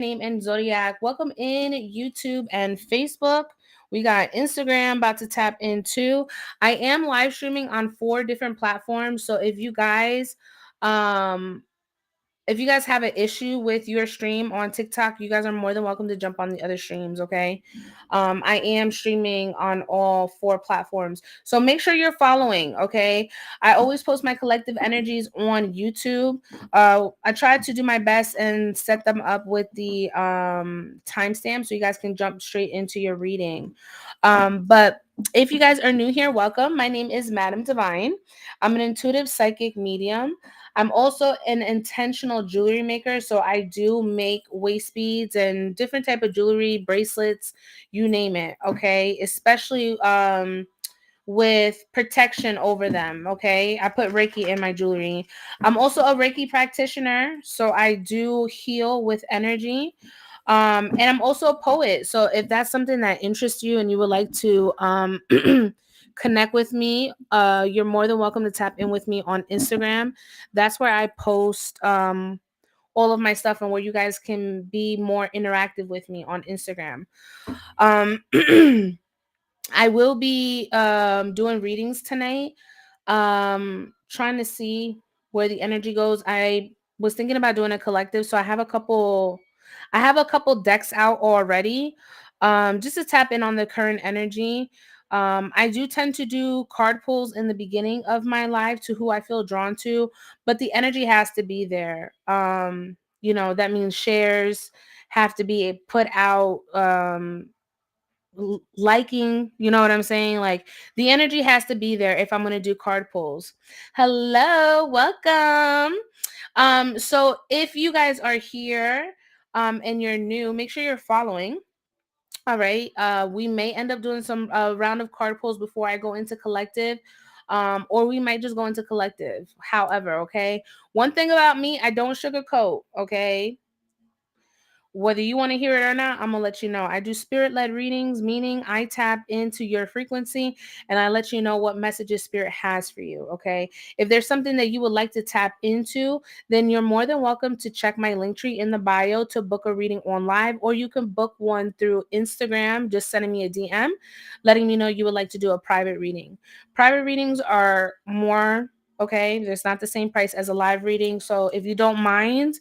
name and Zodiac. Welcome in YouTube and Facebook. We got Instagram about to tap into. I am live streaming on 4 different platforms. So um if you guys have an issue with your stream on TikTok, you guys are more than welcome to jump on the other streams, okay? I am streaming on all 4 platforms. So make sure you're following, okay? I always post my collective energies on YouTube. I try to do my best and set them up with the timestamp so you guys can jump straight into your reading. But if you guys are new here, welcome. My name is Madam Divine. I'm an intuitive psychic medium. I'm also an intentional jewelry maker, so I do make waist beads and different type of jewelry, bracelets, you name it, okay? Especially with protection over them, okay? I put Reiki in my jewelry. I'm also a Reiki practitioner, so I do heal with energy. And I'm also a poet. So if that's something that interests you and you would like to connect with me, you're more than welcome to tap in with me on Instagram. That's where I post all of my stuff and where you guys can be more interactive with me on Instagram. Um I will be doing readings tonight. Trying to see where the energy goes. I was thinking about doing a collective, so I have a couple decks out already. Just to tap in on the current energy. I do tend to do card pulls in the beginning of my life to who I feel drawn to, but the energy has to be there. That means shares have to be put out. Liking, you know what I'm saying? Like the energy has to be there if I'm going to do card pulls. Hello, welcome. So if you guys are here and you're new, make sure you're following. All right. We may end up doing some round of card pulls before I go into collective. Or we might just go into collective. However, okay. One thing about me, I don't sugarcoat, okay? Whether you want to hear it or not, I'm going to let you know. I do spirit led readings, meaning I tap into your frequency and I let you know what messages spirit has for you. Okay. If there's something that you would like to tap into, then you're more than welcome to check my Linktree in the bio to book a reading on live, or you can book one through Instagram, just sending me a DM, letting me know you would like to do a private reading. Private readings are more. Okay, it's not the same price as a live reading. So if you don't mind,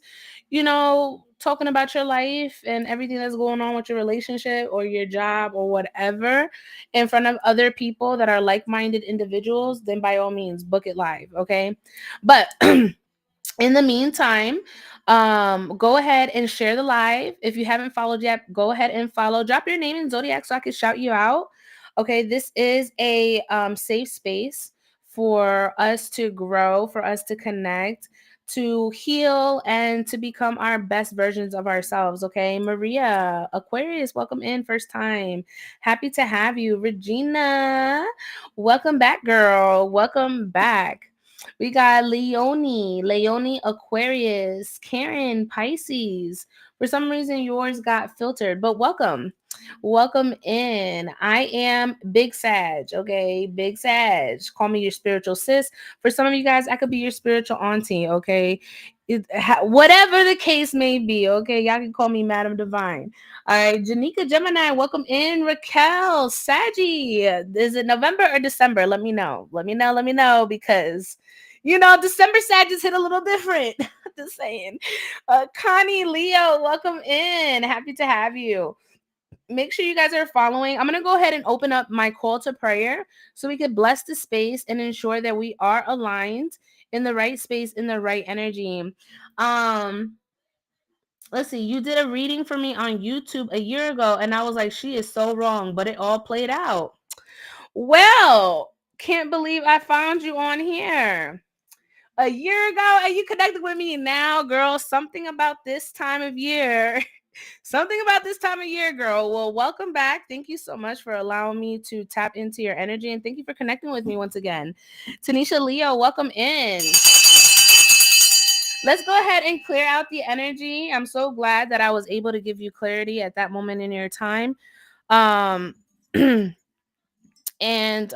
talking about your life and everything that's going on with your relationship or your job or whatever in front of other people that are like-minded individuals, then by all means book it live, okay? But in the meantime, go ahead and share the live. If you haven't followed yet, go ahead and follow. Drop your name in Zodiac so I can shout you out. Okay, this is a safe space for us to grow, for us to connect, to heal, and to become our best versions of ourselves. Okay, Maria, Aquarius, welcome in, first time. Happy to have you. Regina, welcome back, girl. Welcome back. We got Leonie, Aquarius, Karen, Pisces. For some reason, yours got filtered, but welcome. Welcome in. I am Big Sag, okay? Big Sag. Call me your spiritual sis. For some of you guys, I could be your spiritual auntie, okay? Whatever the case may be, okay? Y'all can call me Madam Divine. All right, Janika Gemini, welcome in. Raquel, Saggy. Is it November or December? Let me know. Let me know because December Sagittarius hit a little different. Just saying. Connie, Leo, welcome in. Happy to have you. Make sure you guys are following. I'm going to go ahead and open up my call to prayer so we could bless the space and ensure that we are aligned in the right space, in the right energy. Let's see. You did a reading for me on YouTube a year ago, and I was like, she is so wrong, but it all played out. Well, can't believe I found you on here a year ago and you connected with me now, girl. Something about this time of year. Something about this time of year, girl. Well, welcome back. Thank you so much for allowing me to tap into your energy, and thank you for connecting with me once again. Tanisha Leo, welcome in. Let's go ahead and clear out the energy. I'm so glad that I was able to give you clarity at that moment in your time. Um and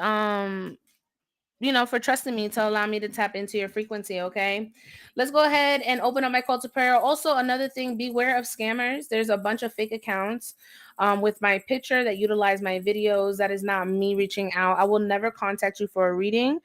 for trusting me to allow me to tap into your frequency. Okay, let's go ahead and open up my call to prayer. Also, another thing, beware of scammers. There's a bunch of fake accounts with my picture that utilize my videos. That is not me reaching out. I will never contact you for a reading.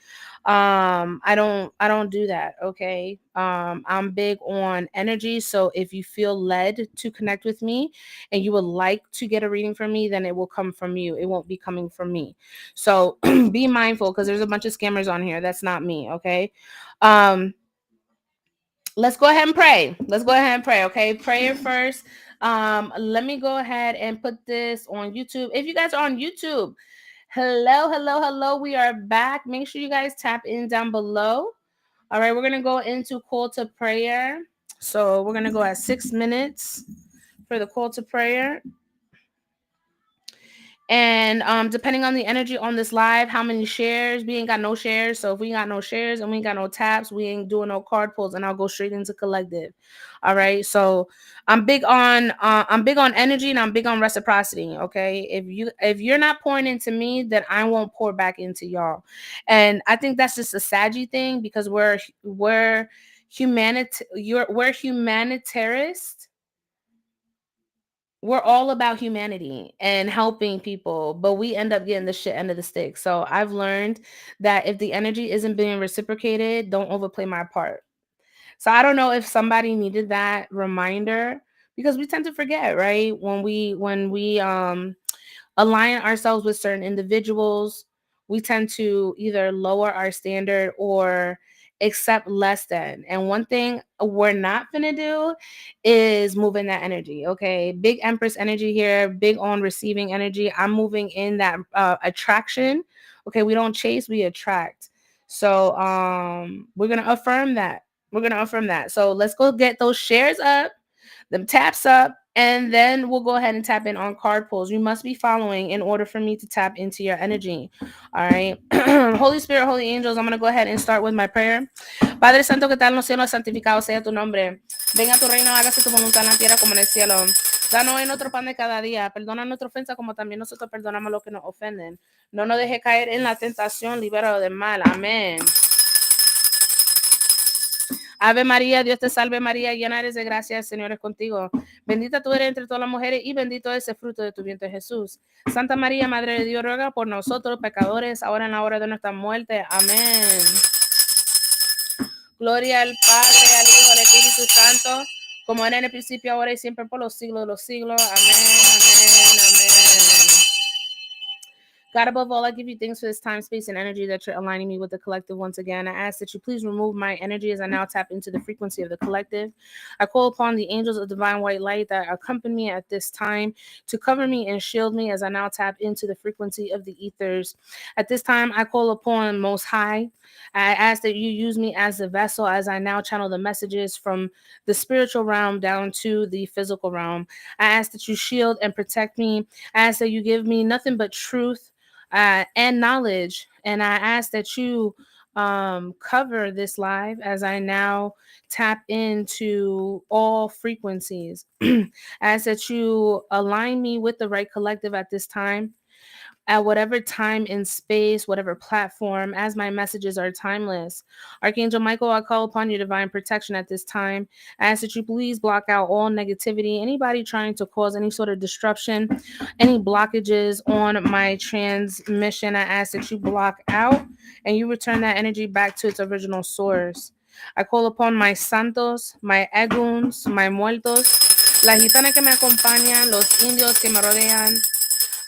I don't do that. Okay. I'm big on energy. So if you feel led to connect with me and you would like to get a reading from me, then it will come from you. It won't be coming from me. So be mindful, because there's a bunch of scammers on here. That's not me. Okay. Um, let's go ahead and pray. Let's go ahead and pray. Okay. Prayer first. Let me go ahead and put this on YouTube. If you guys are on YouTube, hello, hello, hello. We are back. Make sure you guys tap in down below. All right, we're gonna go into call to prayer. So we're gonna go at 6 minutes for the call to prayer. And depending on the energy on this live, how many shares, we ain't got no shares. So if we ain't got no shares and we ain't got no taps, we ain't doing no card pulls, and I'll go straight into collective. All right. So I'm big on energy, and I'm big on reciprocity. Okay. If you're not pouring into me, then I won't pour back into y'all. And I think that's just a saggy thing, because we're humanitarists. We're all about humanity and helping people, but we end up getting the shit end of the stick. So I've learned that if the energy isn't being reciprocated, don't overplay my part. So I don't know if somebody needed that reminder, because we tend to forget, right? When we align ourselves with certain individuals, we tend to either lower our standard or accept less than. And one thing we're not gonna do is move in that energy. Okay, big Empress energy here, big on receiving energy. I'm moving in that attraction. Okay, we don't chase, we attract. So we're gonna affirm that. We're gonna affirm that. So let's go get those shares up, them taps up, and then we'll go ahead and tap in on card pulls. You must be following in order for me to tap into your energy. All right. Holy Spirit, holy angels, I'm going to go ahead and start with my prayer. Padre Santo, que tal en los cielos, santificado sea tu nombre. Venga tu reino, hágase tu voluntad en la tierra como en el cielo. Danos hoy nuestro pan de cada día. Perdona nuestra ofensa como también nosotros perdonamos a los que nos ofenden. No nos deje caer en la tentación, libéralo del mal. Amén. Ave María, Dios te salve María, llena eres de gracia, el Señor es contigo. Bendita tú eres entre todas las mujeres y bendito es el fruto de tu vientre Jesús. Santa María, Madre de Dios, ruega por nosotros pecadores, ahora en la hora de nuestra muerte. Amén. Gloria al Padre, al Hijo, al Espíritu Santo, como era en el principio, ahora y siempre, por los siglos de los siglos. Amén, amén, amén. God, above all, I give you thanks for this time, space, and energy that you're aligning me with the collective once again. I ask that you please remove my energy as I now tap into the frequency of the collective. I call upon the angels of divine white light that accompany me at this time to cover me and shield me as I now tap into the frequency of the ethers. At this time, I call upon Most High. I ask that you use me as a vessel as I now channel the messages from the spiritual realm down to the physical realm. I ask that you shield and protect me. I ask that you give me nothing but truth and knowledge. And I ask that you cover this live as I now tap into all frequencies. I ask that you align me with the right collective at this time, at whatever time and space, whatever platform, as my messages are timeless. Archangel Michael, I call upon your divine protection at this time. I ask that you please block out all negativity, anybody trying to cause any sort of disruption, any blockages on my transmission. I ask that you block out and you return that energy back to its original source. I call upon my santos, my eguns, my muertos, la gitana que me acompañan, los indios que me rodean.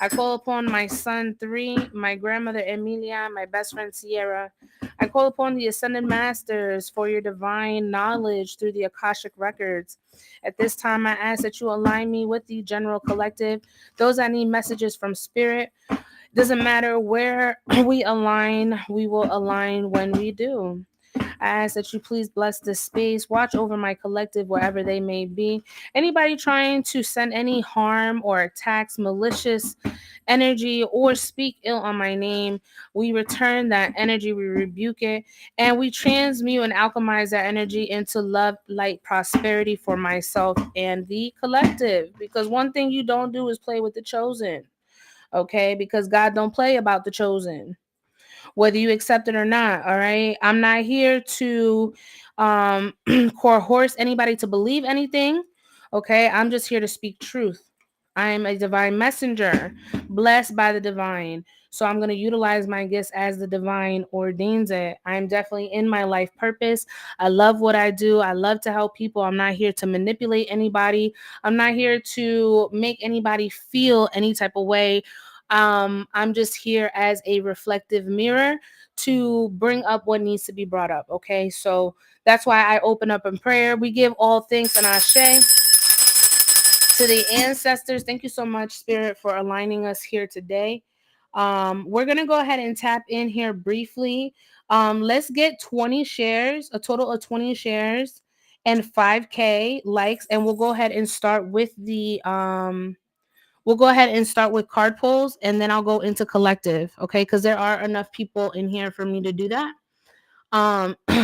I call upon my son 3, my grandmother Emilia, my best friend Sierra. I call upon the Ascended Masters for your divine knowledge through the Akashic Records. At this time, I ask that you align me with the general collective, those that need messages from spirit. Doesn't matter where we align, we will align when we do. I ask that you please bless this space. Watch over my collective wherever they may be. Anybody trying to send any harm or attacks, malicious energy, or speak ill on my name, we return that energy, we rebuke it, and we transmute and alchemize that energy into love, light, prosperity for myself and the collective. Because one thing you don't do is play with the chosen. Okay? Because God don't play about the chosen. whether you accept it or not. All right. I'm not here to coerce anybody to believe anything. Okay. I'm just here to speak truth. I am a divine messenger, blessed by the divine. So I'm going to utilize my gifts as the divine ordains it. I'm definitely in my life purpose. I love what I do. I love to help people. I'm not here to manipulate anybody. I'm not here to make anybody feel any type of way. I'm just here as a reflective mirror to bring up what needs to be brought up. Okay. So that's why I open up in prayer. We give all thanks and ashe to the ancestors. Thank you so much, Spirit, for aligning us here today. We're gonna go ahead and tap in here briefly. Let's get 20 shares, a total of 20 shares and 5K likes, and we'll go ahead and start with the we'll go ahead and start with card pulls, and then I'll go into collective, okay? Because there are enough people in here for me to do that.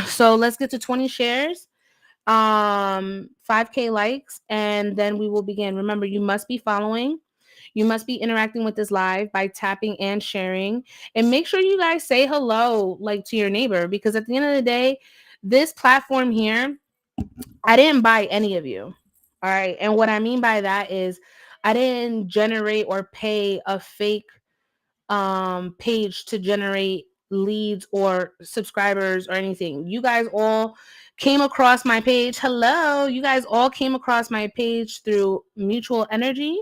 So let's get to 20 shares, 5K likes, and then we will begin. Remember, you must be following. You must be interacting with this live by tapping and sharing. And make sure you guys say hello, like, to your neighbor, because at the end of the day, this platform here, I didn't buy any of you. All right. And what I mean by that is I didn't generate or pay a fake page to generate leads or subscribers or anything. You guys all came across my page. Hello. You guys all came across my page through mutual energy,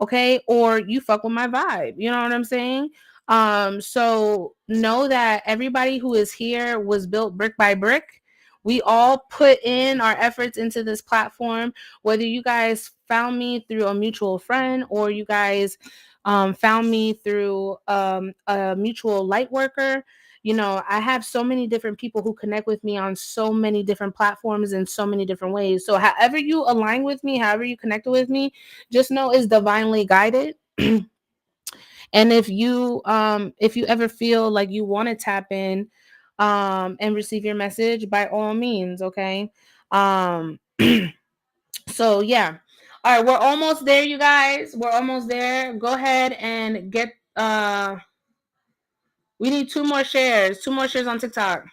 okay, or you fuck with my vibe, you know what I'm saying? So know that everybody who is here was built brick by brick. We all put in our efforts into this platform, whether you guys found me through a mutual friend or you guys found me through a mutual light worker. You know, I have so many different people who connect with me on so many different platforms in so many different ways. So however you align with me, however you connected with me, just know it's divinely guided. And if you ever feel like you want to tap in and receive your message, by all means, okay? um so yeah. All right, we're almost there, you guys. We're almost there. Go ahead and get we need two more shares on TikTok.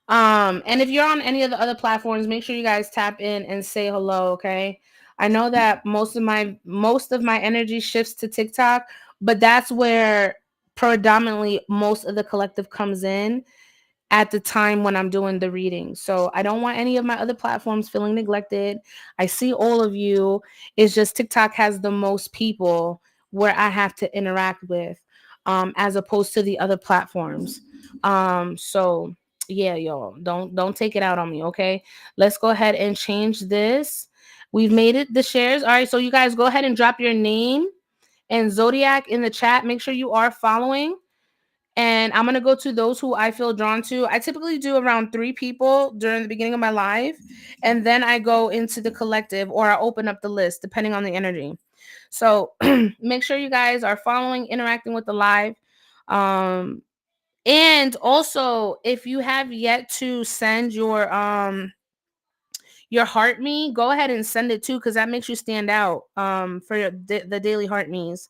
And if you're on any of the other platforms, make sure you guys tap in and say hello, okay? I know that most of my energy shifts to TikTok, but that's where predominantly most of the collective comes in at the time when I'm doing the reading. So I don't want any of my other platforms feeling neglected. I see all of you. It's just TikTok has the most people where I have to interact with, as opposed to the other platforms. So yeah, y'all, don't take it out on me, okay? Let's go ahead and change this. We've made it the shares. All right, so you guys go ahead and drop your name and zodiac in the chat. Make sure you are following. And I'm going to go to those who I feel drawn to. I typically do around 3 people during the beginning of my live. And then I go into the collective or I open up the list depending on the energy. So make sure you guys are following, interacting with the live. And also, if you have yet to send your heart me, go ahead and send it too, because that makes you stand out for the daily heart me's.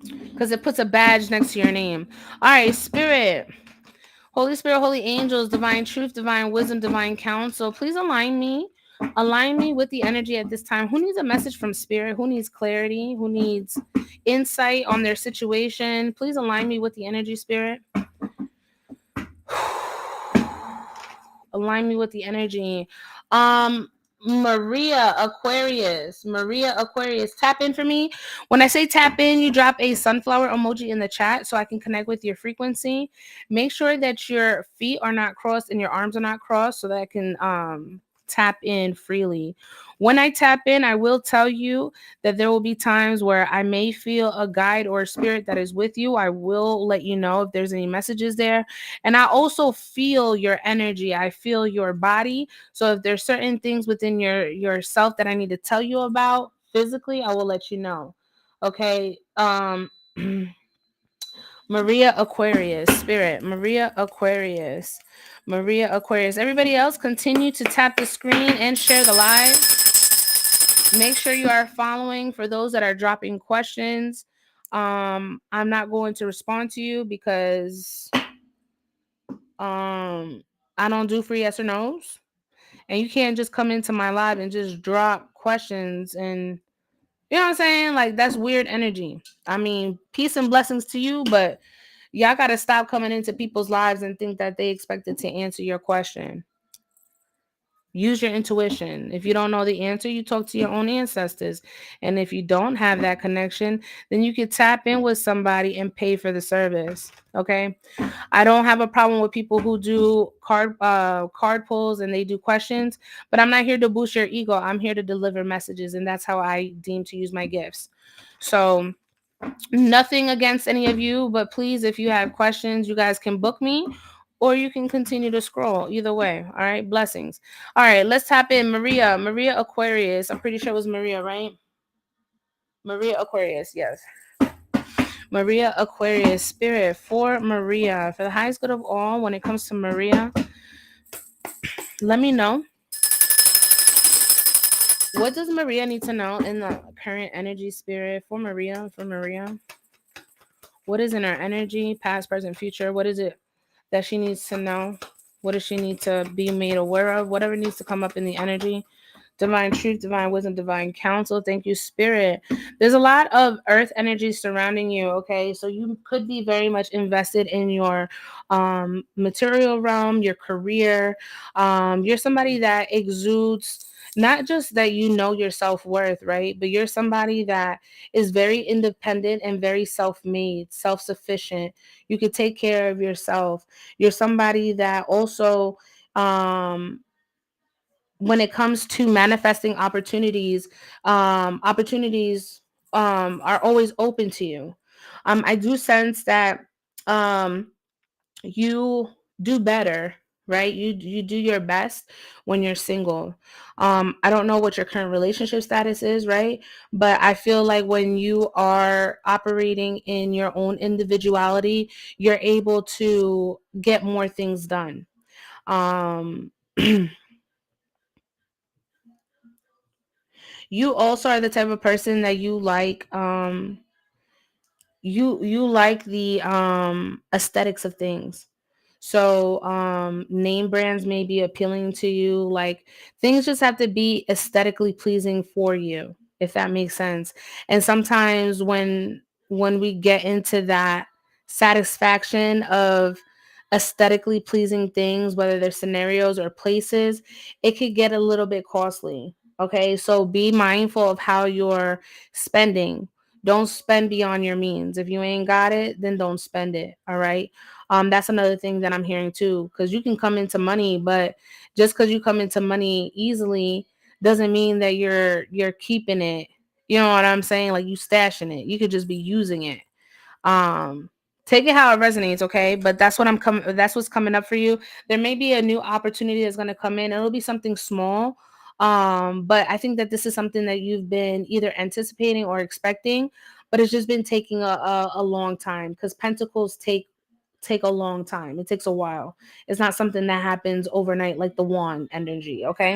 Because it puts a badge next to your name. All right, Spirit, Holy Spirit, holy angels, divine truth, divine wisdom, divine counsel, please align me. Align me with the energy at this time. Who needs a message from Spirit? Who needs clarity? Who needs insight on their situation? Please align me with the energy, Spirit. Align me with the energy. Maria Aquarius, tap in for me. When I say tap in, you drop a sunflower emoji in the chat so I can connect with your frequency. Make sure that your feet are not crossed and your arms are not crossed so that I can tap in freely. When I tap in, I will tell you that there will be times where I may feel a guide or a spirit that is with you. I will let you know if there's any messages there. And I also feel your energy. I feel your body. So if there's certain things within yourself that I need to tell you about physically, I will let you know. Okay. Maria Aquarius, Spirit, Maria Aquarius, Maria Aquarius. Everybody else, continue to tap the screen and share the live. Make sure you are following for those that are dropping questions. I'm not going to respond to you because I don't do free yes or no's. And you can't just come into my live and just drop questions and you know what I'm saying? Like that's weird energy. I mean, peace and blessings to you, but y'all gotta stop coming into people's lives and think that they expected to answer your question. Use your intuition. If you don't know the answer, you talk to your own ancestors. And if you don't have that connection, then you can tap in with somebody and pay for the service. Okay. I don't have a problem with people who do card pulls and they do questions, but I'm not here to boost your ego. I'm here to deliver messages, and that's how I deem to use my gifts. So nothing against any of you, but please, if you have questions, you guys can book me or you can continue to scroll. Either way. All right. Blessings. All right. Let's tap in Maria. Maria Aquarius. I'm pretty sure it was Maria, right? Maria Aquarius. Yes. Maria Aquarius. Spirit for Maria. For the highest good of all, when it comes to Maria, let me know. What does Maria need to know in the current energy spirit for Maria? For Maria. What is in her energy, past, present, future? What is it that she needs to know? What does she need to be made aware of? Whatever needs to come up in the energy. Divine truth, divine wisdom, divine counsel. Thank you, spirit. There's a lot of earth energy surrounding you. Okay, so you could be very much invested in your material realm, your career. You're somebody that exudes not just that you know your self-worth, right, but you're somebody that is very independent and very self-made, self-sufficient. You could take care of yourself. You're somebody that also when it comes to manifesting opportunities are always open to you. I do sense that um you do better, right? You do your best when you're single. I don't know what your current relationship status is, right? But I feel like when you are operating in your own individuality, you're able to get more things done. um you also are the type of person that you like the aesthetics of things. So name brands may be appealing to you. Like things just have to be aesthetically pleasing for you, if that makes sense. And sometimes when we get into that satisfaction of aesthetically pleasing things, whether they're scenarios or places, it could get a little bit costly. Okay, so be mindful of how you're spending. Don't spend beyond your means. If you ain't got it, then don't spend it. All right. That's another thing that I'm hearing too, because you can come into money, but just because you come into money easily doesn't mean that you're keeping it. You know what I'm saying? Like you stashing it. You could just be using it. um Take it how it resonates, okay? But that's what's coming up for you. There may be a new opportunity that's going to come in. It'll be something small, but I think that this is something that you've been either anticipating or expecting, but it's just been taking a long time, because pentacles take a long time. It takes a while. It's not something that happens overnight like the wand energy, okay?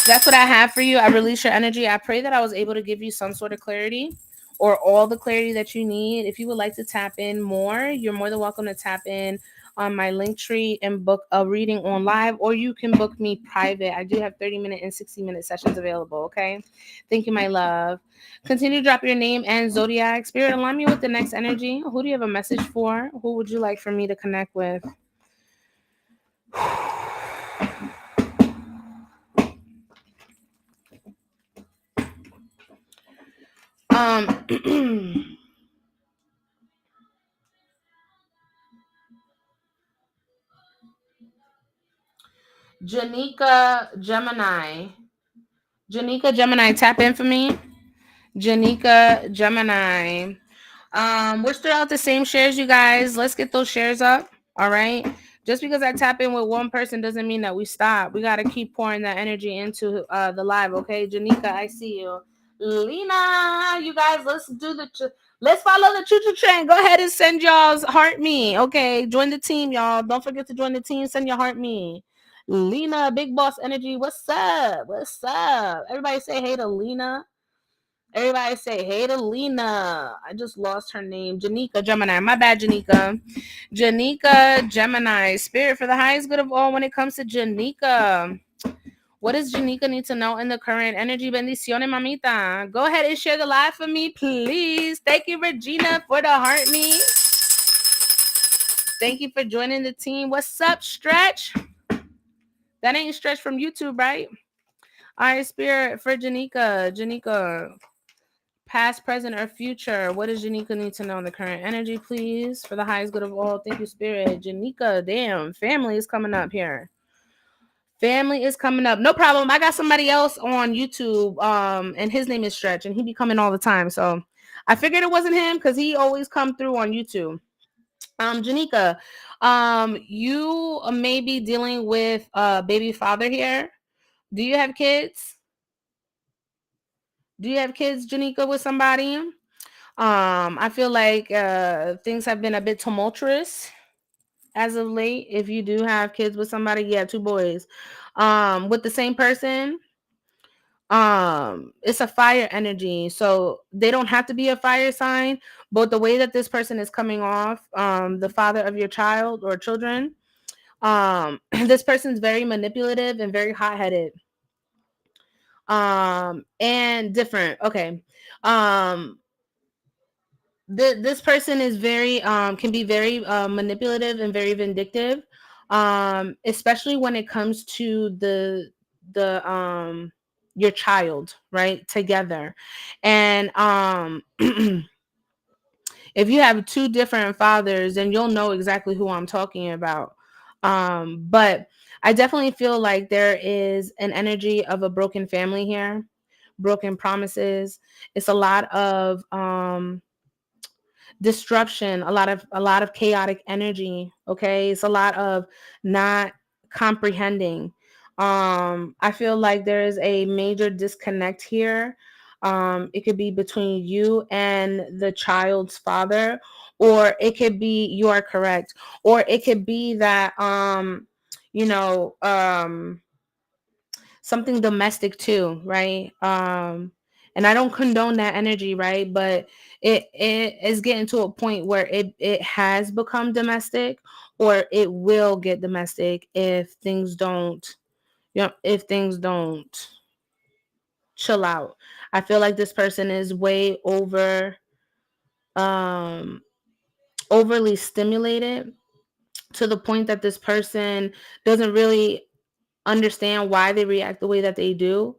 That's what I have for you. I release your energy. I pray that I was able to give you some sort of clarity or all the clarity that you need. If you would like to tap in more, you're more than welcome to tap in on my Linktree and book a reading on live, or you can book me private. I do have 30-minute and 60-minute sessions available. Okay. Thank you, my love. Continue to drop your name and zodiac. Spirit, align me with the next energy. Who do you have a message for? Who would you like for me to connect with? um Janika Gemini. Janika Gemini, tap in for me. Janika Gemini. We're still out the same shares, you guys. Let's get those shares up. All right. Just because I tap in with one person doesn't mean that we stop. We gotta keep pouring that energy into the live. Okay, Janika, I see you. Lena, you guys, let's follow the choo choo train. Go ahead and send y'all's heart me. Okay, join the team, y'all. Don't forget to join the team. Send your heart me. Lena, Big Boss Energy. What's up? What's up? Everybody say hey to Lena. Everybody say hey to Lena. I just lost her name. Janika Gemini. My bad, Janika. Janika Gemini. Spirit for the highest good of all when it comes to Janika. What does Janika need to know in the current energy? Bendiciones, mamita. Go ahead and share the live for me, please. Thank you, Regina, for the heart me. Thank you for joining the team. What's up, Stretch? That ain't Stretch from YouTube, right? All right, Spirit for Janika. Janika, past, present, or future. What does Janika need to know in the current energy, please? For the highest good of all. Thank you, Spirit. Janika, damn, family is coming up here. Family is coming up. No problem. I got somebody else on YouTube. And his name is Stretch, and he be coming all the time. So I figured it wasn't him because he always come through on YouTube. Janika, you may be dealing with a baby father here. Do you have kids? Do you have kids, Janika, with somebody? I feel like things have been a bit tumultuous as of late. If you do have kids with somebody, yeah, two boys. With the same person, it's a fire energy, so they don't have to be a fire sign, but the way that this person is coming off, the father of your child or children, this person's very manipulative and very hot-headed, and different. Okay. um this person is very can be very manipulative and very vindictive, especially when it comes to the your child, right, together. And if you have two different fathers, then you'll know exactly who I'm talking about. But I definitely feel like there is an energy of a broken family here, broken promises. It's a lot of disruption, a lot of chaotic energy. Okay, it's a lot of not comprehending. I feel like there is a major disconnect here. It could be between you and the child's father, or it could be, you are correct, or it could be that you know something domestic too, right? And I don't condone that energy, right? But it is getting to a point where it has become domestic, or it will get domestic if things don't, if things don't chill out. I feel like this person is way um overly stimulated, to the point that this person doesn't really understand why they react the way that they do.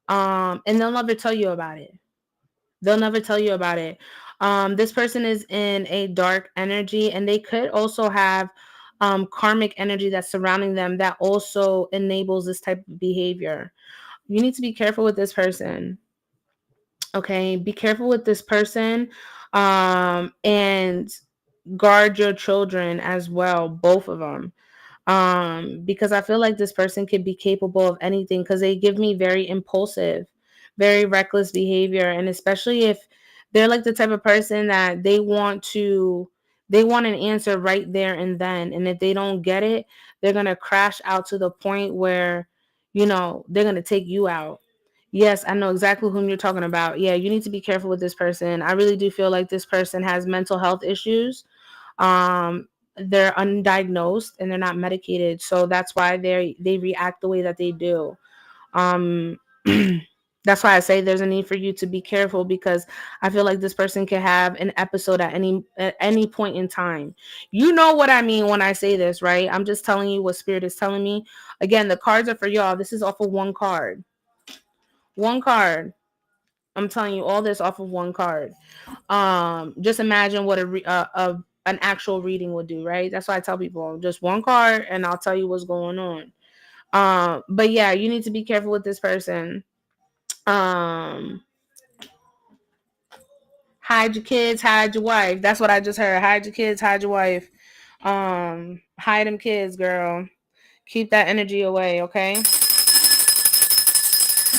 And they'll never tell you about it. They'll never tell you about it. This person is in a dark energy, and they could also have karmic energy that's surrounding them that also enables this type of behavior. You need to be careful with this person. Okay, be careful with this person, and guard your children as well, both of them. Because I feel like this person could be capable of anything, because they give me very impulsive, very reckless behavior. And especially if they're like the type of person that they want an answer right there and then, and if they don't get it, they're going to crash out to the point where, they're going to take you out. Yes, I know exactly whom you're talking about. Yeah, you need to be careful with this person. I really do feel like this person has mental health issues. They're undiagnosed and they're not medicated, so that's why they react the way that they do. um that's why I say there's a need for you to be careful, because I feel like this person can have an episode at any point in time. You know what I mean when I say this, right? I'm just telling you what spirit is telling me. Again, the cards are for y'all. This is off of one card. I'm telling you all this off of one card. Just imagine what an actual reading would do, right? That's why I tell people just one card and I'll tell you what's going on. But yeah, you need to be careful with this person. um Hide your kids, hide your wife. That's what I just heard. Hide your kids, hide your wife. Hide them kids, girl. Keep that energy away, okay?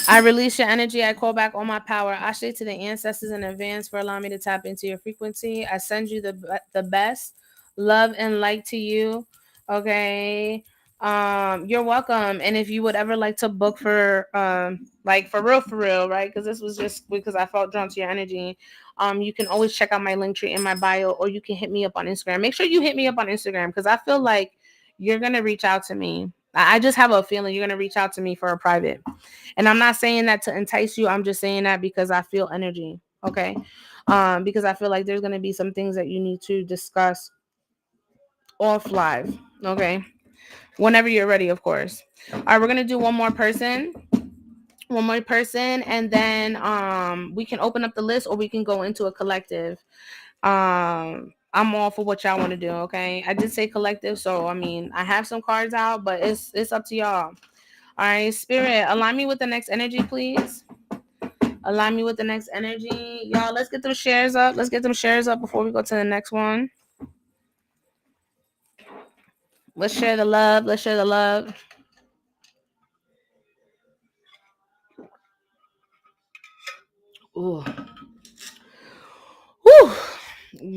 I release your energy. I call back all my power. I say to the ancestors in advance for allowing me to tap into your frequency. I send you the best love and light to you. Okay. You're welcome. And if you would ever like to book for like for real, right? Because this was just because I felt drawn to your energy. You can always check out my link tree in my bio, or you can hit me up on Instagram. Make sure you hit me up on Instagram because I feel like you're gonna reach out to me. I just have a feeling you're gonna reach out to me for a private. And I'm not saying that to entice you. I'm just saying that because I feel energy. Okay. Because I feel like there's gonna be some things that you need to discuss off live. Okay. Whenever you're ready, of course. All right, we're gonna do one more person, and then we can open up the list or we can go into a collective. I'm all for what y'all want to do. Okay, I did say collective, so I mean I have some cards out, but it's up to y'all. All right, spirit, align me with the next energy, please. Align me with the next energy, y'all. Let's get them shares up. Let's get them shares up before we go to the next one. Let's share the love. Let's share the love. Ooh. Whew.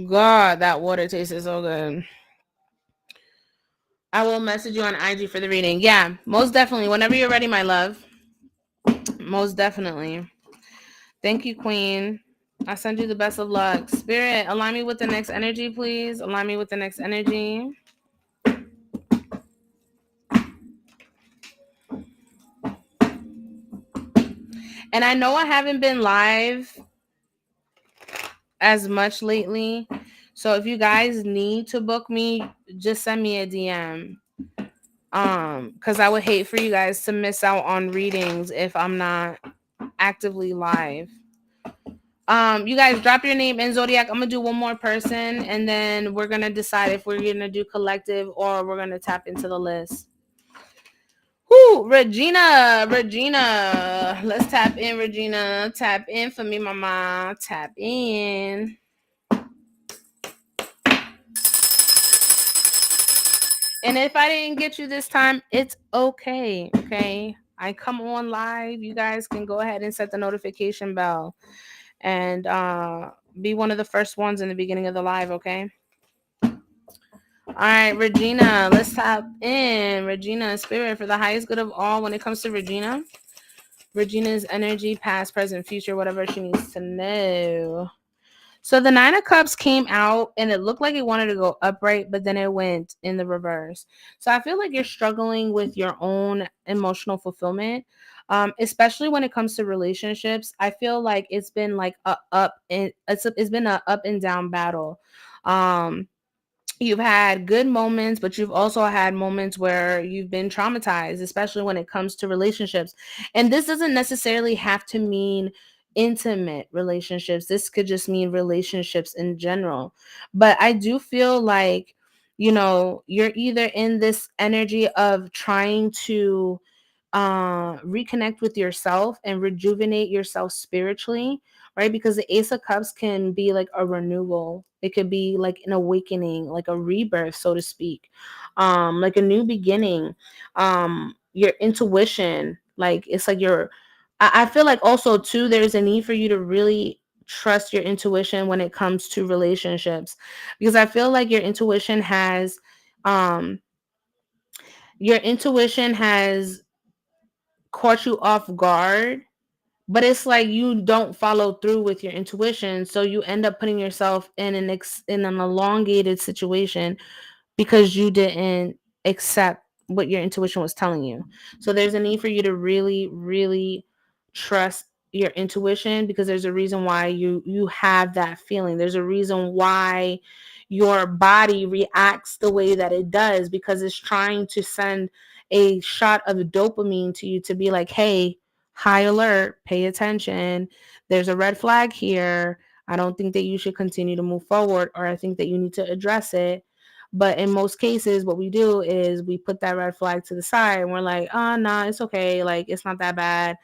God, that water tastes so good. I will message you on IG for the reading. Yeah, most definitely. Whenever you're ready, my love. Most definitely. Thank you, Queen. I send you the best of luck. Spirit, align me with the next energy, please. Align me with the next energy. And I know I haven't been live as much lately. So if you guys need to book me, just send me a DM. Because I would hate for you guys to miss out on readings if I'm not actively live. You guys drop your name in Zodiac. I'm gonna do one more person, and then we're gonna decide if we're gonna do collective or we're gonna tap into the list. Whoo, Regina. Let's tap in, Regina. Tap in for me, mama. Tap in. And if I didn't get you this time, it's okay. Okay. I come on live. You guys can go ahead and set the notification bell and be one of the first ones in the beginning of the live, okay? All right, Regina, let's tap in. Regina, spirit for the highest good of all. When it comes to Regina's energy, past, present, future, whatever she needs to know. So the Nine of Cups came out and it looked like it wanted to go upright, but then it went in the reverse. So I feel like you're struggling with your own emotional fulfillment, especially when it comes to relationships. I feel like it's been like it's been a up and down battle. Um, you've had good moments, but you've also had moments where you've been traumatized, especially when it comes to relationships. And this doesn't necessarily have to mean intimate relationships. This could just mean relationships in general. But I do feel like, you're either in this energy of trying to reconnect with yourself and rejuvenate yourself spiritually, right? Because the Ace of Cups can be like a renewal. It could be like an awakening, like a rebirth, so to speak, like a new beginning. Your intuition, like it's like I feel like also too, there's a need for you to really trust your intuition when it comes to relationships, because I feel like um, your intuition has caught you off guard, but it's like you don't follow through with your intuition, so you end up putting yourself in in an elongated situation because you didn't accept what your intuition was telling you. So there's a need for you to really, really trust your intuition, because there's a reason why you have that feeling. There's a reason why your body reacts the way that it does, because it's trying to send a shot of dopamine to you to be like, hey, high alert, pay attention. There's a red flag here. I don't think that you should continue to move forward, or I think that you need to address it. But in most cases, what we do is we put that red flag to the side and we're like, oh, nah, it's okay. Like, it's not that bad.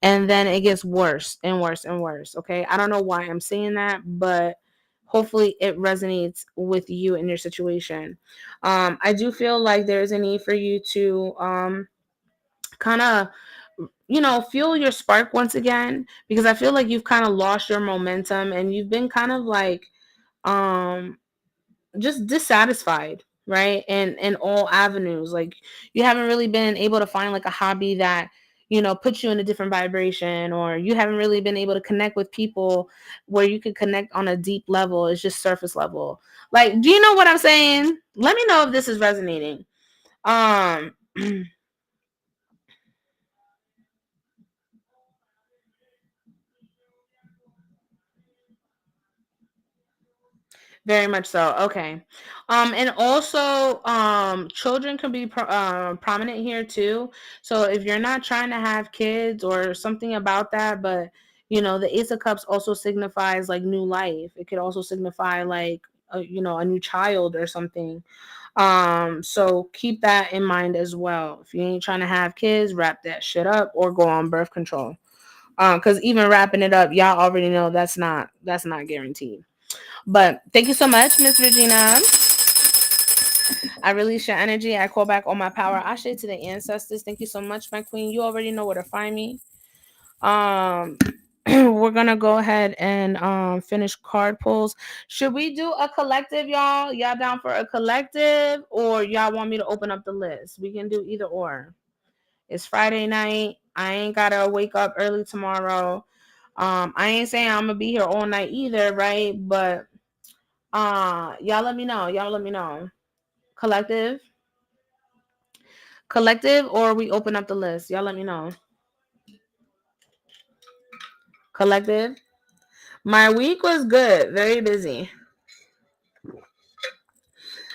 And then it gets worse and worse and worse. Okay. I don't know why I'm saying that, but hopefully it resonates with you in your situation. I do feel like there's a need for you to kind of, fuel your spark once again, because I feel like you've kind of lost your momentum and you've been kind of like, just dissatisfied. right? And in all avenues. Like you haven't really been able to find like a hobby that, puts you in a different vibration, or you haven't really been able to connect with people where you can connect on a deep level. It's just surface level. Like, do you know what I'm saying? Let me know if this is resonating. Um Very much so. Okay. And also, children can be prominent here too. So if you're not trying to have kids or something about that, but the Ace of Cups also signifies like new life. It could also signify like a new child or something. So keep that in mind as well. If you ain't trying to have kids, wrap that shit up or go on birth control. Because even wrapping it up, y'all already know that's not guaranteed. But thank you so much, Miss Regina. I release your energy. I call back all my power. I say to the ancestors, thank you so much, my queen. You already know where to find me. Um, we're gonna go ahead and finish card pulls. Should we do a collective, y'all? Y'all down for a collective, or y'all want me to open up the list? We can do either or. It's Friday night. I ain't gotta wake up early tomorrow. I ain't saying I'm gonna be here all night either, right? But y'all let me know. Y'all let me know. Collective, collective, or we open up the list. Y'all let me know. Collective. My week was good. Very busy.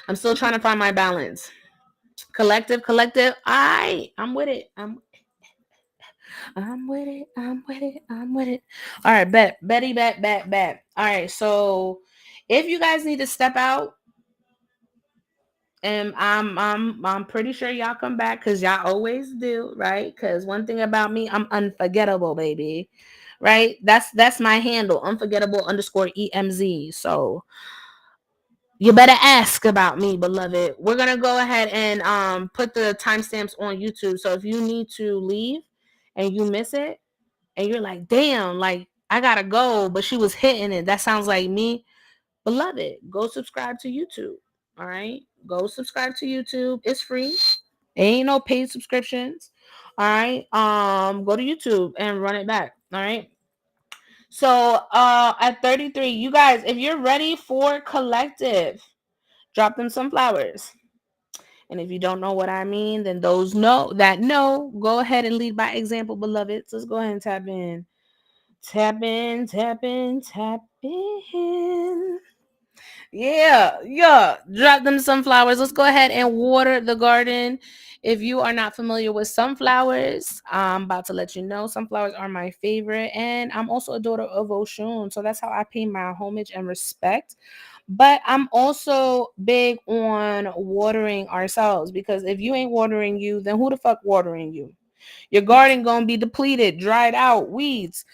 I'm still trying to find my balance. Collective, collective. I'm with it. I'm with it. I'm with it. I'm with it. All right, bet. Betty, bet. All right, so if you guys need to step out, and I'm pretty sure y'all come back because y'all always do, right? Because one thing about me, I'm unforgettable, baby. Right? That's my handle, unforgettable underscore EMZ. So you better ask about me, beloved. We're gonna go ahead and put the timestamps on YouTube. So if you need to leave and you miss it and you're like, damn, like I gotta go, but she was hitting it. That sounds like me. Beloved, go subscribe to YouTube. All right. Go subscribe to YouTube. It's free. Ain't no paid subscriptions. All right. Go to YouTube and run it back. All right. So at 33, you guys, if you're ready for collective, drop them some flowers. And if you don't know what I mean, then those know, go ahead and lead by example, beloveds. Let's go ahead and tap in. Tap in, tap in, tap in. Yeah. Drop them sunflowers. Let's go ahead and water the garden. If you are not familiar with sunflowers, I'm about to let you know sunflowers are my favorite. And I'm also a daughter of Oshun. So that's how I pay my homage and respect. But I'm also big on watering ourselves, because if you ain't watering you, then who the fuck watering you? Your garden gonna be depleted, dried out, weeds,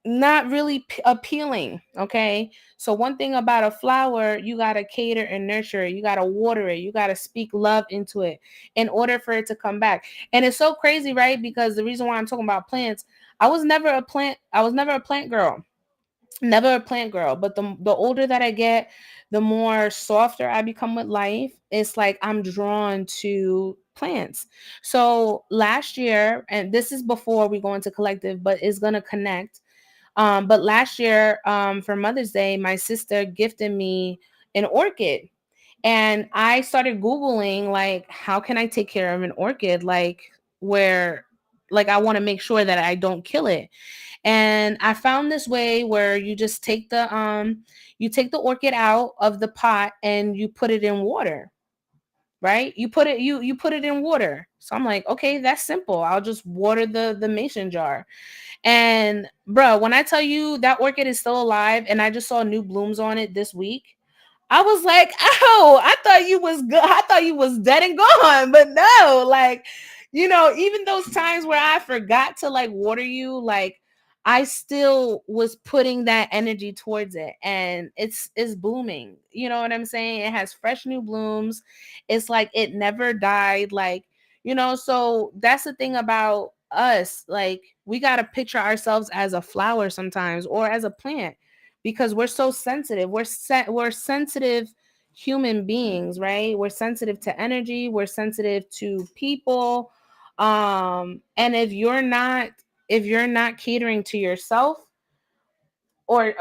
not really appealing. Okay, so one thing about a flower, you got to cater and nurture it. You got to water it. You got to speak love into it in order for it to come back. And it's so crazy, right? Because the reason why I'm talking about plants, I was never a plant girl. Never a plant girl. But the older that I get, the more softer I become with life. It's like I'm drawn to plants. So last year, and this is before we go into collective, but it's gonna connect. But last year, for Mother's Day, my sister gifted me an orchid. And I started Googling, like, how can I take care of an orchid? Like, I want to make sure that I don't kill it. And I found this way where you just take the orchid out of the pot and you put it in water, right? You put it in water. So I'm like, okay, that's simple. I'll just water the mason jar. And bro, when I tell you that orchid is still alive and I just saw new blooms on it this week, I was like, "Oh, I thought you was good. I thought you was dead and gone." But no, like, even those times where I forgot to like water you, like I still was putting that energy towards it, and it's blooming. You know what I'm saying? It has fresh new blooms. It's like it never died, like, so that's the thing about us. Like, we got to picture ourselves as a flower sometimes, or as a plant, because we're so sensitive. We're sensitive human beings, right? We're sensitive to energy, we're sensitive to people. And if you're not catering to yourself, or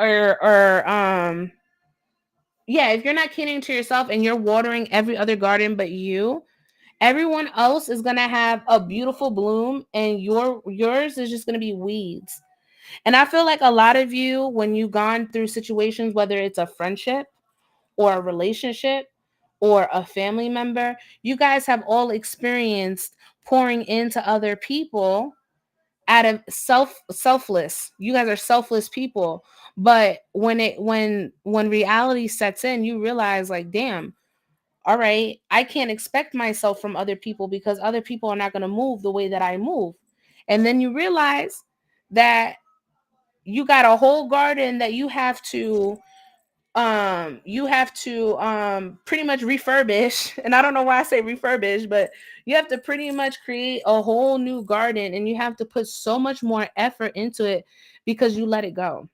yeah, if you're not catering to yourself and you're watering every other garden but you, everyone else is going to have a beautiful bloom and yours is just going to be weeds. And I feel like a lot of you, when you've gone through situations, whether it's a friendship or a relationship or a family member, you guys have all experienced pouring into other people out of selfless. You guys are selfless people. But when reality sets in, you realize, like, damn, all right, I can't expect myself from other people because other people are not going to move the way that I move. And then you realize that you got a whole garden that you have to pretty much refurbish. And I don't know why I say refurbish, but you have to pretty much create a whole new garden, and you have to put so much more effort into it because you let it go.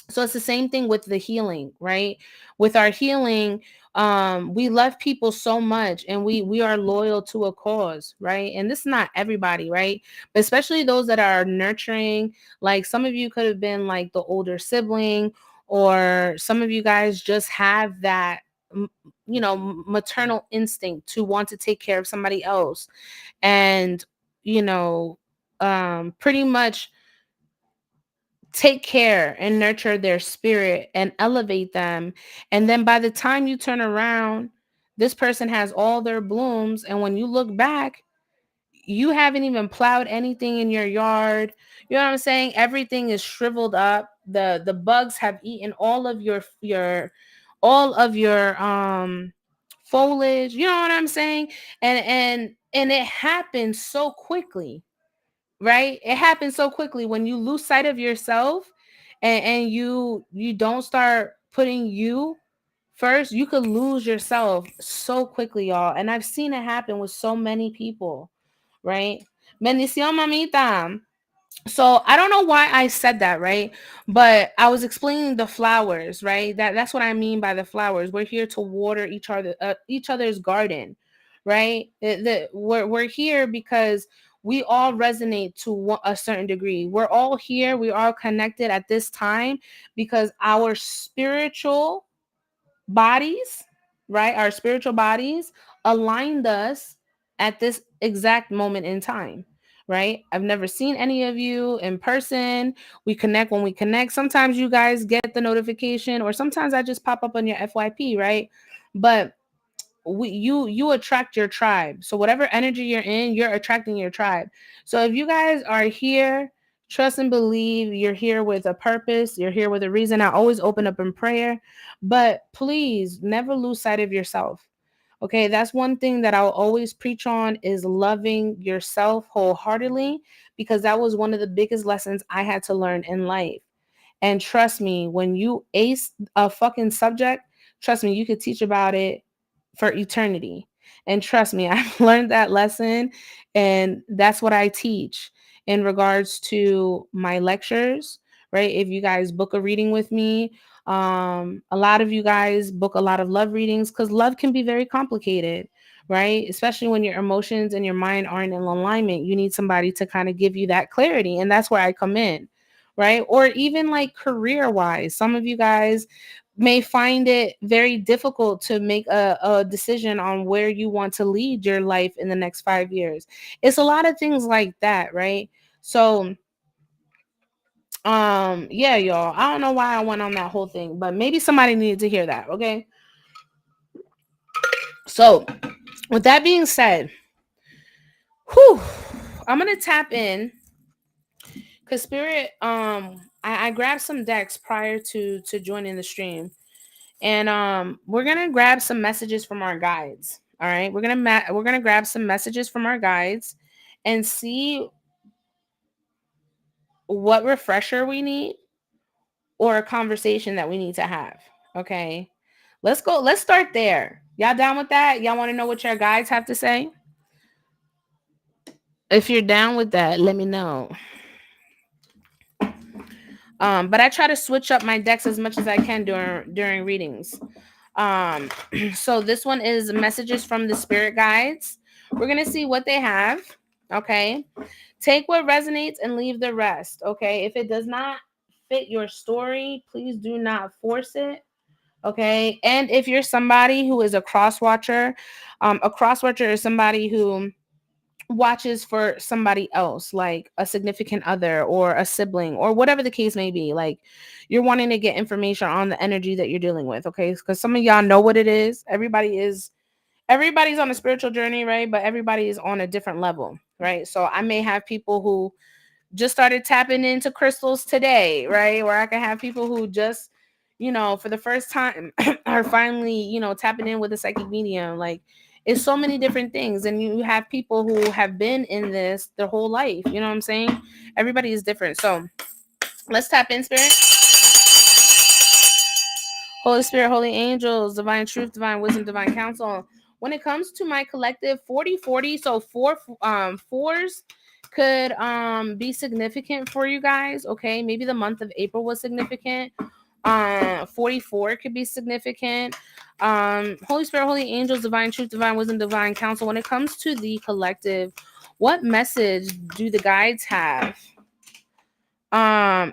So it's the same thing with the healing, right? With our healing, we love people so much, and we are loyal to a cause, right? And this is not everybody, right? But especially those that are nurturing. Like, some of you could have been like the older sibling, or some of you guys just have that maternal instinct to want to take care of somebody else, and you know pretty much take care and nurture their spirit and elevate them. And then by the time you turn around, this person has all their blooms. And when you look back, you haven't even plowed anything in your yard. You know what I'm saying? Everything is shriveled up. The bugs have eaten all of your foliage. You know what I'm saying? And it happens so quickly, right? It happens so quickly when you lose sight of yourself, and you don't start putting you first. You could lose yourself so quickly, y'all. And I've seen it happen with so many people, right? Bendición, mamita. So I don't know why I said that, right? But I was explaining the flowers, right? That's what I mean by the flowers. We're here to water each other's garden, right? We're here because we all resonate to a certain degree. We're all here. We are connected at this time because our spiritual bodies, right? Our spiritual bodies aligned us at this exact moment in time, right? I've never seen any of you in person. We connect when we connect. Sometimes you guys get the notification, or sometimes I just pop up on your FYP, right? But you attract your tribe. So whatever energy you're in, you're attracting your tribe. So if you guys are here, trust and believe you're here with a purpose, you're here with a reason. I always open up in prayer, but please never lose sight of yourself. Okay, that's one thing that I'll always preach on, is loving yourself wholeheartedly, because that was one of the biggest lessons I had to learn in life. And trust me, when you ace a fucking subject, trust me, you could teach about it for eternity. And trust me, I've learned that lesson, and that's what I teach in regards to my lectures, right? If you guys book a reading with me, a lot of you guys book a lot of love readings because love can be very complicated, right? Especially when your emotions and your mind aren't in alignment. You need somebody to kind of give you that clarity, and that's where I come in, right? Or even like career wise, some of you guys may find it very difficult to make a decision on where you want to lead your life in the next 5 years. It's a lot of things like that, right? So yeah, y'all, I don't know why I went on that whole thing, but maybe somebody needed to hear that. Okay, so with that being said, whew, I'm gonna tap in because spirit, I grabbed some decks prior to joining the stream. And we're gonna grab some messages from our guides. All right, we're gonna grab some messages from our guides and see what refresher we need, or a conversation that we need to have. Okay, let's go. Let's start there. Y'all down with that? Y'all want to know what your guides have to say? If you're down with that, let me know. But I try to switch up my decks as much as I can during readings. Um, so this one is messages from the spirit guides. We're gonna see what they have. Okay. Take what resonates and leave the rest. Okay. If it does not fit your story, please do not force it. Okay. And if you're somebody who is a cross watcher, a cross watcher is somebody who watches for somebody else, like a significant other or a sibling or whatever the case may be. Like you're wanting to get information on the energy that you're dealing with. Okay. Because some of y'all know what it is. Everybody's on a spiritual journey, right? But everybody is on a different level, right? So I may have people who just started tapping into crystals today, right? Or I can have people who just, for the first time are finally, tapping in with a psychic medium. Like it's so many different things. And you have people who have been in this their whole life. You know what I'm saying? Everybody is different. So let's tap in, spirit. Holy Spirit, holy angels, divine truth, divine wisdom, divine counsel. When it comes to my collective 40-40, so fours could be significant for you guys. Okay, maybe the month of April was significant. 44 could be significant. Holy Spirit, holy angels, divine truth, divine wisdom, divine counsel. When it comes to the collective, what message do the guides have?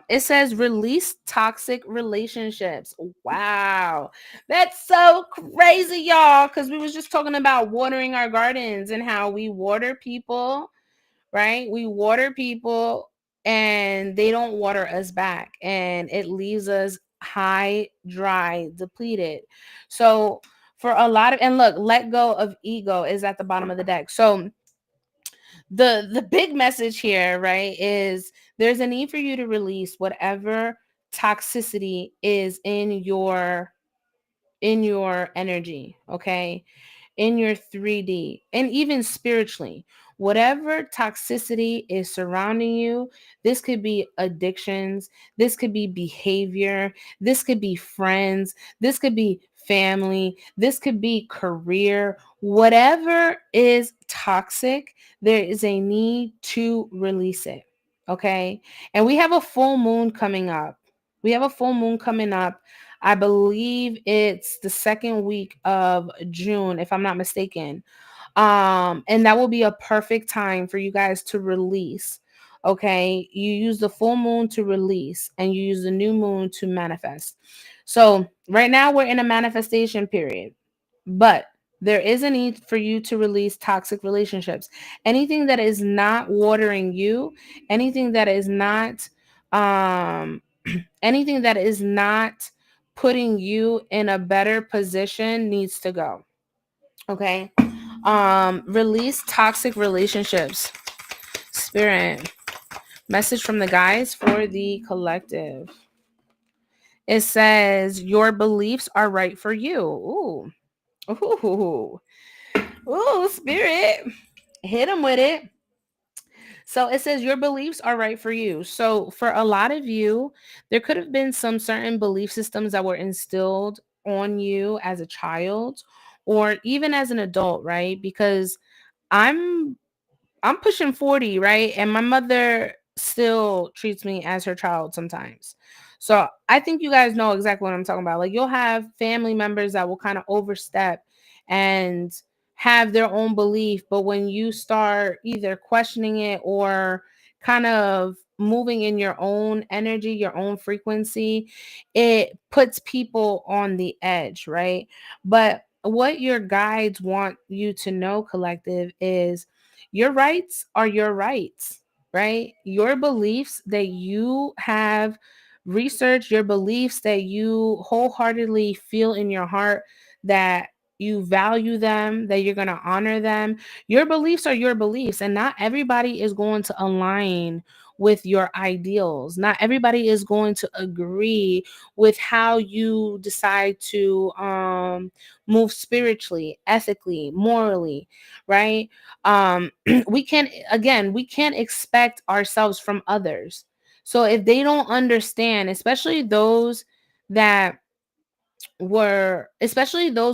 It says release toxic relationships. Wow. That's so crazy, y'all, cuz we was just talking about watering our gardens and how we water people, right? We water people and they don't water us back and it leaves us high, dry, depleted. So for a lot of, and look, let go of ego is at the bottom of the deck. So the big message here, right, is there's a need for you to release whatever toxicity is in your energy, okay? In your 3D and even spiritually. Whatever toxicity is surrounding you, this could be addictions, this could be behavior, this could be friends, this could be family, this could be career. Whatever is toxic, there is a need to release it. Okay. And we have a full moon coming up. We have a full moon coming up. I believe it's the second week of June, if I'm not mistaken. And that will be a perfect time for you guys to release. Okay. You use the full moon to release and you use the new moon to manifest. So right now we're in a manifestation period, but there is a need for you to release toxic relationships. Anything that is not watering you, anything that is not, um, anything that is not putting you in a better position needs to go. Okay. Release toxic relationships. Spirit. Message from the guys for the collective. It says your beliefs are right for you. Ooh. Ooh. Ooh, spirit. Hit them with it. So it says your beliefs are right for you. So for a lot of you, there could have been some certain belief systems that were instilled on you as a child or even as an adult, right? Because I'm I'm pushing 40, right? And my mother still treats me as her child sometimes. So I think you guys know exactly what I'm talking about. Like you'll have family members that will kind of overstep and have their own belief, but when you start either questioning it or kind of moving in your own energy, your own frequency, it puts people on the edge, right? But what your guides want you to know, collective, is your rights are your rights, right? Your beliefs that you have researched, your beliefs that you wholeheartedly feel in your heart that you value them, that you're going to honor them. Your beliefs are your beliefs, and not everybody is going to align with your ideals. Not everybody is going to agree with how you decide to move spiritually, ethically, morally, right? We can't expect ourselves from others. So if they don't understand, that especially those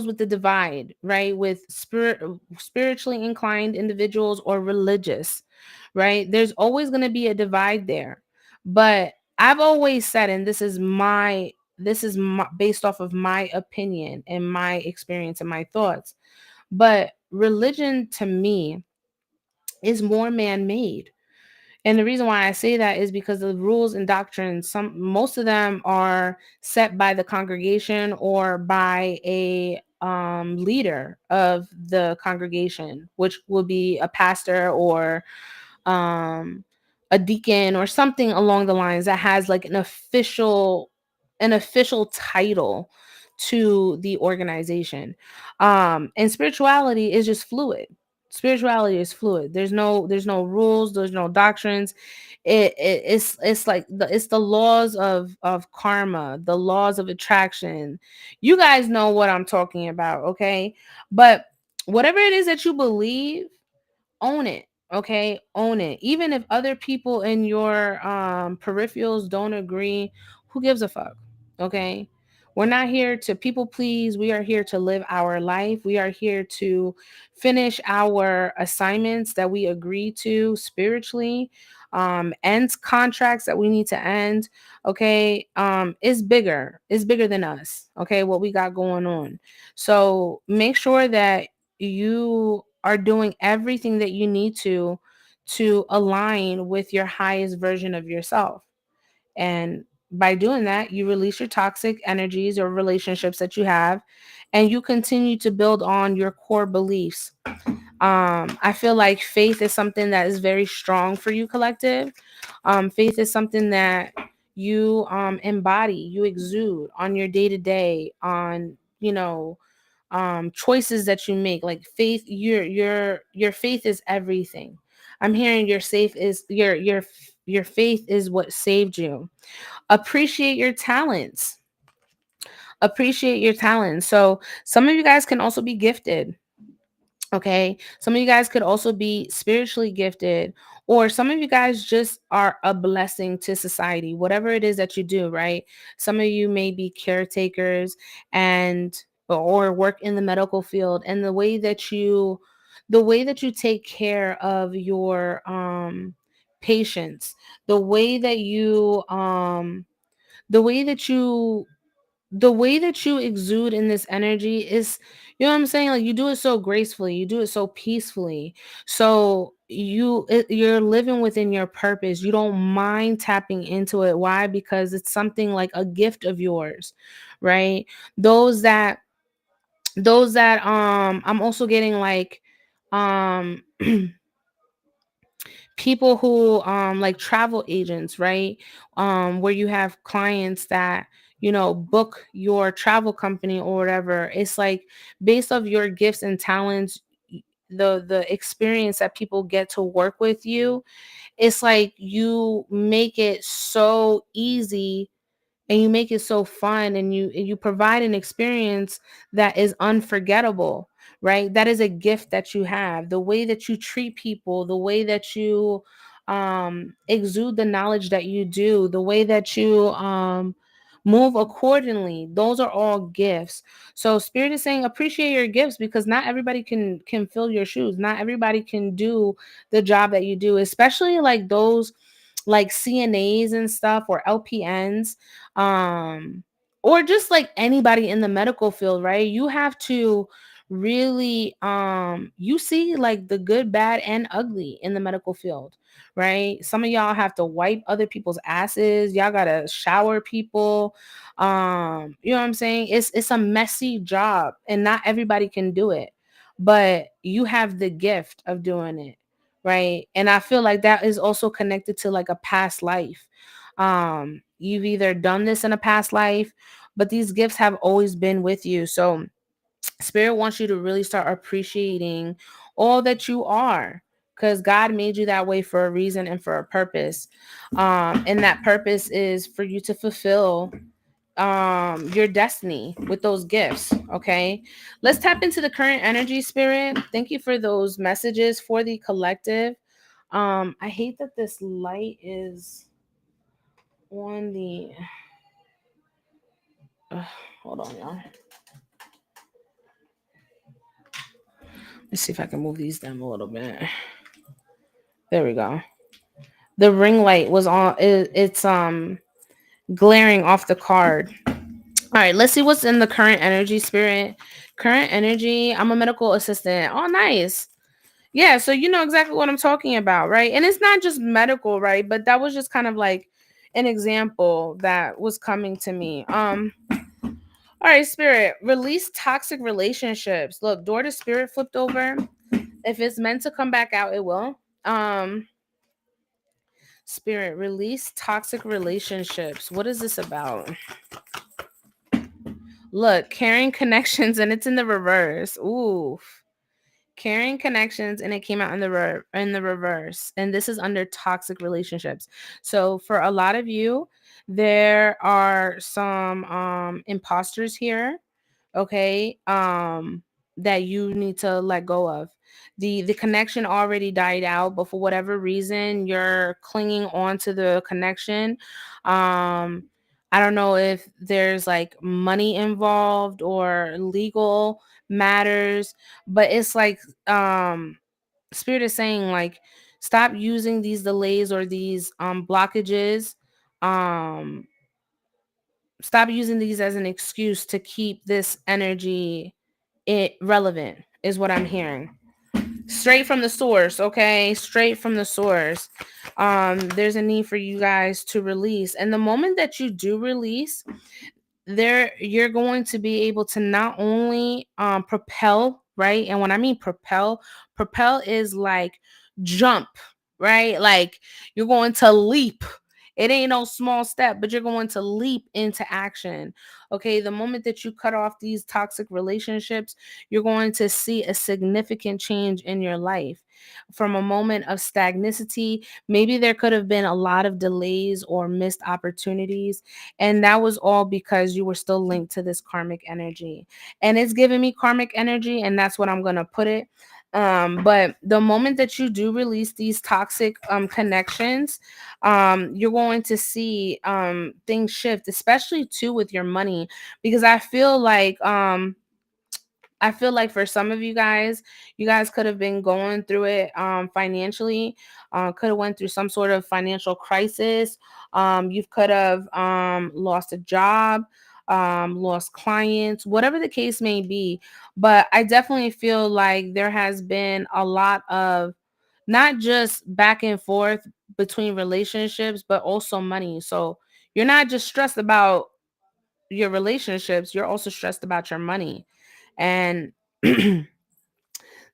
with the divide, right, with spiritually inclined individuals or religious, right, there's always going to be a divide there. But I've always said, and this is my this is based off of my opinion and my experience and my thoughts. But religion to me is more man-made. And the reason why I say that is because the rules and doctrines, most of them are set by the congregation or by a leader of the congregation, which will be a pastor or um, a deacon or something along the lines that has like an official title to the organization. And spirituality is just fluid. Spirituality is fluid. There's no rules, there's no doctrines. It's like it's the laws of karma, the laws of attraction. You guys know what I'm talking about, okay? But whatever it is that you believe, own it. Okay, own it. Even if other people in your peripherals don't agree, who gives a fuck? Okay, we're not here to people please. We are here to live our life. We are here to finish our assignments that we agree to spiritually, end contracts that we need to end. Okay, it's bigger than us. Okay, what we got going on. So make sure that you are doing everything that you need to align with your highest version of yourself. And by doing that, you release your toxic energies or relationships that you have, and you continue to build on your core beliefs. I feel like faith is something that is very strong for you, collective. Faith is something that you embody, you exude on your day to day, on choices that you make. Like faith, your faith is everything. I'm hearing your faith is what saved you. Appreciate your talents. Appreciate your talents. So some of you guys can also be gifted. Okay, some of you guys could also be spiritually gifted, or some of you guys just are a blessing to society, whatever it is that you do, right? Some of you may be caretakers and or work in the medical field, and the way that you take care of your patients, the way that you the way that you the way that you exude in this energy is, you know what I'm saying, like you do it so gracefully, you do it so peacefully. So you're living within your purpose. You don't mind tapping into it. Why? Because it's something like a gift of yours, right? Those that I'm also getting like um people who like travel agents, right? Where you have clients that book your travel company or whatever. It's like based off your gifts and talents, the experience that people get to work with you, it's like you make it so easy and you make it so fun, and you provide an experience that is unforgettable, right? That is a gift that you have. The way that you treat people, the way that you exude the knowledge that you do, the way that you move accordingly, those are all gifts. So spirit is saying appreciate your gifts, because not everybody can fill your shoes. Not everybody can do the job that you do, especially like those like CNAs and stuff, or LPNs, um, or just like anybody in the medical field, right? You have to really you see like the good, bad, and ugly in the medical field, right? Some of y'all have to wipe other people's asses, y'all gotta shower people. You know what I'm saying? It's a messy job, and not everybody can do it, but you have the gift of doing it, right? And I feel like that is also connected to like a past life. You've either done this in a past life, but these gifts have always been with you. So spirit wants you to really start appreciating all that you are, because God made you that way for a reason and for a purpose. And that purpose is for you to fulfill your destiny with those gifts. Okay, let's tap into the current energy, spirit. Thank you for those messages for the collective. I hate that this light is on the hold on, y'all. Let's see if I can move these down a little bit. There we go. The ring light was on, it's glaring off the card. All right, let's see what's in the current energy, spirit. Current energy. I'm a medical assistant. Oh, nice. Yeah, so you know exactly what I'm talking about, right? And it's not just medical, right? But that was just kind of like an example that was coming to me. All right, spirit, release toxic relationships. Look, door to spirit flipped over. If it's meant to come back out, it will. Spirit, release toxic relationships. What is this about? Look, caring connections, and it's in the reverse. Ooh, caring connections, and it came out in the reverse. And this is under toxic relationships. So for a lot of you, there are some imposters here, okay, that you need to let go of. The connection already died out, but for whatever reason you're clinging on to the connection. I don't know if there's like money involved or legal matters, but it's like spirit is saying like stop using these delays or these blockages. um Stop using these as an excuse to keep this energy relevant, is what I'm hearing. Straight from the source, okay? Straight from the source. There's a need for you guys to release. And the moment that you do release, there you're going to be able to not only propel, right? And when I mean propel is like jump, right? Like you're going to leap. It ain't no small step, but you're going to leap into action. Okay, the moment that you cut off these toxic relationships, you're going to see a significant change in your life. From a moment of stagnicity, maybe there could have been a lot of delays or missed opportunities, and that was all because you were still linked to this karmic energy. And it's giving me karmic energy, and that's what I'm going to put it. But the moment that you do release these toxic connections, you're going to see things shift, especially too with your money, because I feel like for some of you guys could have been going through it financially, could have went through some sort of financial crisis. You could have lost a job, lost clients, whatever the case may be. But I definitely feel like there has been a lot of not just back and forth between relationships, but also money. So you're not just stressed about your relationships, you're also stressed about your money. And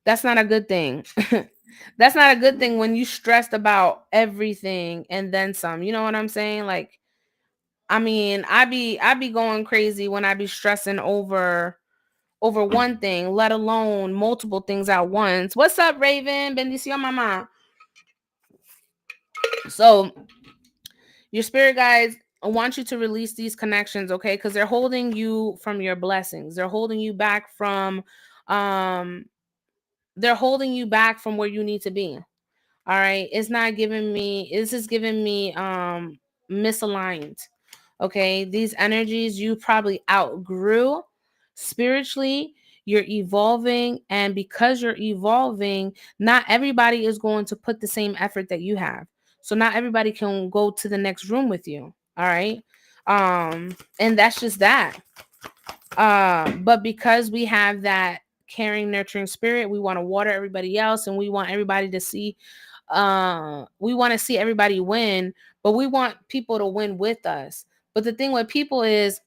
that's not a good thing. That's not a good thing when you stressed about everything and then some. You know what I'm saying? Like, I mean, I be going crazy when I be stressing over one thing, let alone multiple things at once. What's up, Raven? Bendición, mama. So your spirit guides want you to release these connections, okay? Because they're holding you from your blessings. They're holding you back from um they're holding you back from where you need to be. All right. It's not giving me, this is giving me misaligned. Okay. These energies you probably outgrew spiritually. You're evolving. And because you're evolving, not everybody is going to put the same effort that you have. So not everybody can go to the next room with you. All right. And that's just that. But because we have that caring, nurturing spirit, we want to water everybody else, and we want everybody to see we want to see everybody win, but we want people to win with us. But the thing with people is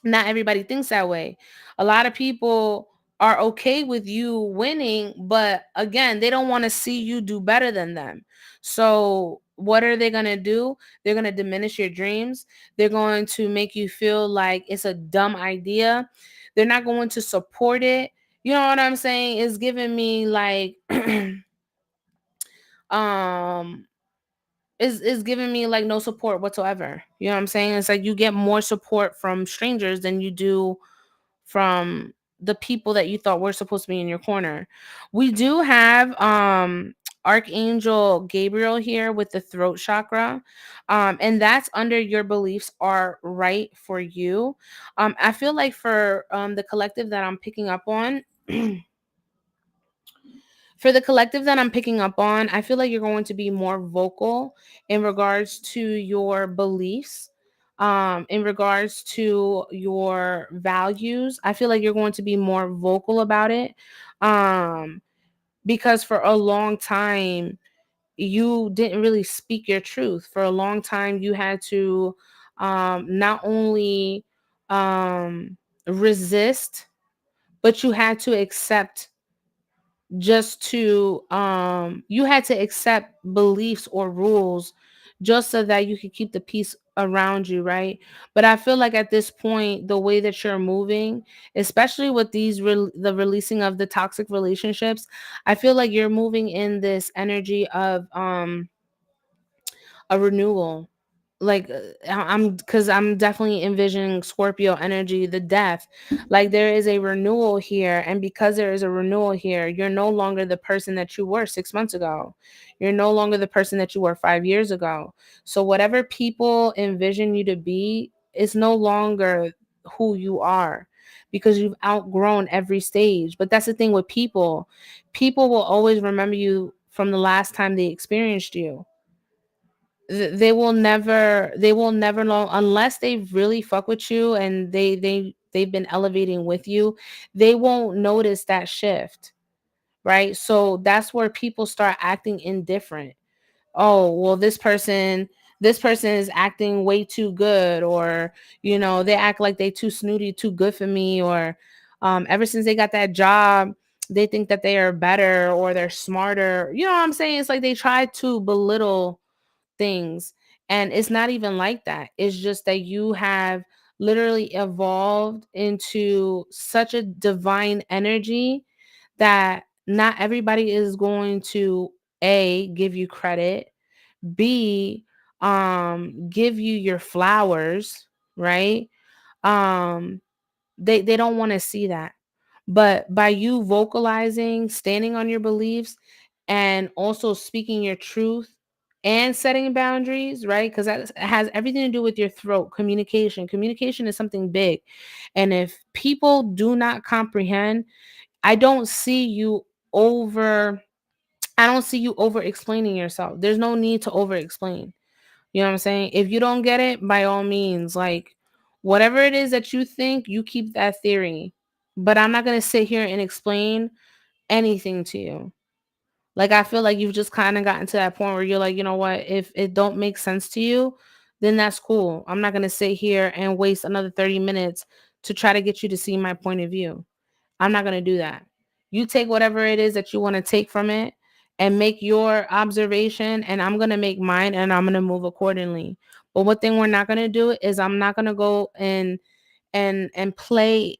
not everybody thinks that way. A lot of people are okay with you winning, but again, they don't want to see you do better than them. So what are they going to do? They're going to diminish your dreams. They're going to make you feel like it's a dumb idea. They're not going to support it. You know what I'm saying? It's giving me like um is giving me like no support whatsoever. You know what I'm saying? It's like you get more support from strangers than you do from the people that you thought were supposed to be in your corner. We do have Archangel Gabriel here with the throat chakra. And that's under your beliefs are right for you. I feel like for the collective that I'm picking up on, for the collective that I'm picking up on, I feel like you're going to be more vocal in regards to your beliefs. in regards to your values. I feel like you're going to be more vocal about it. Um because for a long time you didn't really speak your truth. For a long time you had to not only um resist, but you had to accept, just to you had to accept beliefs or rules just so that you could keep the peace around you, right? But I feel like at this point, the way that you're moving, especially with the releasing of the toxic relationships, I feel like you're moving in this energy of a renewal. Like I'm because I'm definitely envisioning Scorpio energy, the death. Like there is a renewal here, and because there is a renewal here, you're no longer the person that you were 6 months ago. You're no longer the person that you were 5 years ago. So whatever people envision you to be is no longer who you are, because you've outgrown every stage. But that's the thing with people. People will always remember you from the last time they experienced you. They will never know, unless they really fuck with you and they've been elevating with you. They won't notice that shift, right? So that's where people start acting indifferent. Oh, well, this person is acting way too good, or they act like they too snooty, too good for me, or ever since they got that job, they think that they are better or they're smarter. You know what I'm saying? It's like they try to belittle things. And it's not even like that. It's just that you have literally evolved into such a divine energy that not everybody is going to A, give you credit, B, give you your flowers, right? Um they don't want to see that. But by you vocalizing, standing on your beliefs, and also speaking your truth and setting boundaries, right? Because that has everything to do with your throat. Communication is something big. And if people do not comprehend, I don't see you over I don't see you over explaining yourself. There's no need to over explain. You know what I'm saying? If you don't get it, by all means, like whatever it is that you think, you keep that theory. But I'm not going to sit here and explain anything to you. Like I feel like you've just kind of gotten to that point where you're like, you know what, if it don't make sense to you, then that's cool. I'm not going to sit here and waste another 30 minutes to try to get you to see my point of view. I'm not going to do that. You take whatever it is that you want to take from it and make your observation, and I'm going to make mine, and I'm going to move accordingly. But one thing we're not going to do is I'm not going to go and play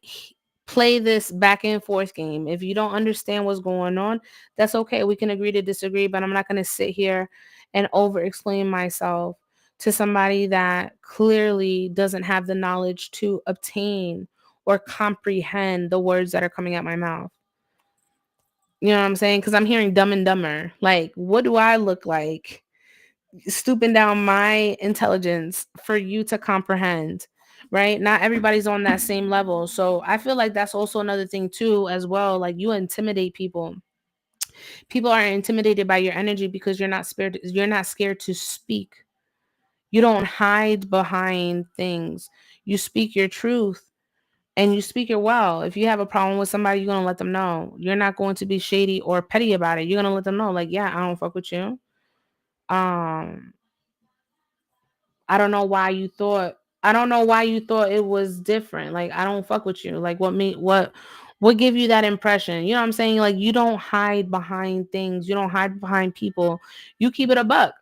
this back and forth game. If you don't understand what's going on, that's okay. We can agree to disagree, but I'm not going to sit here and over explain myself to somebody that clearly doesn't have the knowledge to obtain or comprehend the words that are coming out my mouth. You know what I'm saying? Because I'm hearing Dumb and Dumber. Like, what do I look like stooping down my intelligence for you to comprehend? Right? Not everybody's on that same level. So I feel like that's also another thing, too, as well. Like, you intimidate people. People are intimidated by your energy because you're not scared to speak. You don't hide behind things. You speak your truth, and you speak it well. If you have a problem with somebody, you're gonna let them know. You're not going to be shady or petty about it. You're gonna let them know, like, yeah, I don't fuck with you. Um, I don't know why you thought I don't know why you thought it was different. Like, I don't fuck with you. Like, what give you that impression? You know what I'm saying? Like, you don't hide behind things. You don't hide behind people. You keep it a buck.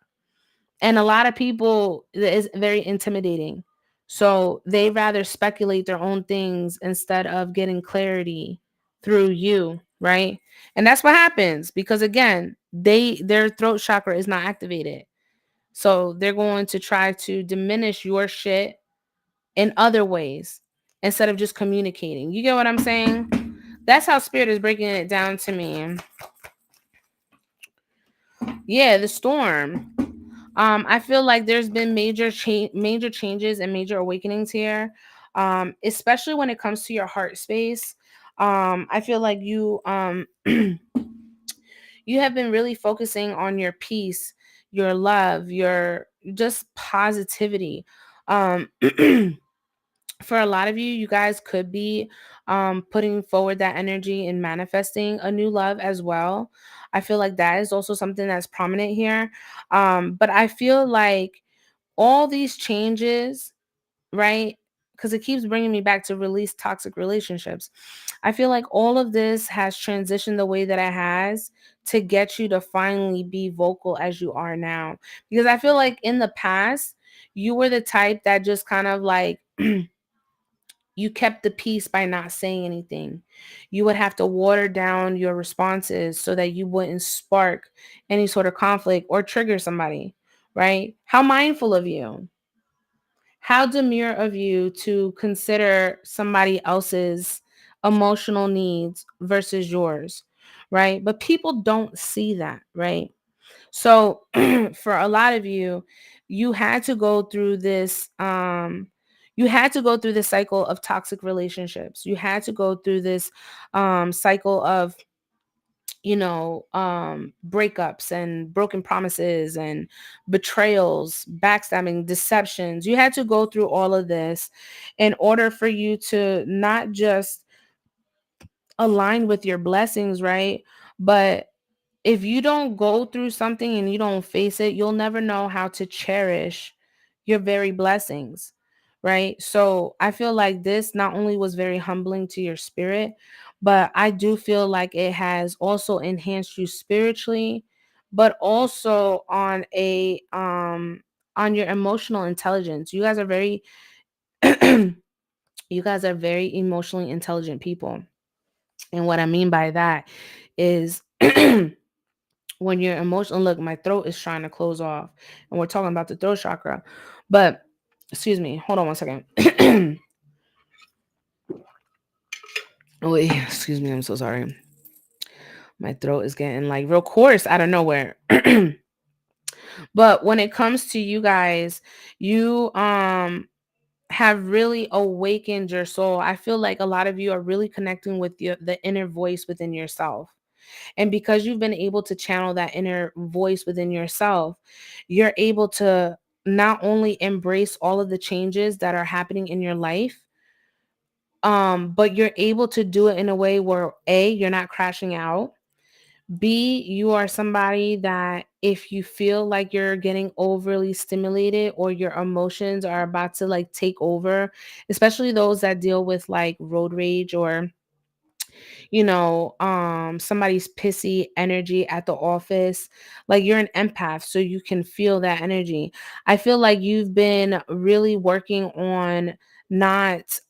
And a lot of people is very intimidating. So they rather speculate their own things instead of getting clarity through you, right? And that's what happens because again, their throat chakra is not activated. So they're going to try to diminish your shit in other ways instead of just communicating. You get what I'm saying? That's how spirit is breaking it down to me. Yeah, the storm. I feel like there's been major changes and major awakenings here, especially when it comes to your heart space. I feel like you have been really focusing on your peace, your love, your just positivity. Um for a lot of you, you guys could be putting forward that energy and manifesting a new love as well. I feel like that is also something that's prominent here. But I feel like all these changes, right? Because it keeps bringing me back to release toxic relationships. I feel like all of this has transitioned the way that it has to get you to finally be vocal as you are now. Because I feel like in the past, you were the type that just kind of like, you kept the peace by not saying anything. You would have to water down your responses so that you wouldn't spark any sort of conflict or trigger somebody, right? How mindful of you, how demure of you to consider somebody else's emotional needs versus yours, right? But people don't see that, right? So for a lot of you, you had to go through this you had to go through this cycle of toxic relationships. You had to go through this cycle of breakups and broken promises and betrayals, backstabbing, deceptions. You had to go through all of this in order for you to not just align with your blessings, right? But if you don't go through something and you don't face it, you'll never know how to cherish your very blessings, right? So I feel like this not only was very humbling to your spirit, but I do feel like it has also enhanced you spiritually, but also on your emotional intelligence. You guys are very emotionally intelligent people. And what I mean by that is when you're emotional, look, my throat is trying to close off, and we're talking about the throat chakra. But excuse me, hold on one second. Wait, excuse me, I'm so sorry. My throat is getting like real coarse out of nowhere. But when it comes to you guys, you have really awakened your soul. I feel like a lot of you are really connecting with the inner voice within yourself. And because you've been able to channel that inner voice within yourself, you're able to not only embrace all of the changes that are happening in your life, but you're able to do it in a way where A, you're not crashing out. B, you are somebody that if you feel like you're getting overly stimulated or your emotions are about to like take over, especially those that deal with like road rage or somebody's pissy energy at the office, like you're an empath so you can feel that energy. I feel like you've been really working on not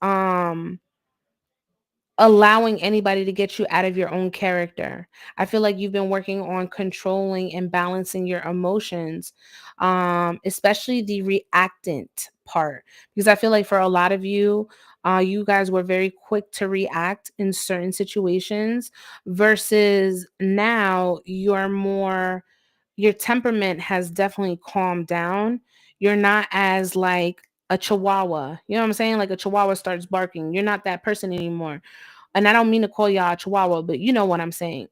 allowing anybody to get you out of your own character. I feel like you've been working on controlling and balancing your emotions, especially the reactant part. Because I feel like for a lot of you, you guys were very quick to react in certain situations versus now your temperament has definitely calmed down. You're not as like a chihuahua. You know what I'm saying? Like a chihuahua starts barking. You're not that person anymore. And I don't mean to call y'all a chihuahua, but you know what I'm saying.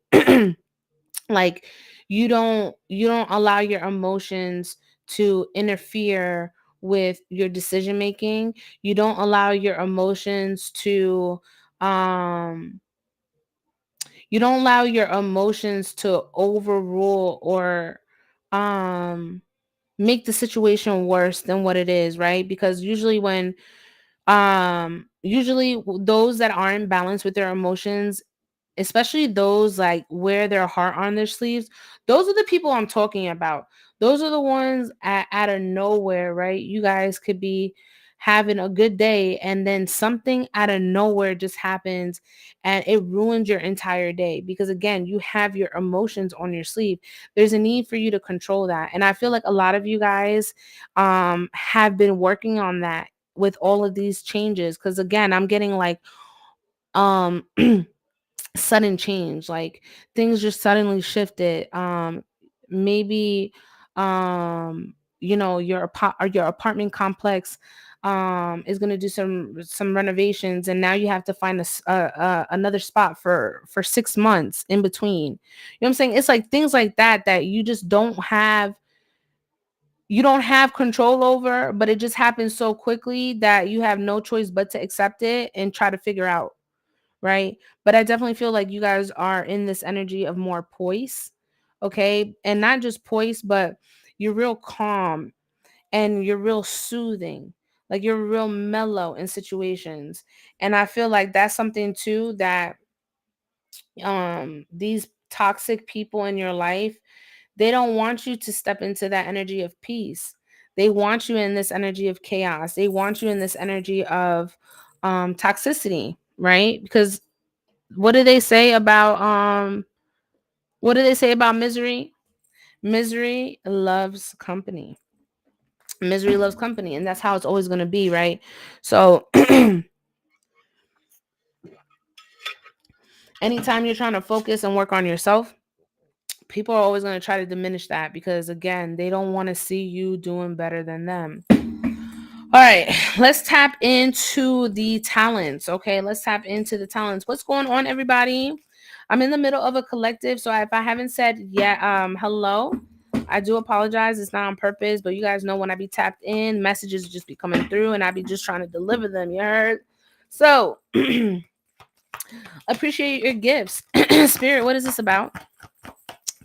Like you don't allow your emotions to interfere with your decision making. You don't allow your emotions to um you don't allow your emotions to overrule or um make the situation worse than what it is, right? Because those that aren't balanced with their emotions, especially those like wear their heart on their sleeves, those are the people I'm talking about. Those are the ones out of nowhere, right? You guys could be having a good day and then something out of nowhere just happens and it ruins your entire day because again, you have your emotions on your sleeve. There's a need for you to control that. And I feel like a lot of you guys have been working on that with all of these changes because again, I'm getting like um sudden change, like things just suddenly shifted. Maybe your apartment complex is going to do some renovations and now you have to find another spot for 6 months in between. You know what I'm saying? It's like things like that that you just don't have you don't have control over, but it just happens so quickly that you have no choice but to accept it and try to figure out, right? But I definitely feel like you guys are in this energy of more poise, okay? And not just poise, but you're real calm and you're real soothing. Like you're real mellow in situations. And I feel like that's something too that these toxic people in your life, they don't want you to step into that energy of peace. They want you in this energy of chaos. They want you in this energy of toxicity, right? Because what do they say about misery? Misery loves company. Misery loves company, and that's how it's always going to be, right? So anytime you're trying to focus and work on yourself, people are always going to try to diminish that because again, they don't want to see you doing better than them. All right, let's tap into the talents. Okay, let's tap into the talents. What's going on, everybody? I'm in the middle of a collective, so if I haven't said yet, hello, I do apologize. It's not on purpose, but you guys know when I be tapped in, messages just be coming through, and I be just trying to deliver them. You heard? So appreciate your gifts, Spirit. What is this about?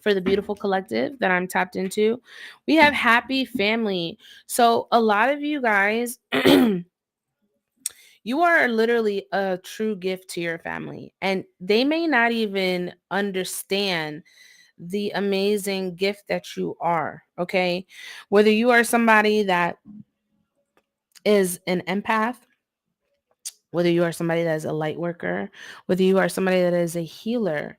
For the beautiful collective that I'm tapped into, we have happy family. So a lot of you guys. You are literally a true gift to your family, and they may not even understand the amazing gift that you are. Okay. Whether you are somebody that is an empath, whether you are somebody that is a light worker, whether you are somebody that is a healer,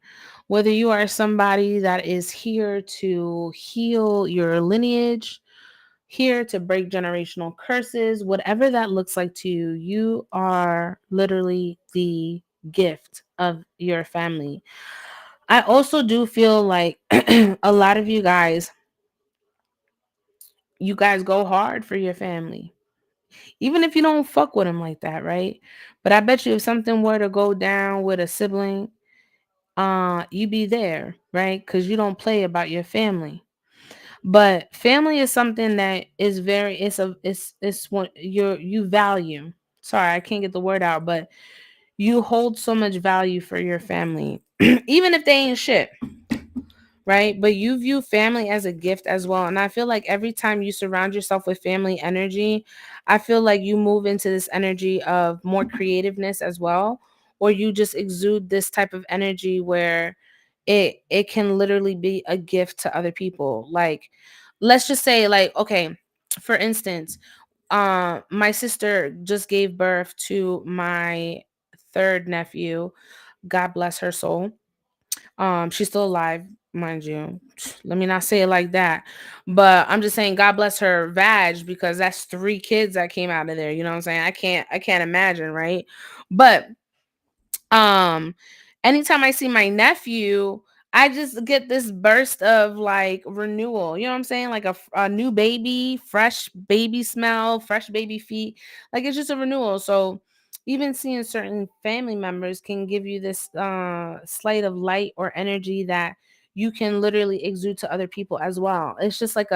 whether you are somebody that is here to heal your lineage, here to break generational curses, whatever that looks like to you, you are literally the gift of your family. I also do feel like a lot of you guys go hard for your family, even if you don't fuck with them like that, right? But I bet you if something were to go down with a sibling, you be there, right? Because you don't play about your family. But family is something that is very it's what you value. Sorry, I can't get the word out, but you hold so much value for your family even if they ain't shit, right? But you view family as a gift as well. And I feel like every time you surround yourself with family energy, I feel like you move into this energy of more creativeness as well, or you just exude this type of energy where it can literally be a gift to other people. Like let's just say like okay, for instance, my sister just gave birth to my third nephew. God bless her soul. She's still alive, mind you. Let me not say it like that. But I'm just saying God bless her vag because that's three kids that came out of there. You know what I'm saying? I can't imagine, right? But um anytime I see my nephew, I just get this burst of like renewal. You know what I'm saying? Like a new baby, fresh baby smell, fresh baby feet. Like it's just a renewal. So even seeing certain family members can give you this slight of light or energy that you can literally exude to other people as well. It's just like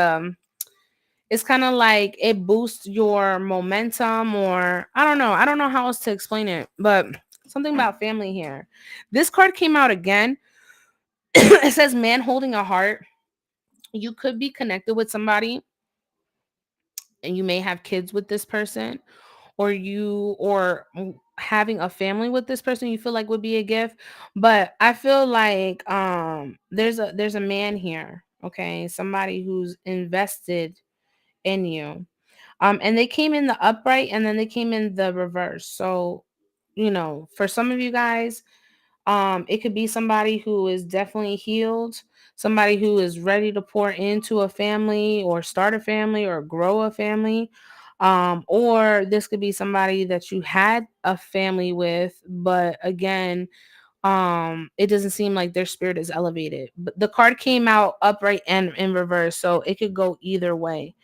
it's kind of like it boosts your momentum, or I don't know how else to explain it, but something about family here. This card came out again. It says man holding a heart. You could be connected with somebody and you may have kids with this person, or having a family with this person you feel like would be a gift. But I feel like there's a man here, okay? Somebody who's invested in you. And they came in the upright and then they came in the reverse. So, for some of you guys, it could be somebody who is definitely healed, somebody who is ready to pour into a family or start a family or grow a family. Or this could be somebody that you had a family with, but again, it doesn't seem like their spirit is elevated. But the card came out upright and in reverse, so it could go either way.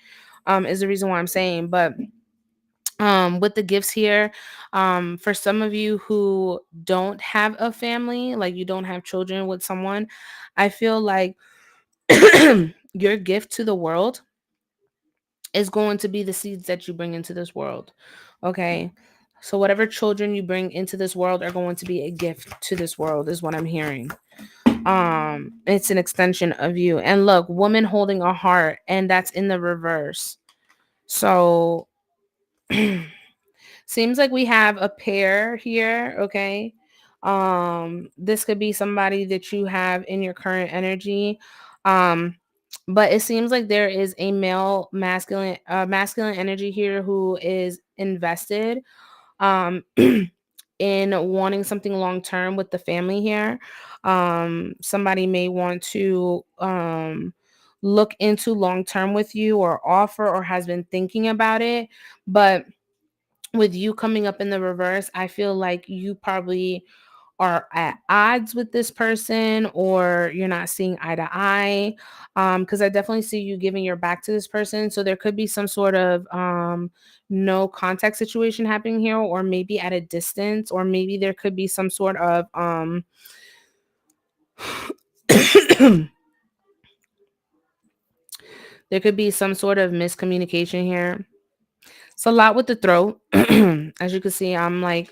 Is the reason why I'm saying. But with the gifts here, for some of you who don't have a family, like you don't have children with someone, I feel like your gift to the world is going to be the seeds that you bring into this world. Okay. So whatever children you bring into this world are going to be a gift to this world is what I'm hearing. It's an extension of you. And look, woman holding a heart, and that's in the reverse. So seems like we have a pair here, okay? This could be somebody that you have in your current energy. Um but it seems like there is a male masculine energy here who is invested um in wanting something long term with the family here. Somebody may want to look into long term with you or offer or has been thinking about it, but with you coming up in the reverse, I feel like you probably are at odds with this person or you're not seeing eye to eye. Because I definitely see you giving your back to this person. So there could be some sort of no contact situation happening here, or maybe at a distance, or maybe there could be some sort of there could be some sort of miscommunication here. It's a lot with the throat. As you can see, I'm like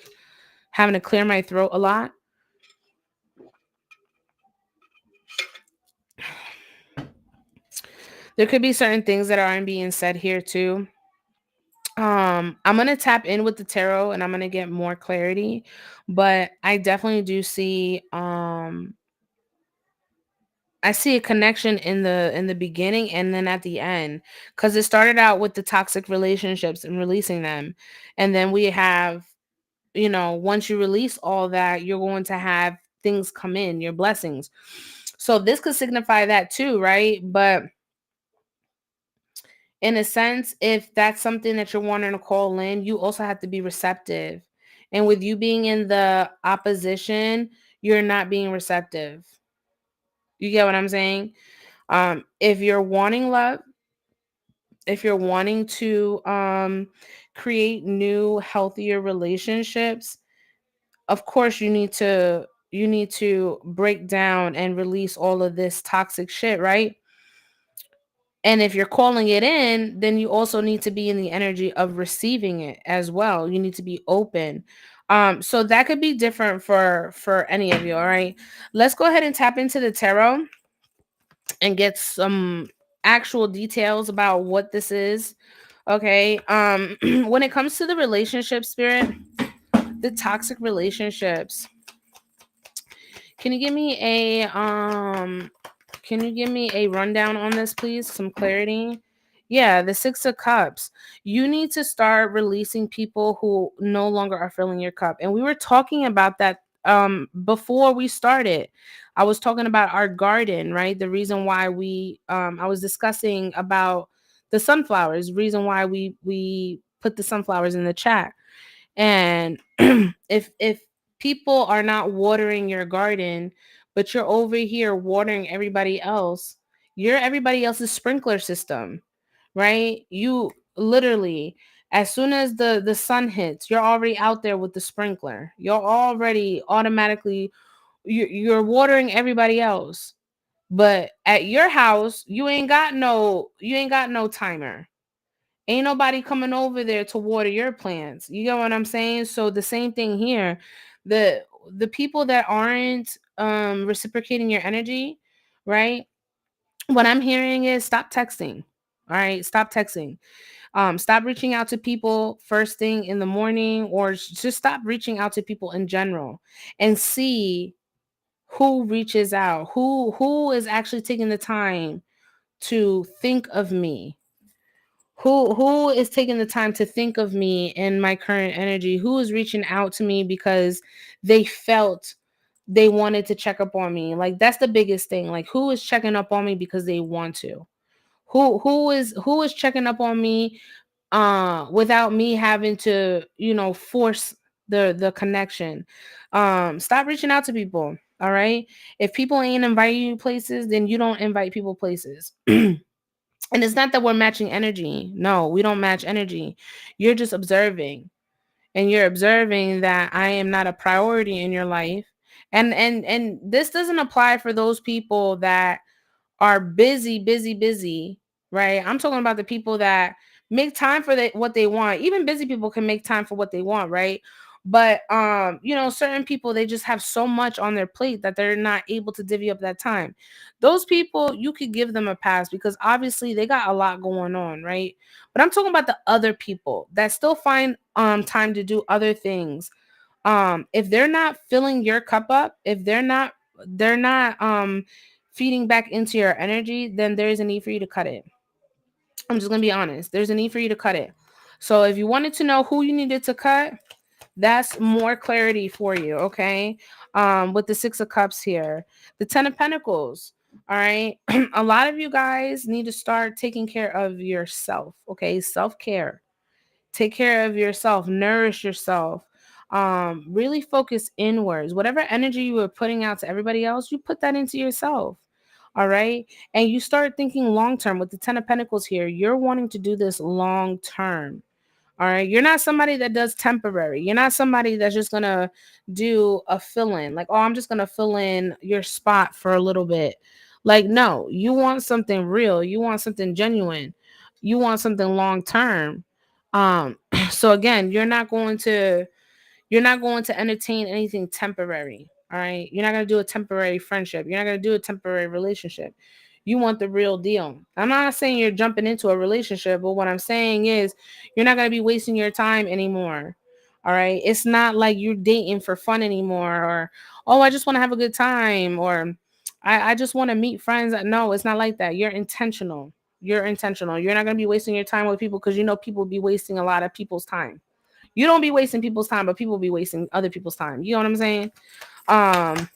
having to clear my throat a lot. There could be certain things that aren't being said here too. I'm gonna tap in with the tarot and I'm gonna get more clarity, but I definitely do see I see a connection in the beginning and then at the end, because it started out with the toxic relationships and releasing them, and then we have, once you release all that, you're going to have things come in, your blessings. So this could signify that too, right? But in a sense, if that's something that you're wanting to call in, you also have to be receptive. And with you being in the opposition, you're not being receptive. You get what I'm saying? If you're wanting love, if you're wanting to create new, healthier relationships, of course you need to break down and release all of this toxic shit, right? And if you're calling it in, then you also need to be in the energy of receiving it as well. You need to be open. So that could be different for any of you, all right? Let's go ahead and tap into the tarot and get some actual details about what this is. Okay. When it comes to the relationship spirit, the toxic relationships, can you give me a rundown on this, please? Some clarity. Yeah, the 6 of Cups. You need to start releasing people who no longer are filling your cup. And we were talking about that before we started. I was talking about our garden, right? The reason why I was discussing about the sunflowers, reason why we put the sunflowers in the chat. And if people are not watering your garden, but you're over here watering everybody else, you're everybody else's sprinkler system, right? You literally, as soon as the sun hits, you're already out there with the sprinkler. You're already automatically you're watering everybody else. But at your house, you ain't got no timer. Ain't nobody coming over there to water your plants. You get what I'm saying? So the same thing here. The people that aren't reciprocating your energy, right? What I'm hearing is stop texting. All right, stop texting. Stop reaching out to people first thing in the morning, or just stop reaching out to people in general and see who reaches out, who is actually taking the time to think of me, who is taking the time to think of me in my current energy, who is reaching out to me because they felt they wanted to check up on me. Like that's the biggest thing. Like who is checking up on me because they want to, who is checking up on me without me having to force the connection. Stop reaching out to people. All right, if people ain't inviting you places, then you don't invite people places. And it's not that we're matching energy. No, we don't match energy. You're just observing. And you're observing that I am not a priority in your life. And this doesn't apply for those people that are busy, busy, busy, right? I'm talking about the people that make time for what they want. Even busy people can make time for what they want, right? But certain people, they just have so much on their plate that they're not able to divvy up that time. Those people, you could give them a pass because obviously they got a lot going on, right? But I'm talking about the other people that still find time to do other things. If they're not filling your cup up, if they're not feeding back into your energy, then there's a need for you to cut it. I'm just gonna be honest. There's a need for you to cut it. So if you wanted to know who you needed to cut, that's more clarity for you, okay? With the Six of Cups here, the Ten of Pentacles. All right. A lot of you guys need to start taking care of yourself, okay? Self-care. Take care of yourself, nourish yourself. Really focus inwards. Whatever energy you were putting out to everybody else, you put that into yourself. All right. And you start thinking long term with the Ten of Pentacles here. You're wanting to do this long term. All right. You're not somebody that does temporary. You're not somebody that's just going to do a fill in. Like, oh, I'm just going to fill in your spot for a little bit. Like, no, you want something real. You want something genuine. You want something long term. So again, you're not going to entertain anything temporary. All right. You're not going to do a temporary friendship. You're not going to do a temporary relationship. You want the real deal. I'm not saying you're jumping into a relationship, but what I'm saying is you're not going to be wasting your time anymore. All right. It's not like you're dating for fun anymore, or, oh, I just want to have a good time, or I just want to meet friends. No, it's not like that. You're intentional. You're intentional. You're not going to be wasting your time with people because people be wasting a lot of people's time. You don't be wasting people's time, but people be wasting other people's time. You know what I'm saying? Um,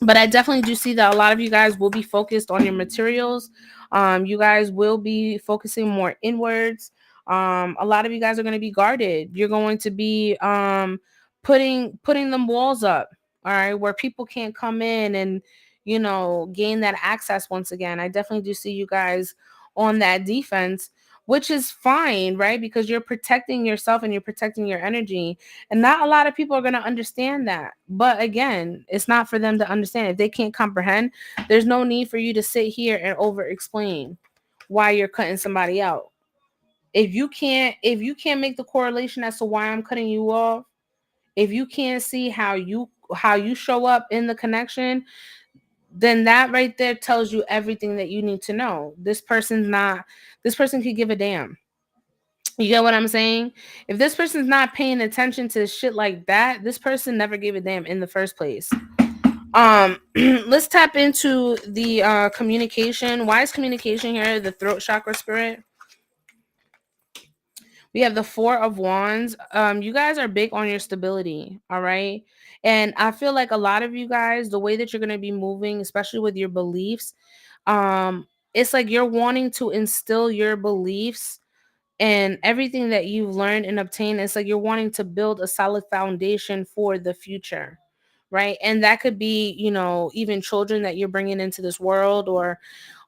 but I definitely do see that a lot of you guys will be focused on your materials. You guys will be focusing more inwards. A lot of you guys are going to be guarded. You're going to be putting them walls up, all right, where people can't come in and gain that access once again. I definitely do see you guys on that defense, which is fine, right? Because you're protecting yourself and you're protecting your energy, and not a lot of people are going to understand that. But again, it's not for them to understand. If they can't comprehend, there's no need for you to sit here and over explain why you're cutting somebody out. If you can't make the correlation as to why I'm cutting you off, if you can't see how you show up in the connection, then that right there tells you everything that you need to know. This person could give a damn. You get what I'm saying? If this person's not paying attention to shit like that, this person never gave a damn in the first place. Let's tap into the communication. Why is communication here? The throat chakra spirit. We have the Four of Wands. You guys are big on your stability, all right? And I feel like a lot of you guys, the way that you're gonna be moving, especially with your beliefs, it's like you're wanting to instill your beliefs and everything that you've learned and obtained. It's like you're wanting to build a solid foundation for the future, right? And that could be even children that you're bringing into this world,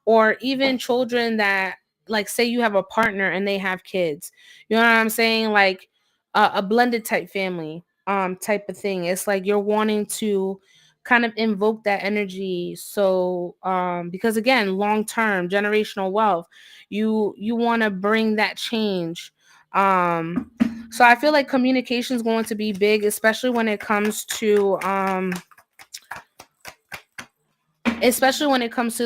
or even children that, like, say you have a partner and they have kids. You know what I'm saying? Like a blended type family type of thing. It's like you're wanting to kind of invoke that energy, so because again, long term generational wealth, you want to bring that change. So I feel like communication is going to be big, especially when it comes to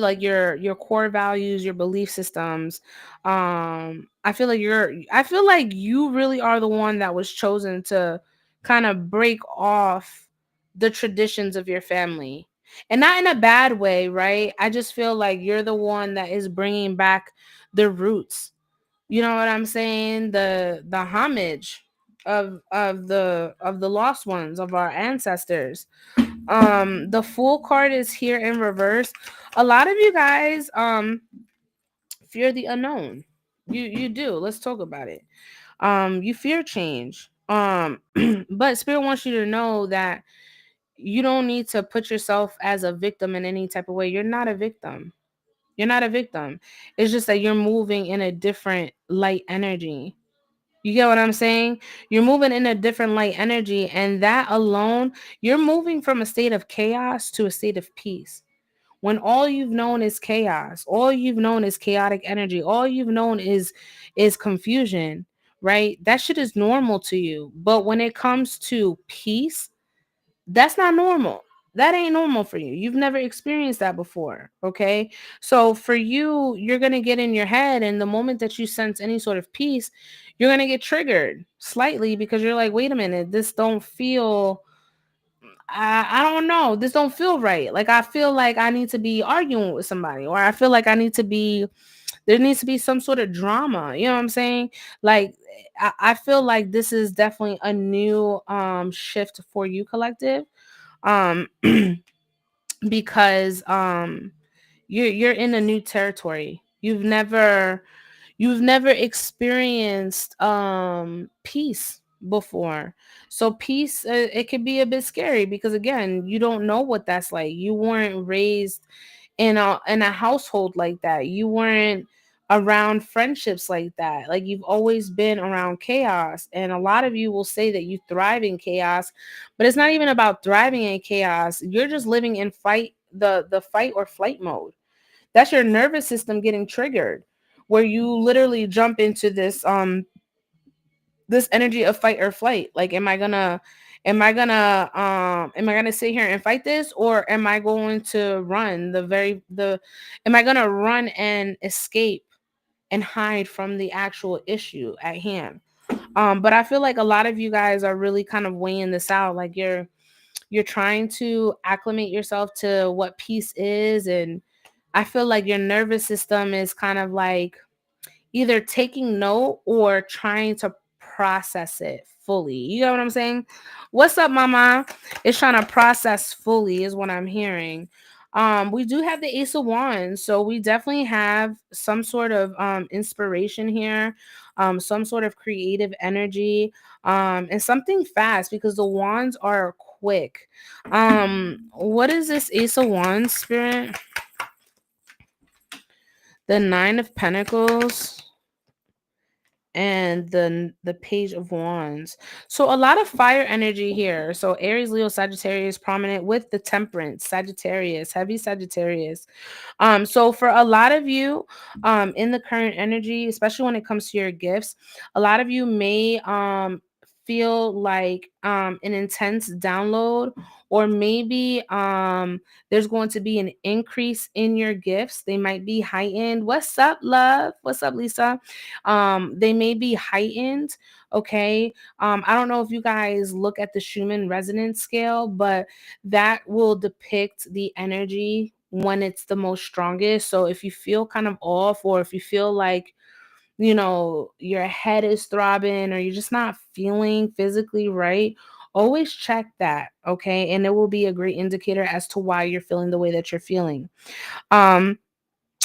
like your core values, your belief systems. I feel like you really are the one that was chosen to kind of break off the traditions of your family, and not in a bad way, right? I just feel like you're the one that is bringing back the roots. You know what I'm saying? The homage of the lost ones, of our ancestors. The Fool card is here in reverse. A lot of you guys fear the unknown. You do. Let's talk about it. You fear change. But spirit wants you to know that you don't need to put yourself as a victim in any type of way. You're not a victim. You're not a victim. It's just that you're moving in a different light energy. You get what I'm saying? You're moving in a different light energy, and that alone, you're moving from a state of chaos to a state of peace. when all you've known is chaos, all you've known is chaotic energy, all you've known is confusion, right? That shit is normal to you. But when it comes to peace, that's not normal. That ain't normal for you. You've never experienced that before. Okay. So for you, you're going to get in your head. And the moment that you sense any sort of peace, you're going to get triggered slightly because you're like, wait a minute, this don't feel, I don't know. This don't feel right. Like I feel like I need to be arguing with somebody, or I feel like I need to be, there needs to be some sort of drama. You know what I'm saying? Like I feel like this is definitely a new shift for you, collective. Um because you're in a new territory. You've never experienced peace before. So peace, it could be a bit scary because again, you don't know what that's like. You weren't raised in a household like that. You weren't around friendships like that. Like you've always been around chaos, and a lot of you will say that you thrive in chaos, but it's not even about thriving in chaos. You're just living in the fight or flight mode. That's your nervous system getting triggered, where you literally jump into this energy of fight or flight. Like, am I gonna sit here and fight this, or am I going to run the am I gonna run and escape and hide from the actual issue at hand? But I feel like a lot of you guys are really kind of weighing this out. Like you're trying to acclimate yourself to what peace is, and I feel like your nervous system is kind of like either taking note or trying to process it fully. You know what I'm saying? What's up, mama? It's trying to process fully, is what I'm hearing. We do have the Ace of Wands, so we definitely have some sort of inspiration here, some sort of creative energy, and something fast because the wands are quick. What is this Ace of Wands, spirit? The Nine of Pentacles and the Page of Wands. So a lot of fire energy here. So Aries, Leo, Sagittarius prominent with the Temperance, Sagittarius, heavy Sagittarius. So for a lot of you, in the current energy, especially when it comes to your gifts, a lot of you may feel like an intense download, or maybe there's going to be an increase in your gifts. They might be heightened. What's up, love? What's up, Lisa? They may be heightened. Okay. I don't know if you guys look at the Schumann resonance scale, but that will depict the energy when it's the most strongest. So if you feel kind of off, or if you feel like, your head is throbbing, or you're just not feeling physically right, always check that. Okay. And it will be a great indicator as to why you're feeling the way that you're feeling. Um,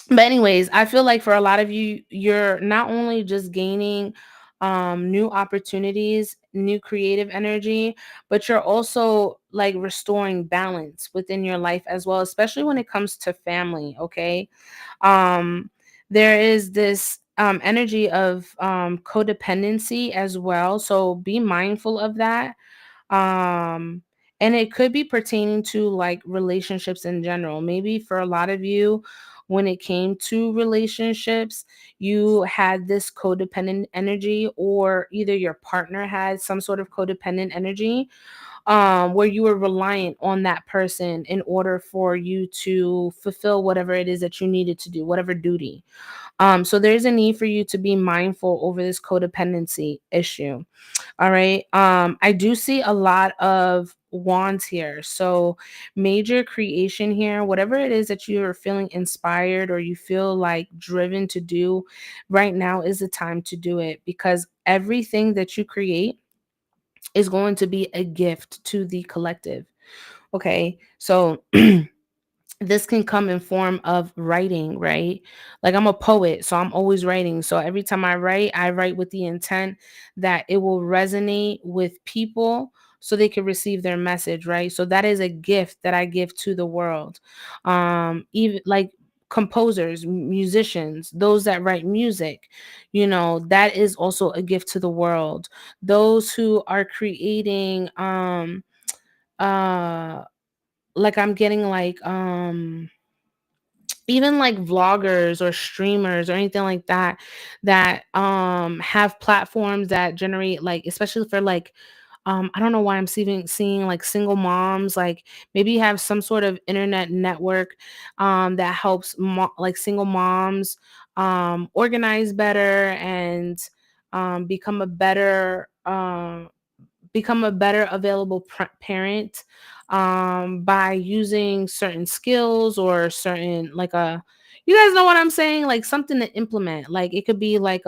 but anyways, I feel like for a lot of you, you're not only just gaining new opportunities, new creative energy, but you're also like restoring balance within your life as well, especially when it comes to family. Okay. um there is this energy of codependency as well, so be mindful of that. um and it could be pertaining to like relationships in general. Maybe for a lot of you, when it came to relationships, you had this codependent energy, or either your partner had some sort of codependent energy, where you were reliant on that person in order for you to fulfill whatever it is that you needed to do, whatever duty. So there's a need for you to be mindful over this codependency issue. All right. I do see a lot of wands here. So major creation here, whatever it is that you're feeling inspired or you feel like driven to do right now is the time to do it, because everything that you create is going to be a gift to the collective. Okay. So this can come in form of writing, right? Like I'm a poet, so I'm always writing. So every time I write with the intent that it will resonate with people so they can receive their message, right? So that is a gift that I give to the world. Even like composers, musicians, those that write music, that is also a gift to the world. Those who are creating uh like I'm getting like even like vloggers or streamers or anything like that, that have platforms that generate, like, especially for like, I don't know why I'm seeing like single moms, like maybe you have some sort of internet network that helps like single moms organize better and become a better available parent by using certain skills or certain, like a, you guys know what I'm saying, like something to implement. Like it could be like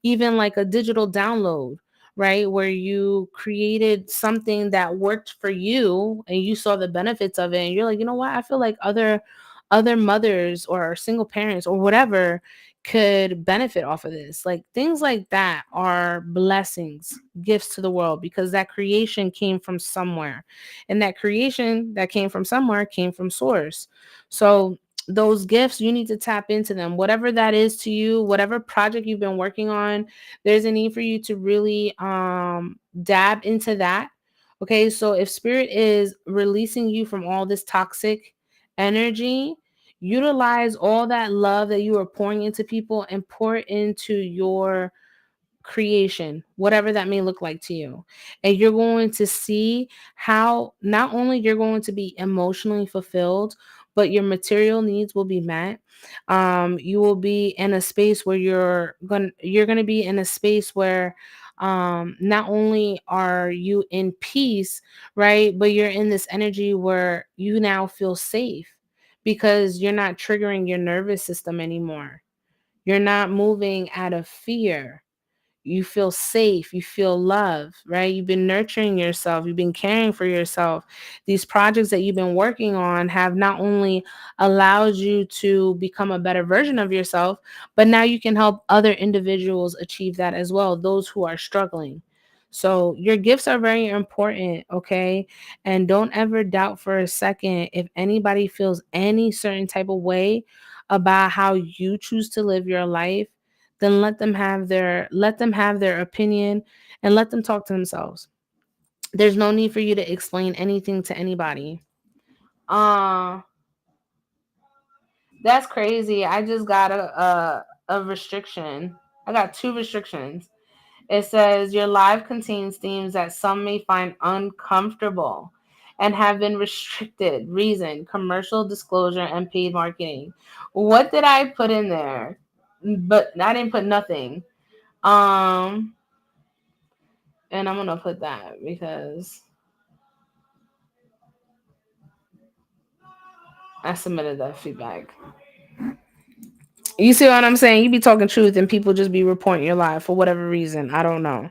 even like a digital download, right? Where you created something that worked for you and you saw the benefits of it and you're like, you know what? I feel like other mothers or single parents or whatever could benefit off of this. Like things like that are blessings, gifts to the world, because that creation came from somewhere. And that creation that came from somewhere came from source. So those gifts, you need to tap into them, whatever that is to you, whatever project you've been working on. There's a need for you to really dab into that. Okay, so if spirit is releasing you from all this toxic energy, utilize all that love that you are pouring into people and pour it into your creation, whatever that may look like to you. And you're going to see how not only you're going to be emotionally fulfilled, but your material needs will be met. You will be in a space where you're going to be in a space where not only are you in peace, right, but you're in this energy where you now feel safe because you're not triggering your nervous system anymore. You're not moving out of fear. You feel safe, you feel love, right? You've been nurturing yourself, you've been caring for yourself. These projects that you've been working on have not only allowed you to become a better version of yourself, but now you can help other individuals achieve that as well, those who are struggling. So your gifts are very important, okay? And don't ever doubt for a second if anybody feels any certain type of way about how you choose to live your life, then let them have their opinion and let them talk to themselves. There's no need for you to explain anything to anybody. Uh that's crazy. I just got a restriction. I got two restrictions. It says your live contains themes that some may find uncomfortable and have been restricted. Reason, commercial disclosure and paid marketing. What did I put in there? But I didn't put nothing. Um And I'm gonna put that because I submitted that feedback. You see what I'm saying? You be talking truth and people just be reporting your life for whatever reason. I don't know.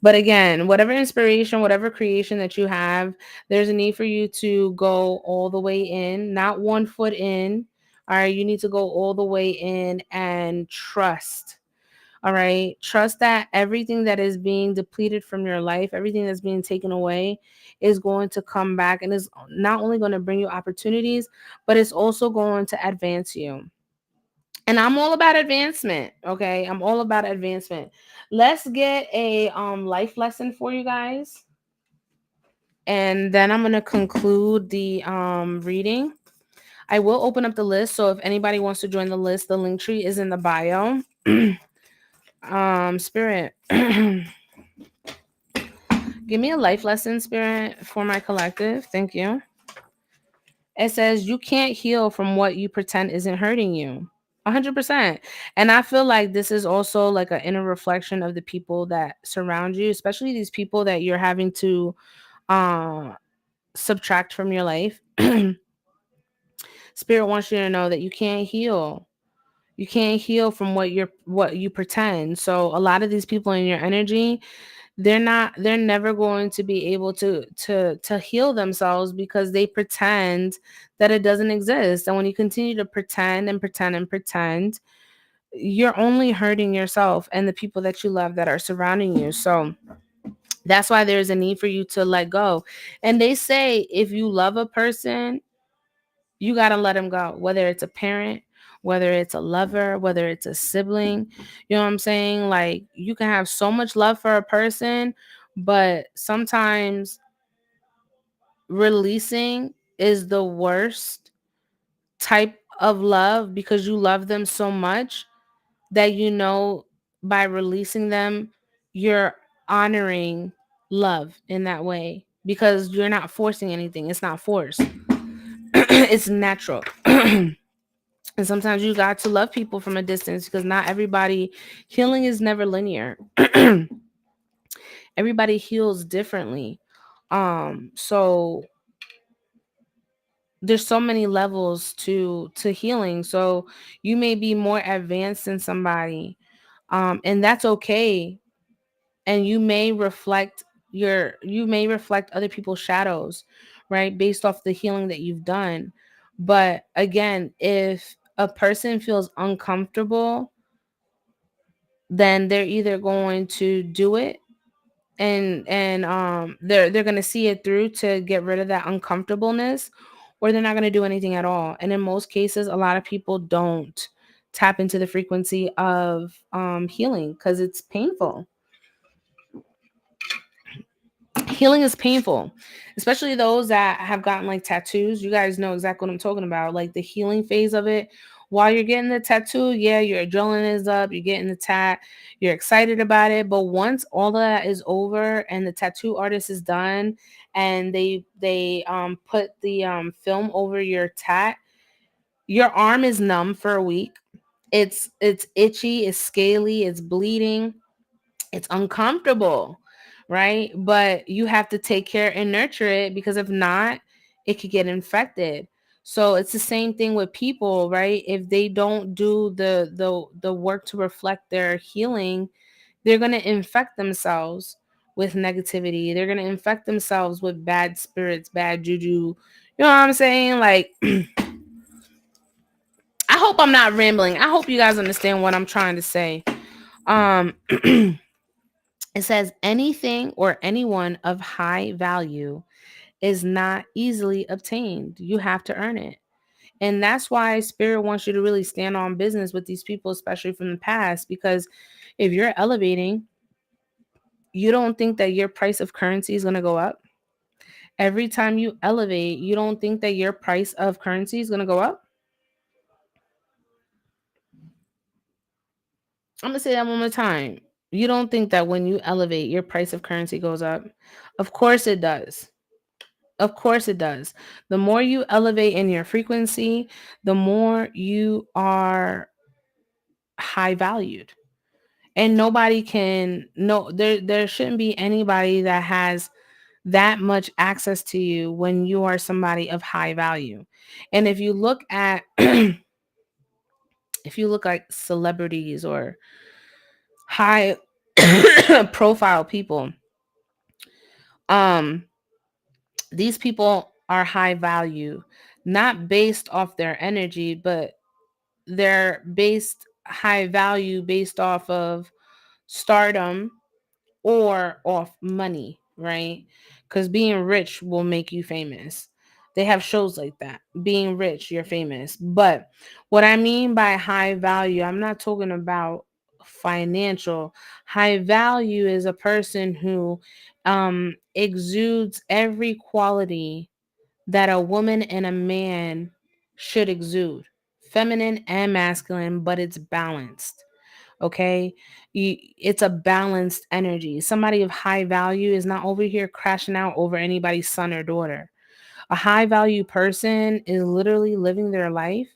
But again, whatever inspiration, whatever creation that you have, there's a need for you to go all the way in, not 1 foot in. All right. You need to go all the way in and trust. All right. Trust that everything that is being depleted from your life, everything that's being taken away, is going to come back and is not only going to bring you opportunities, but it's also going to advance you. And I'm all about advancement. Okay. I'm all about advancement. Let's get a life lesson for you guys. And then I'm going to conclude the reading. I will open up the list. So if anybody wants to join the list, the link tree is in the bio. Spirit. Give me a life lesson, Spirit, for my collective. Thank you. It says you can't heal from what you pretend isn't hurting you. 100%. And I feel like this is also like an inner reflection of the people that surround you, especially these people that you're having to uh, subtract from your life. Spirit wants you to know that you can't heal. You can't heal from what you pretend. So a lot of these people in your energy, they're never going to be able to heal themselves because they pretend that it doesn't exist. And when you continue to pretend and pretend and pretend, you're only hurting yourself and the people that you love that are surrounding you. So that's why there's a need for you to let go. And they say if you love a person, you got to let them go, whether it's a parent, whether it's a lover, whether it's a sibling. You know what I'm saying? Like you can have so much love for a person, but sometimes releasing is the worst type of love because you love them so much that you know by releasing them, you're honoring love in that way because you're not forcing anything. It's not forced. It's natural. And sometimes you got to love people from a distance because not everybody healing is never linear. Everybody heals differently. So there's so many levels to healing. So you may be more advanced than somebody, and that's okay. And you may reflect other people's shadows, right, based off the healing that you've done. But again, if a person feels uncomfortable, then they're either going to do it, and they're going to see it through to get rid of that uncomfortableness, or they're not going to do anything at all. And in most cases, a lot of people don't tap into the frequency of healing because it's painful. Healing is painful, especially those that have gotten like tattoos. You guys know exactly what I'm talking about, like the healing phase of it. While you're getting the tattoo, yeah, your adrenaline is up, you're getting the tat, you're excited about it. But once all of that is over and the tattoo artist is done, and they put the film over your tat, your arm is numb for a week. It's itchy, it's scaly, it's bleeding, it's uncomfortable, right? But you have to take care and nurture it because if not, it could get infected. So it's the same thing with people, right? If they don't do the work to reflect their healing, they're going to infect themselves with negativity. They're going to infect themselves with bad spirits, bad juju. You know what I'm saying? Like I hope I'm not rambling. I hope you guys understand what I'm trying to say. Um It says anything or anyone of high value is not easily obtained. You have to earn it. And that's why Spirit wants you to really stand on business with these people, especially from the past, because if you're elevating, you don't think that your price of currency is going to go up. Every time you elevate, you don't think that your price of currency is going to go up. I'm going to say that one more time. You don't think that when you elevate, your price of currency goes up. Of course it does. Of course it does. The more you elevate in your frequency, the more you are high valued. And nobody can no there shouldn't be anybody that has that much access to you when you are somebody of high value. And if you look at if you look like celebrities or high profile people, um these people are high value not based off their energy, but they're based high value based off of stardom or off money, right? Because being rich will make you famous. They have shows like that. Being rich, you're famous. But what I mean by high value, I'm not talking about financial. High value is a person who exudes every quality that a woman and a man should exude, feminine and masculine, but it's balanced. Okay. It's a balanced energy. Somebody of high value is not over here crashing out over anybody's son or daughter. A high value person is literally living their life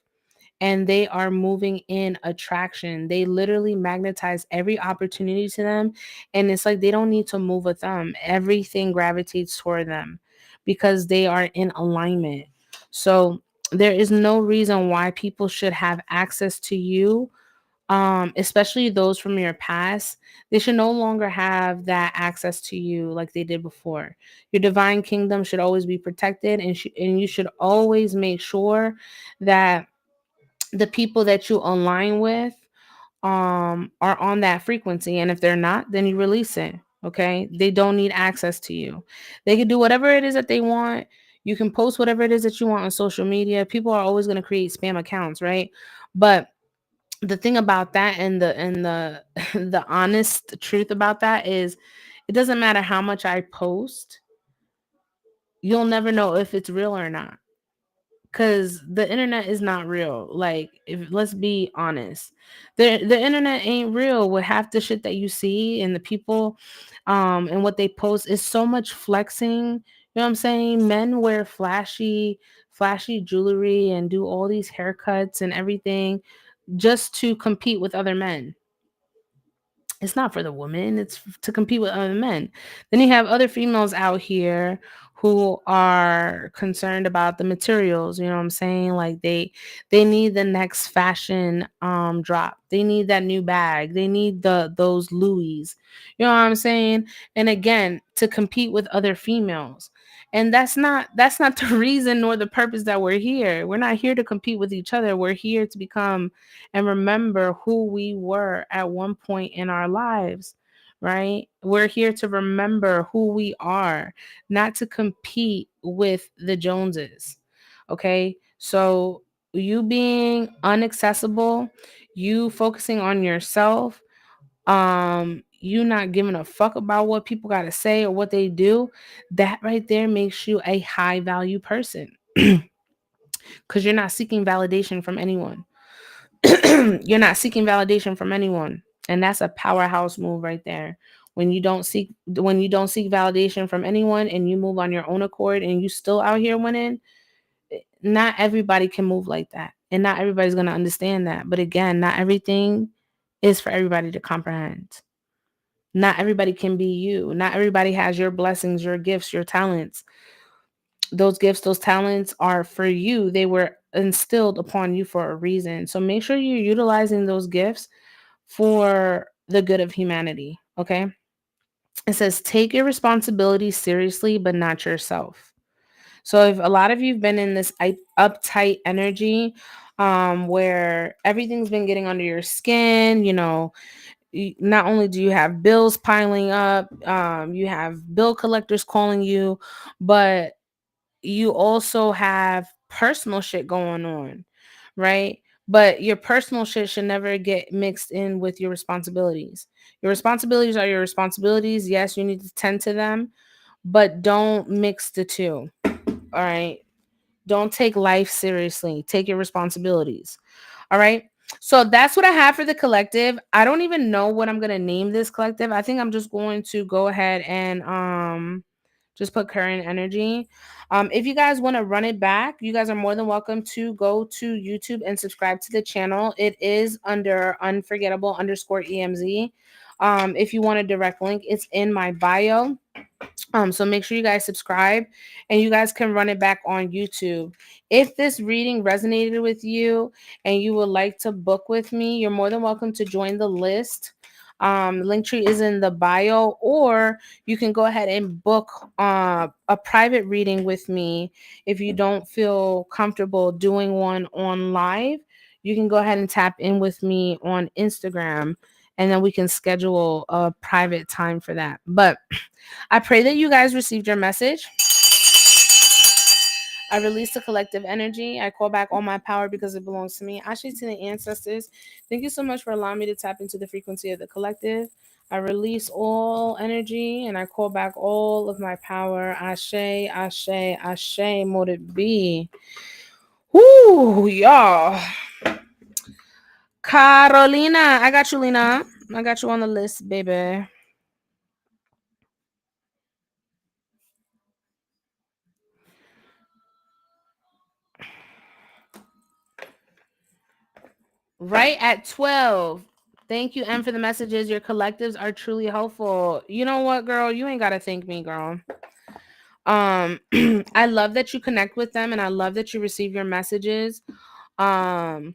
and they are moving in attraction. They literally magnetize every opportunity to them. And it's like they don't need to move with them. Everything gravitates toward them because they are in alignment. So there is no reason why people should have access to you, especially those from your past. They should no longer have that access to you like they did before. Your divine kingdom should always be protected, and you should always make sure that the people that you align with are on that frequency, and if they're not, then you release it. Okay, they don't need access to you. They can do whatever it is that they want. You can post whatever it is that you want on social media. People are always going to create spam accounts, right? But the thing about that, and the the honest truth about that is it doesn't matter how much I post, you'll never know if it's real or not. because the internet is not real. Like, if let's be honest, the internet ain't real. With half the shit that you see and the people, and what they post is so much flexing. You know what I'm saying? Men wear flashy jewelry and do all these haircuts and everything just to compete with other men. It's not for the woman, it's to compete with other men. Then you have other females out here who are concerned about the materials, you know what I'm saying? Like, they need the next fashion drop. They need that new bag. They need those Louis. You know what I'm saying? And again, to compete with other females. And that's not the reason nor the purpose that we're here. We're not here to compete with each other. We're here to become and remember who we were at one point in our lives, right? We're here to remember who we are, not to compete with the Joneses. Okay. So, you being unaccessible, you focusing on yourself, you not giving a fuck about what people got to say or what they do, that right there makes you a high value person because you're not seeking validation from anyone. You're not seeking validation from anyone, and that's a powerhouse move right there. When you don't seek validation from anyone and you move on your own accord and you still out here winning, not everybody can move like that, and not everybody's going to understand that. But again, not everything is for everybody to comprehend. Not everybody can be you. Not everybody has your blessings, your gifts, your talents. Those gifts, those talents are for you. They were instilled upon you for a reason. So make sure you're utilizing those gifts for the good of humanity. Okay. It says, take your responsibility seriously, but not yourself. So if a lot of you've been in this uptight energy, where everything's been getting under your skin, not only do you have bills piling up, you have bill collectors calling you, but you also have personal shit going on, right? But your personal shit should never get mixed in with your responsibilities. Your responsibilities are your responsibilities. Yes, you need to tend to them, but don't mix the two. All right. Don't take life seriously. Take your responsibilities. All right. So that's what I have for the collective. I don't even know what I'm gonna name this collective. I think I'm just going to go ahead and just put current energy. If you guys want to run it back, you guys are more than welcome to go to YouTube and subscribe to the channel. It is under unforgettable underscore EMZ. If you want a direct link, it's in my bio. So make sure you guys subscribe and you guys can run it back on YouTube. If this reading resonated with you and you would like to book with me, you're more than welcome to join the list. Linktree is in the bio, or you can go ahead and book a private reading with me if you don't feel comfortable doing one on live. You can go ahead and tap in with me on Instagram, and then we can schedule a private time for that. But I pray that you guys received your message. I release the collective energy. I call back all my power because it belongs to me. Ashe to the ancestors. Thank you so much for allowing me to tap into the frequency of the collective. I release all energy and I call back all of my power. Ashe, ashe, ashe, mote it be. Whoo, y'all. Carolina, I got you, Lena. I got you on the list, baby. Right at 12. Thank you, M, for the messages. Your collectives are truly helpful. You know what, girl? You ain't gotta thank me, girl. I love that you connect with them and I love that you receive your messages. Um,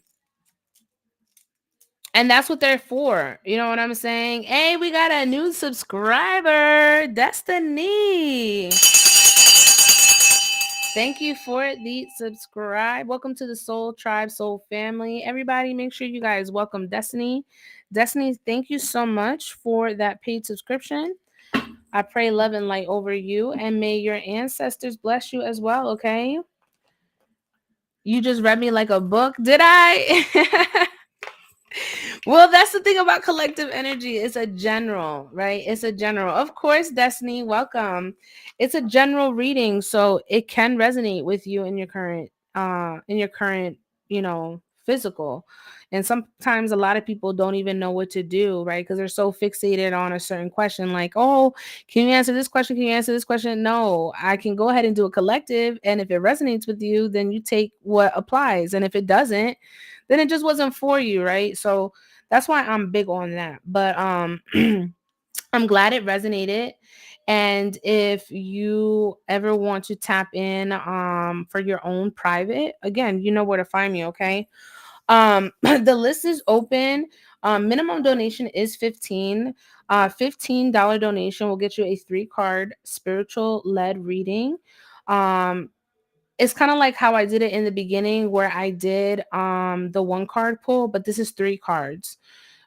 and that's what they're for. You know what I'm saying? Hey, we got a new subscriber, Destiny. Thank you for the subscribe. Welcome to the Soul Tribe, Soul Family. Everybody, make sure you guys welcome Destiny. Destiny, thank you so much for that paid subscription. I pray love and light over you, and may your ancestors bless you as well, okay? You just read me like a book, did I? Well, that's the thing about collective energy. It's a general, right? It's a general. Of course, Destiny, welcome. It's a general reading, so it can resonate with you in your current in your current, physical. And sometimes a lot of people don't even know what to do, right? Because they're so fixated on a certain question, like, oh, can you answer this question? Can you answer this question? No, I can go ahead and do a collective. And if it resonates with you, then you take what applies. And if it doesn't, then it just wasn't for you, right? So that's why I'm big on that. But I'm glad it resonated. And if you ever want to tap in for your own private, again, you know where to find me, okay? The list is open. Minimum donation is 15. $15 donation will get you a 3-card spiritual led reading. Um it's kind of like how I did it in the beginning where I did the 1-card pull, but this is 3 cards.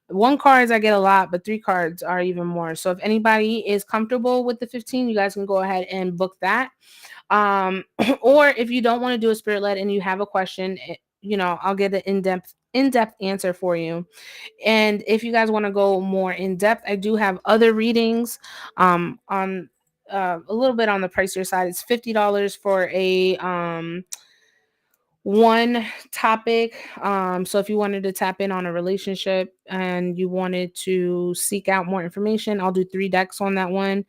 1 cards I get a lot, but 3 cards are even more. So if anybody is comfortable with the 15, you guys can go ahead and book that. Or if you don't want to do a spirit led and you have a question, I'll get an in-depth answer for you. And if you guys want to go more in depth, I do have other readings on a little bit on the pricier side. It's $50 for a one topic. So if you wanted to tap in on a relationship and you wanted to seek out more information, I'll do 3 decks on that one.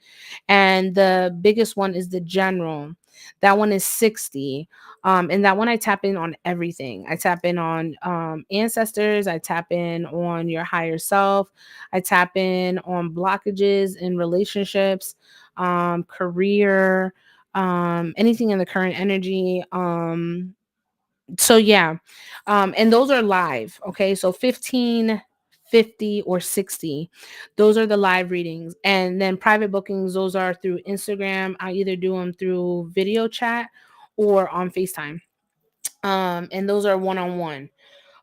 And the biggest one is the general. That one is 60. And that one I tap in on everything. I tap in on ancestors, I tap in on your higher self, I tap in on blockages in relationships, career, anything in the current energy. So yeah, and those are live. Okay, so 15, 50, or 60, those are the live readings. And then private bookings, those are through Instagram. I either do them through video chat or on FaceTime. And those are one-on-one.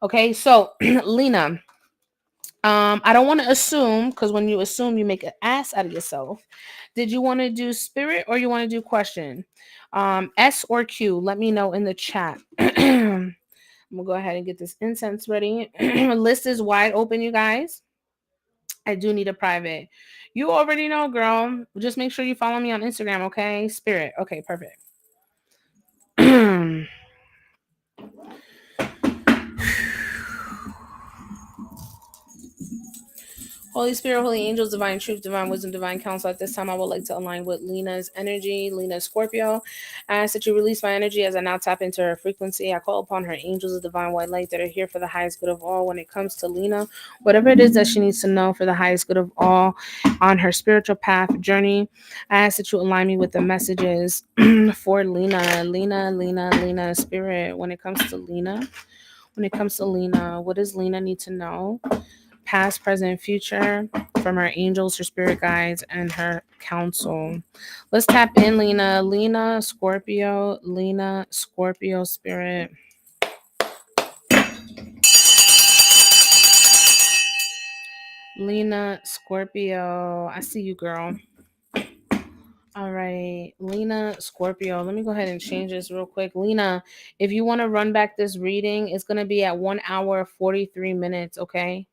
Okay, so Lena, I don't want to assume, because when you assume you make an ass out of yourself. Did you want to do spirit or you want to do question? S or Q, let me know in the chat. I'm gonna go ahead and get this incense ready. List is wide open, you guys. I do need a private. You already know, girl. Just make sure you follow me on Instagram, okay? Spirit. Okay, perfect. Holy Spirit, Holy Angels, Divine Truth, Divine Wisdom, Divine Counsel. At this time, I would like to align with Lena's energy. Lena Scorpio. I ask that you release my energy as I now tap into her frequency. I call upon her angels of divine white light that are here for the highest good of all when it comes to Lena. Whatever it is that she needs to know for the highest good of all on her spiritual path journey, I ask that you align me with the messages for Lena. Lena, Spirit. When it comes to Lena, what does Lena need to know? Past, present, future, from her angels, her spirit guides, and her counsel. Let's tap in, Lena. Lena, Scorpio, spirit. Lena, Scorpio. I see you, girl. All right, Lena, Scorpio. Let me go ahead and change this real quick. Lena, if you want to run back this reading, it's going to be at 1 hour, 43 minutes, okay?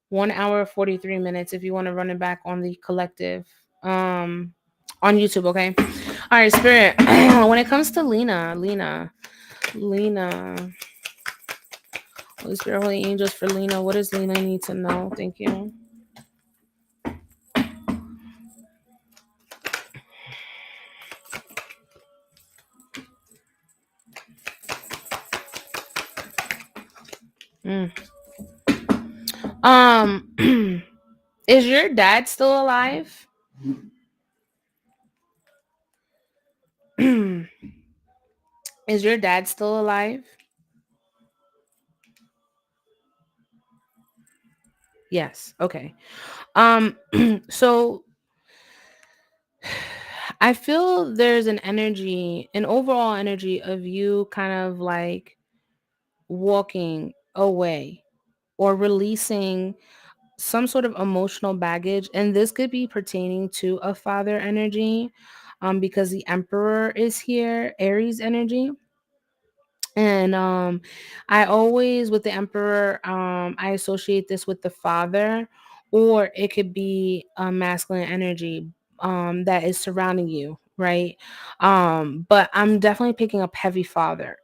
1 hour 43 minutes if you want to run it back on the collective on YouTube, okay? All right, spirit. When it comes to Lena, Holy Spirit, Holy Angels for Lena, what does Lena need to know? Thank you. Mm. Is your dad still alive? Is your dad still alive? Yes. Okay. So I feel there's an overall energy of you kind of like walking away or releasing some sort of emotional baggage. And this could be pertaining to a father energy, because the emperor is here, Aries energy. And I always, with the emperor, I associate this with the father, or it could be a masculine energy that is surrounding you, right? But I'm definitely picking up heavy father.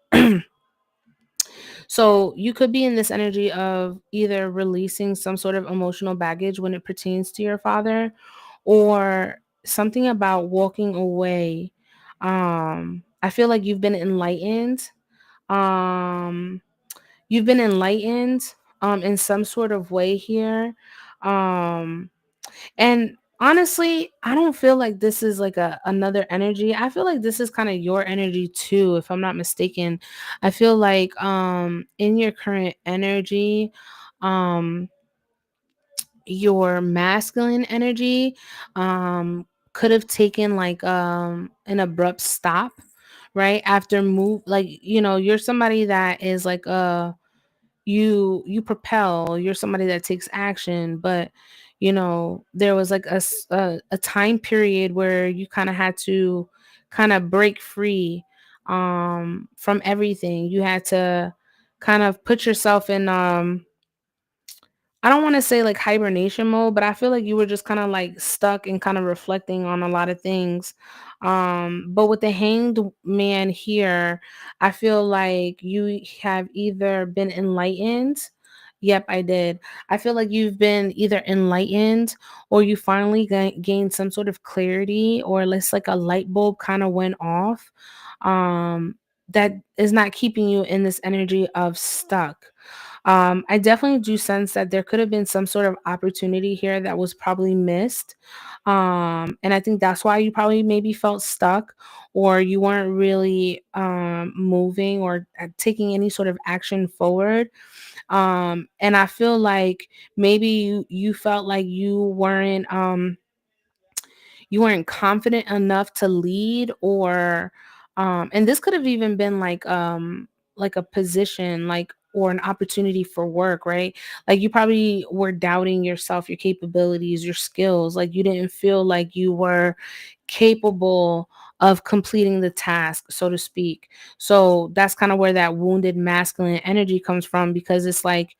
So you could be in this energy of either releasing some sort of emotional baggage when it pertains to your father, or something about walking away. I feel like you've been enlightened. Um, you've been enlightened in some sort of way here. Um, and honestly, I don't feel like this is like a another energy. I feel like this is kind of your energy too, if I'm not mistaken. I feel like in your current energy, um your masculine energy could have taken like an abrupt stop right after move, like you're somebody that is like you propel, you're somebody that takes action, but there was like a time period where you kind of had to kind of break free from everything. You had to kind of put yourself in I don't want to say like hibernation mode, but I feel like you were just kind of like stuck and kind of reflecting on a lot of things. But with the hanged man here, I feel like you have either been enlightened. Yep, I did. I feel like you've been either enlightened or you finally gained some sort of clarity, or it's like a light bulb kind of went off. That is not keeping you in this energy of stuck. I definitely do sense that there could have been some sort of opportunity here that was probably missed. And I think that's why you probably maybe felt stuck, or you weren't really moving or taking any sort of action forward. And I feel like maybe you felt like you weren't confident enough to lead, or and this could have even been like a position, like, or an opportunity for work, right? Like you probably were doubting yourself, your capabilities, your skills, like you didn't feel like you were capable of completing the task, so to speak. So that's kind of where that wounded masculine energy comes from, because it's like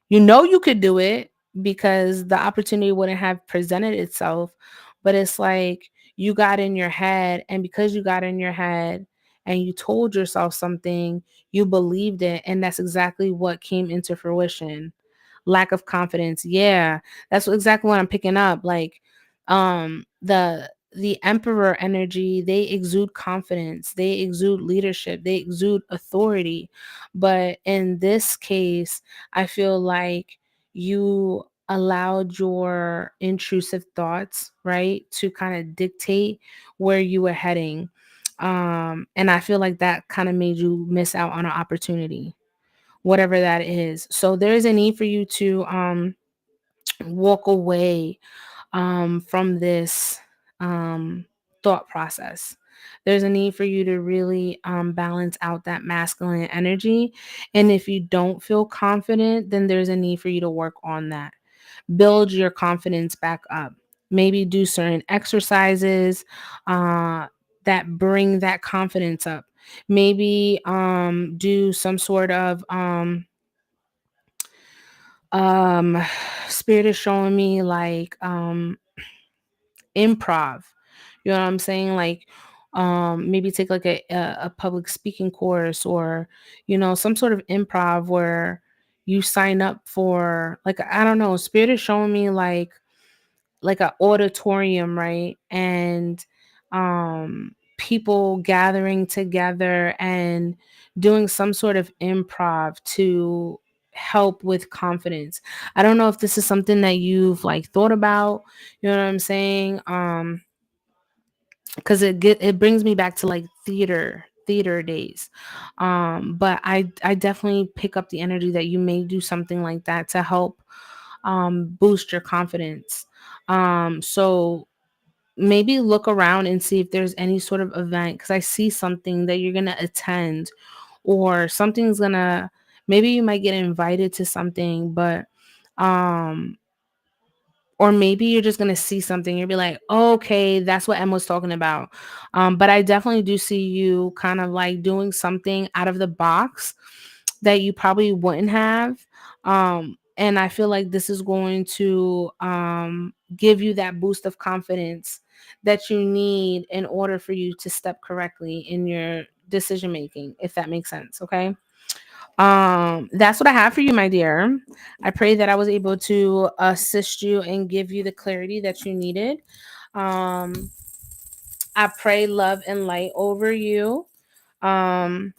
you could do it because the opportunity wouldn't have presented itself, but it's like you got in your head, and because you got in your head and you told yourself something, you believed it, and that's exactly what came into fruition. Lack of confidence. Yeah, that's exactly what I'm picking up. Like the emperor energy, they exude confidence, they exude leadership, they exude authority. But in this case, I feel like you allowed your intrusive thoughts, right, to kind of dictate where you were heading. And I feel like that kind of made you miss out on an opportunity, whatever that is. So there's a need for you to walk away from this um, thought process. There's a need for you to really balance out that masculine energy. And if you don't feel confident, then there's a need for you to work on that. Build your confidence back up. Maybe do certain exercises that bring that confidence up. Maybe do some sort of um spirit is showing me like improv. You know what I'm saying? Like maybe take like a public speaking course, or some sort of improv where you sign up for, like, I don't know, spirit is showing me like a auditorium, right? And people gathering together and doing some sort of improv to help with confidence. I don't know if this is something that you've like thought about, you know what I'm saying? Because it brings me back to like theater days. But I definitely pick up the energy that you may do something like that to help boost your confidence. So maybe look around and see if there's any sort of event, because I see something that you're gonna attend, or something's gonna, maybe you might get invited to something, but um or maybe you're just gonna see something, you'll be like, oh, okay, that's what Emma was talking about. But I definitely do see you kind of like doing something out of the box that you probably wouldn't have. And I feel like this is going to give you that boost of confidence that you need in order for you to step correctly in your decision making, if that makes sense. Okay. That's what I have for you, my dear. I pray that I was able to assist you and give you the clarity that you needed. Um, I pray love and light over you. Um,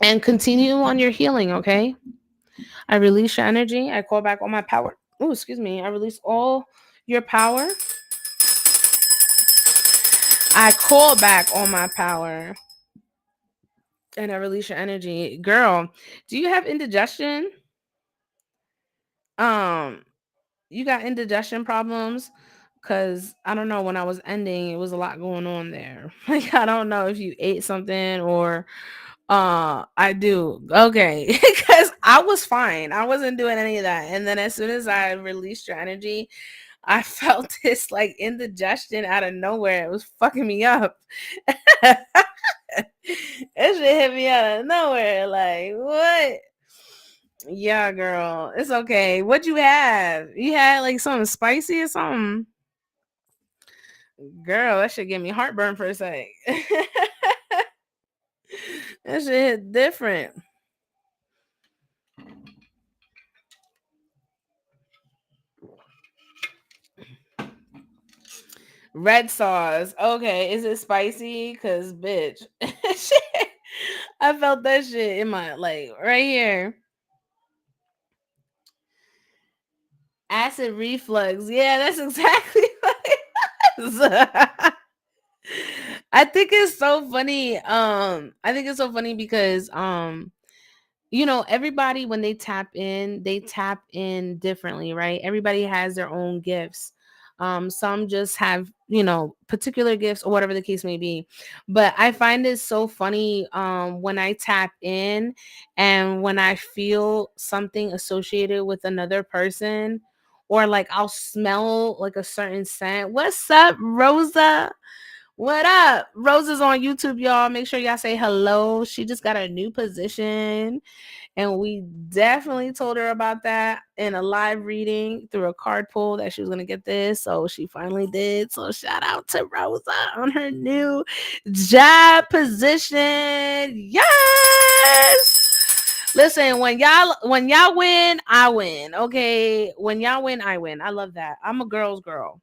and continue on your healing, okay? I release your energy. I call back all my power. Oh, excuse me. I release all your power. I call back all my power. And I release your energy. Girl, do you have indigestion? Um, you got indigestion problems? Cause I don't know, when I was ending, it was a lot going on there. Like I don't know if you ate something or I do. Okay. Cause I was fine. I wasn't doing any of that. And then as soon as I released your energy, I felt this like indigestion out of nowhere. It was fucking me up. That shit hit me out of nowhere. Like, what? Yeah, girl. It's okay. What'd you have? You had like something spicy or something? Girl, that should give me heartburn for a sec. That shit hit different. Red sauce. Okay. Is it spicy? Cause bitch. Shit. I felt that shit in my like right here. Acid reflux. Yeah, that's exactly what it was. I think it's so funny. I think it's so funny because everybody when they tap in differently, right? Everybody has their own gifts. Some just have, particular gifts or whatever the case may be. But I find it so funny when I tap in and when I feel something associated with another person, or like I'll smell like a certain scent. What's up, Rosa? What up? Rosa's on YouTube, y'all. Make sure y'all say hello. She just got a new position. And we definitely told her about that in a live reading through a card pull that she was going to get this. So she finally did. So shout out to Rosa on her new job position. Yes. Listen, when y'all win, I win. Okay. When y'all win, I win. I love that. I'm a girl's girl.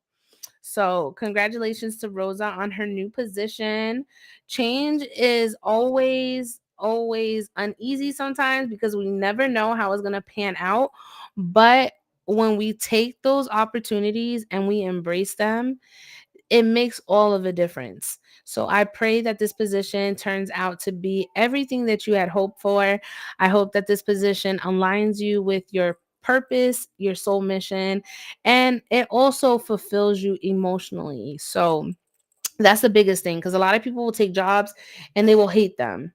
So, congratulations to Rosa on her new position. Change is always uneasy sometimes because we never know how it's going to pan out. But when we take those opportunities and we embrace them, it makes all of a difference. So I pray that this position turns out to be everything that you had hoped for. I hope that this position aligns you with your purpose, your soul mission, and it also fulfills you emotionally. So that's the biggest thing, because a lot of people will take jobs and they will hate them.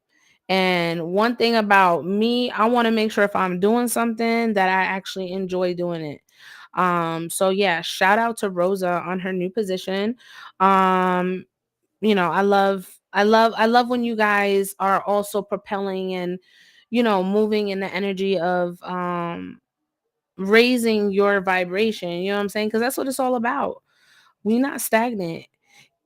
And one thing about me, I want to make sure if I'm doing something that I actually enjoy doing it. So yeah, shout out to Rosa on her new position. Um, I love when you guys are also propelling and moving in the energy of raising your vibration, you know what I'm saying? Because that's what it's all about. We're not stagnant.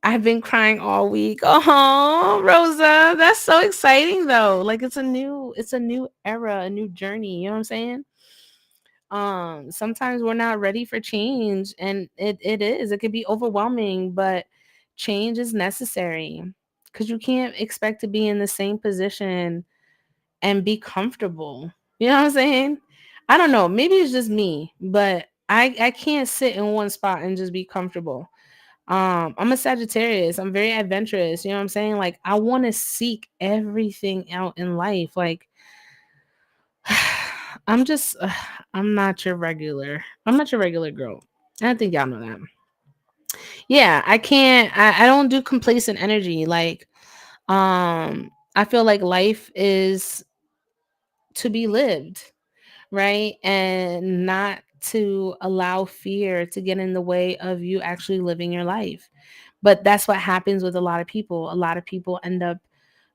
I've been crying all week. Oh, Rosa, that's so exciting though. Like it's a new era, a new journey, you know what I'm saying? Sometimes we're not ready for change, and it is. It could be overwhelming, but change is necessary, cuz you can't expect to be in the same position and be comfortable. You know what I'm saying? I don't know, maybe it's just me, but I can't sit in one spot and just be comfortable. I'm a Sagittarius. I'm very adventurous. You know what I'm saying? Like I want to seek everything out in life. Like I'm just I'm not your regular girl. I think y'all know that. Yeah, I can't I don't do complacent energy. Like I feel like life is to be lived, right? And not to allow fear to get in the way of you actually living your life. But that's what happens with a lot of people. A lot of people end up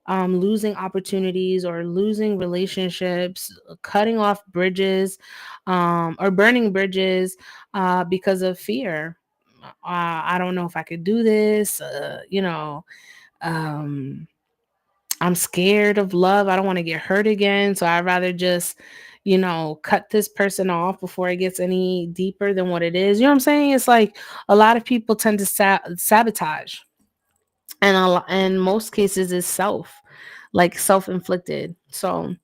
losing opportunities or losing relationships, cutting off bridges, or burning bridges because of fear. I don't know if I could do this. Um, I'm scared of love. I don't want to get hurt again. So I'd rather just, cut this person off before it gets any deeper than what it is. You know what I'm saying? It's like a lot of people tend to sabotage. And in most cases is like self-inflicted. So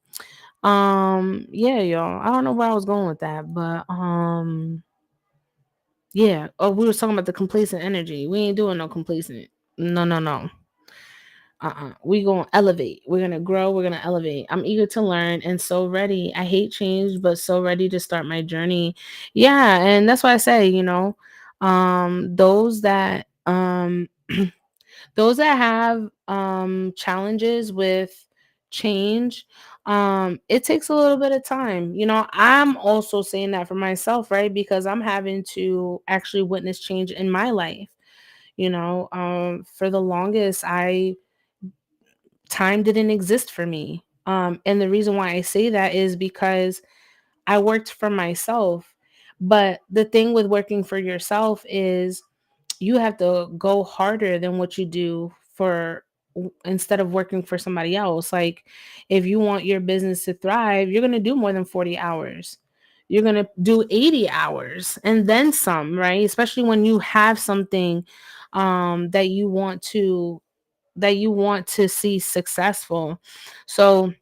yeah, y'all. I don't know where I was going with that, but yeah. Oh, we were talking about the complacent energy. We ain't doing no complacent. No, no, no. We gonna elevate. We're gonna grow. We're gonna elevate. I'm eager to learn and so ready. I hate change, but so ready to start my journey. Yeah, and that's why I say, those that those that have challenges with change, it takes a little bit of time. I'm also saying that for myself, right? Because I'm having to actually witness change in my life. For the longest, I time didn't exist for me. And the reason why I say that is because I worked for myself. But the thing with working for yourself is you have to go harder than what you do instead of working for somebody else. Like, if you want your business to thrive, you're going to do more than 40 hours. You're going to do 80 hours and then some, right? Especially when you have something that you want to see successful. So,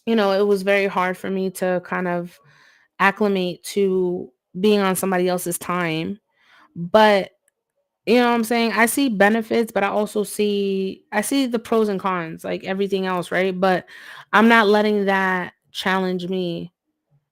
it was very hard for me to kind of acclimate to being on somebody else's time. But you know what I'm saying? I see benefits, but I see the pros and cons, like everything else, right? But I'm not letting that challenge me.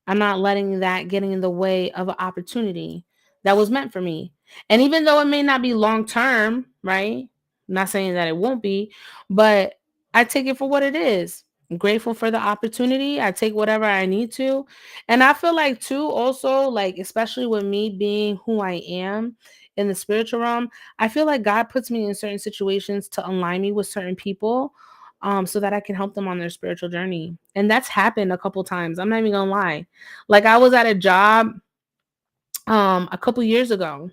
I'm not letting that getting in the way of an opportunity that was meant for me. And even though it may not be long term, right? I'm not saying that it won't be, but I take it for what it is. I'm grateful for the opportunity. I take whatever I need to. And I feel like too, also, like, especially with me being who I am in the spiritual realm, I feel like God puts me in certain situations to align me with certain people, so that I can help them on their spiritual journey. And that's happened a couple times. I'm not even gonna lie. Like, I was at a job a couple years ago.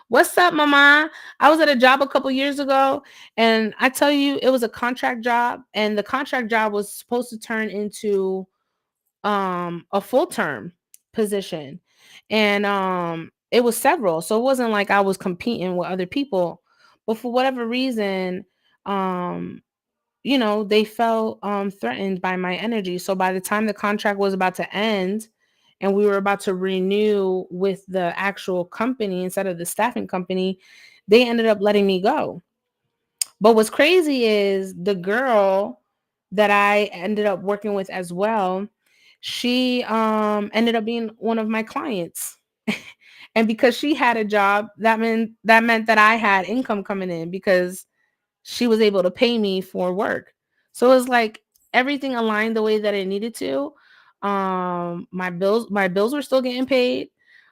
What's up, mama? I was at a job a couple years ago, and I tell you, it was a contract job, and the contract job was supposed to turn into a full term position. And it was several. So it wasn't like I was competing with other people. But for whatever reason, um they felt threatened by my energy. So by the time the contract was about to end and we were about to renew with the actual company instead of the staffing company, they ended up letting me go. But what's crazy is the girl that I ended up working with as well, she ended up being one of my clients. And because she had a job, that meant that I had income coming in because she was able to pay me for work. So it was like everything aligned the way that it needed to. My bills were still getting paid.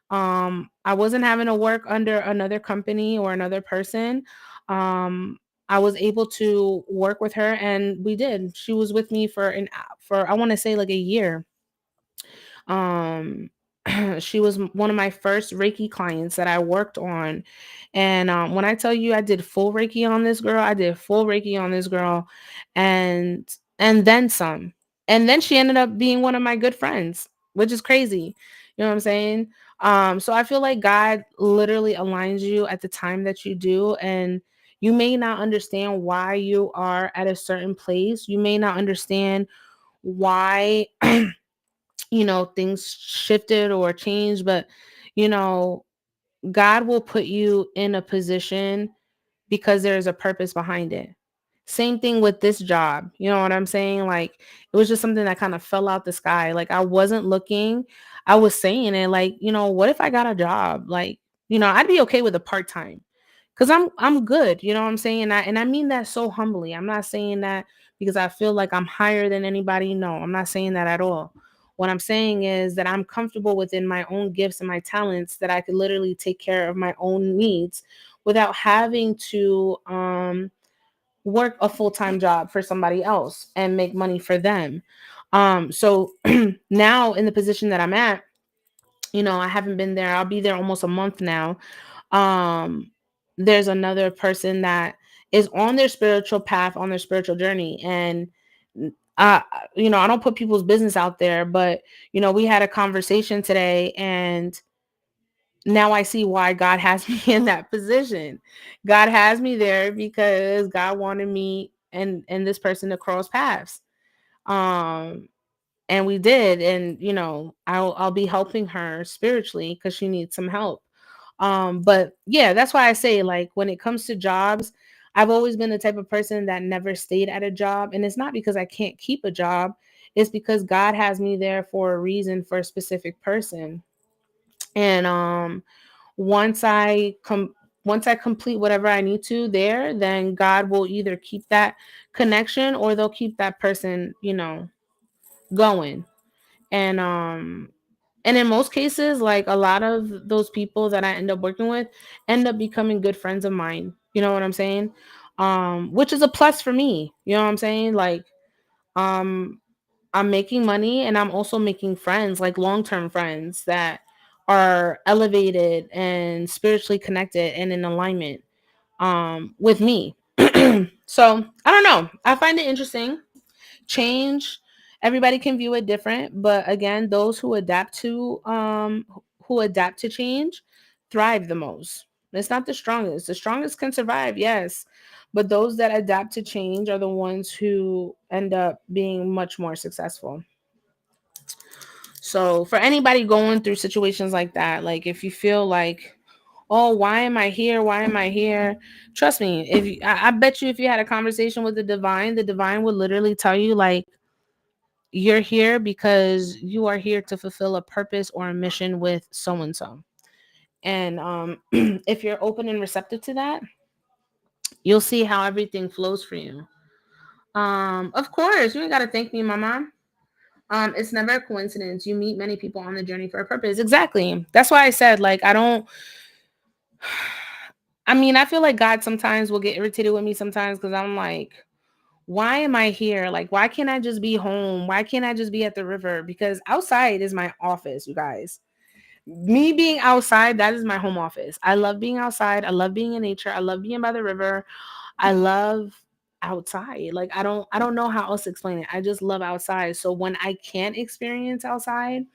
I wasn't having to work under another company or another person. Um, I was able to work with her and we did. She was with me for I want to say like a year. um she was one of my first Reiki clients that I worked on. And when I tell you I did full Reiki on this girl, I did full Reiki on this girl, and then some. And then she ended up being one of my good friends, which is crazy. You know what I'm saying? So I feel like God literally aligns you at the time that you do, and you may not understand why you are at a certain place. You may not understand why things shifted or changed, but you know God will put you in a position because there's a purpose behind it. Same thing with this job. You know what I'm saying? Like, it was just something that kind of fell out the sky. Like, I wasn't looking. I was saying it like, what if I got a job? Like, I'd be okay with a part-time, because I'm good. You know what I'm saying? And I mean that so humbly. I'm not saying that because I feel like I'm higher than anybody. No, I'm not saying that at all. What I'm saying is that I'm comfortable within my own gifts and my talents, that I could literally take care of my own needs without having to work a full-time job for somebody else and make money for them. So now in the position that I'm at, I haven't been there. I'll be there almost a month now. um there's another person that is on their spiritual path, on their spiritual journey. And uh I don't put people's business out there, but we had a conversation today, and now I see why God has me in that position. God has me there because God wanted me and this person to cross paths. Um and we did, and I'll be helping her spiritually because she needs some help. But yeah, that's why I say, like, when it comes to jobs, I've always been the type of person that never stayed at a job, and it's not because I can't keep a job. It's because God has me there for a reason, for a specific person. And once I come once I complete whatever I need to there, then God will either keep that connection, or they'll keep that person, going. And in most cases, like, a lot of those people that I end up working with end up becoming good friends of mine. You know what I'm saying? Which is a plus for me. You know what I'm saying? Like, um I'm making money, and I'm also making friends, like long-term friends that are elevated and spiritually connected and in alignment with me. So I don't know. I find it interesting. Change, everybody can view it different, but again, those who adapt to change thrive the most. It's not the strongest. The strongest can survive, yes, but those that adapt to change are the ones who end up being much more successful. So for anybody going through situations like that, like, if you feel like, oh, why am I here, why am I here, trust me, I bet you, if you had a conversation with the divine would literally tell you, like, you're here because you are here to fulfill a purpose or a mission with so and so. And if you're open and receptive to that, you'll see how everything flows for you. Of course, you ain't got to thank me, mama. It's never a coincidence. You meet many people on the journey for a purpose. Exactly. That's why I said, like, I don't. I mean, I feel like God sometimes will get irritated with me sometimes, because I'm like, why am I here? Like, why can't I just be home? Why can't I just be at the river? Because outside is my office, you guys. Me being outside, that is my home office. I love being outside. I love being in nature. I love being by the river. I love outside. Like, I don't know how else to explain it. I just love outside. So when I can't experience outside,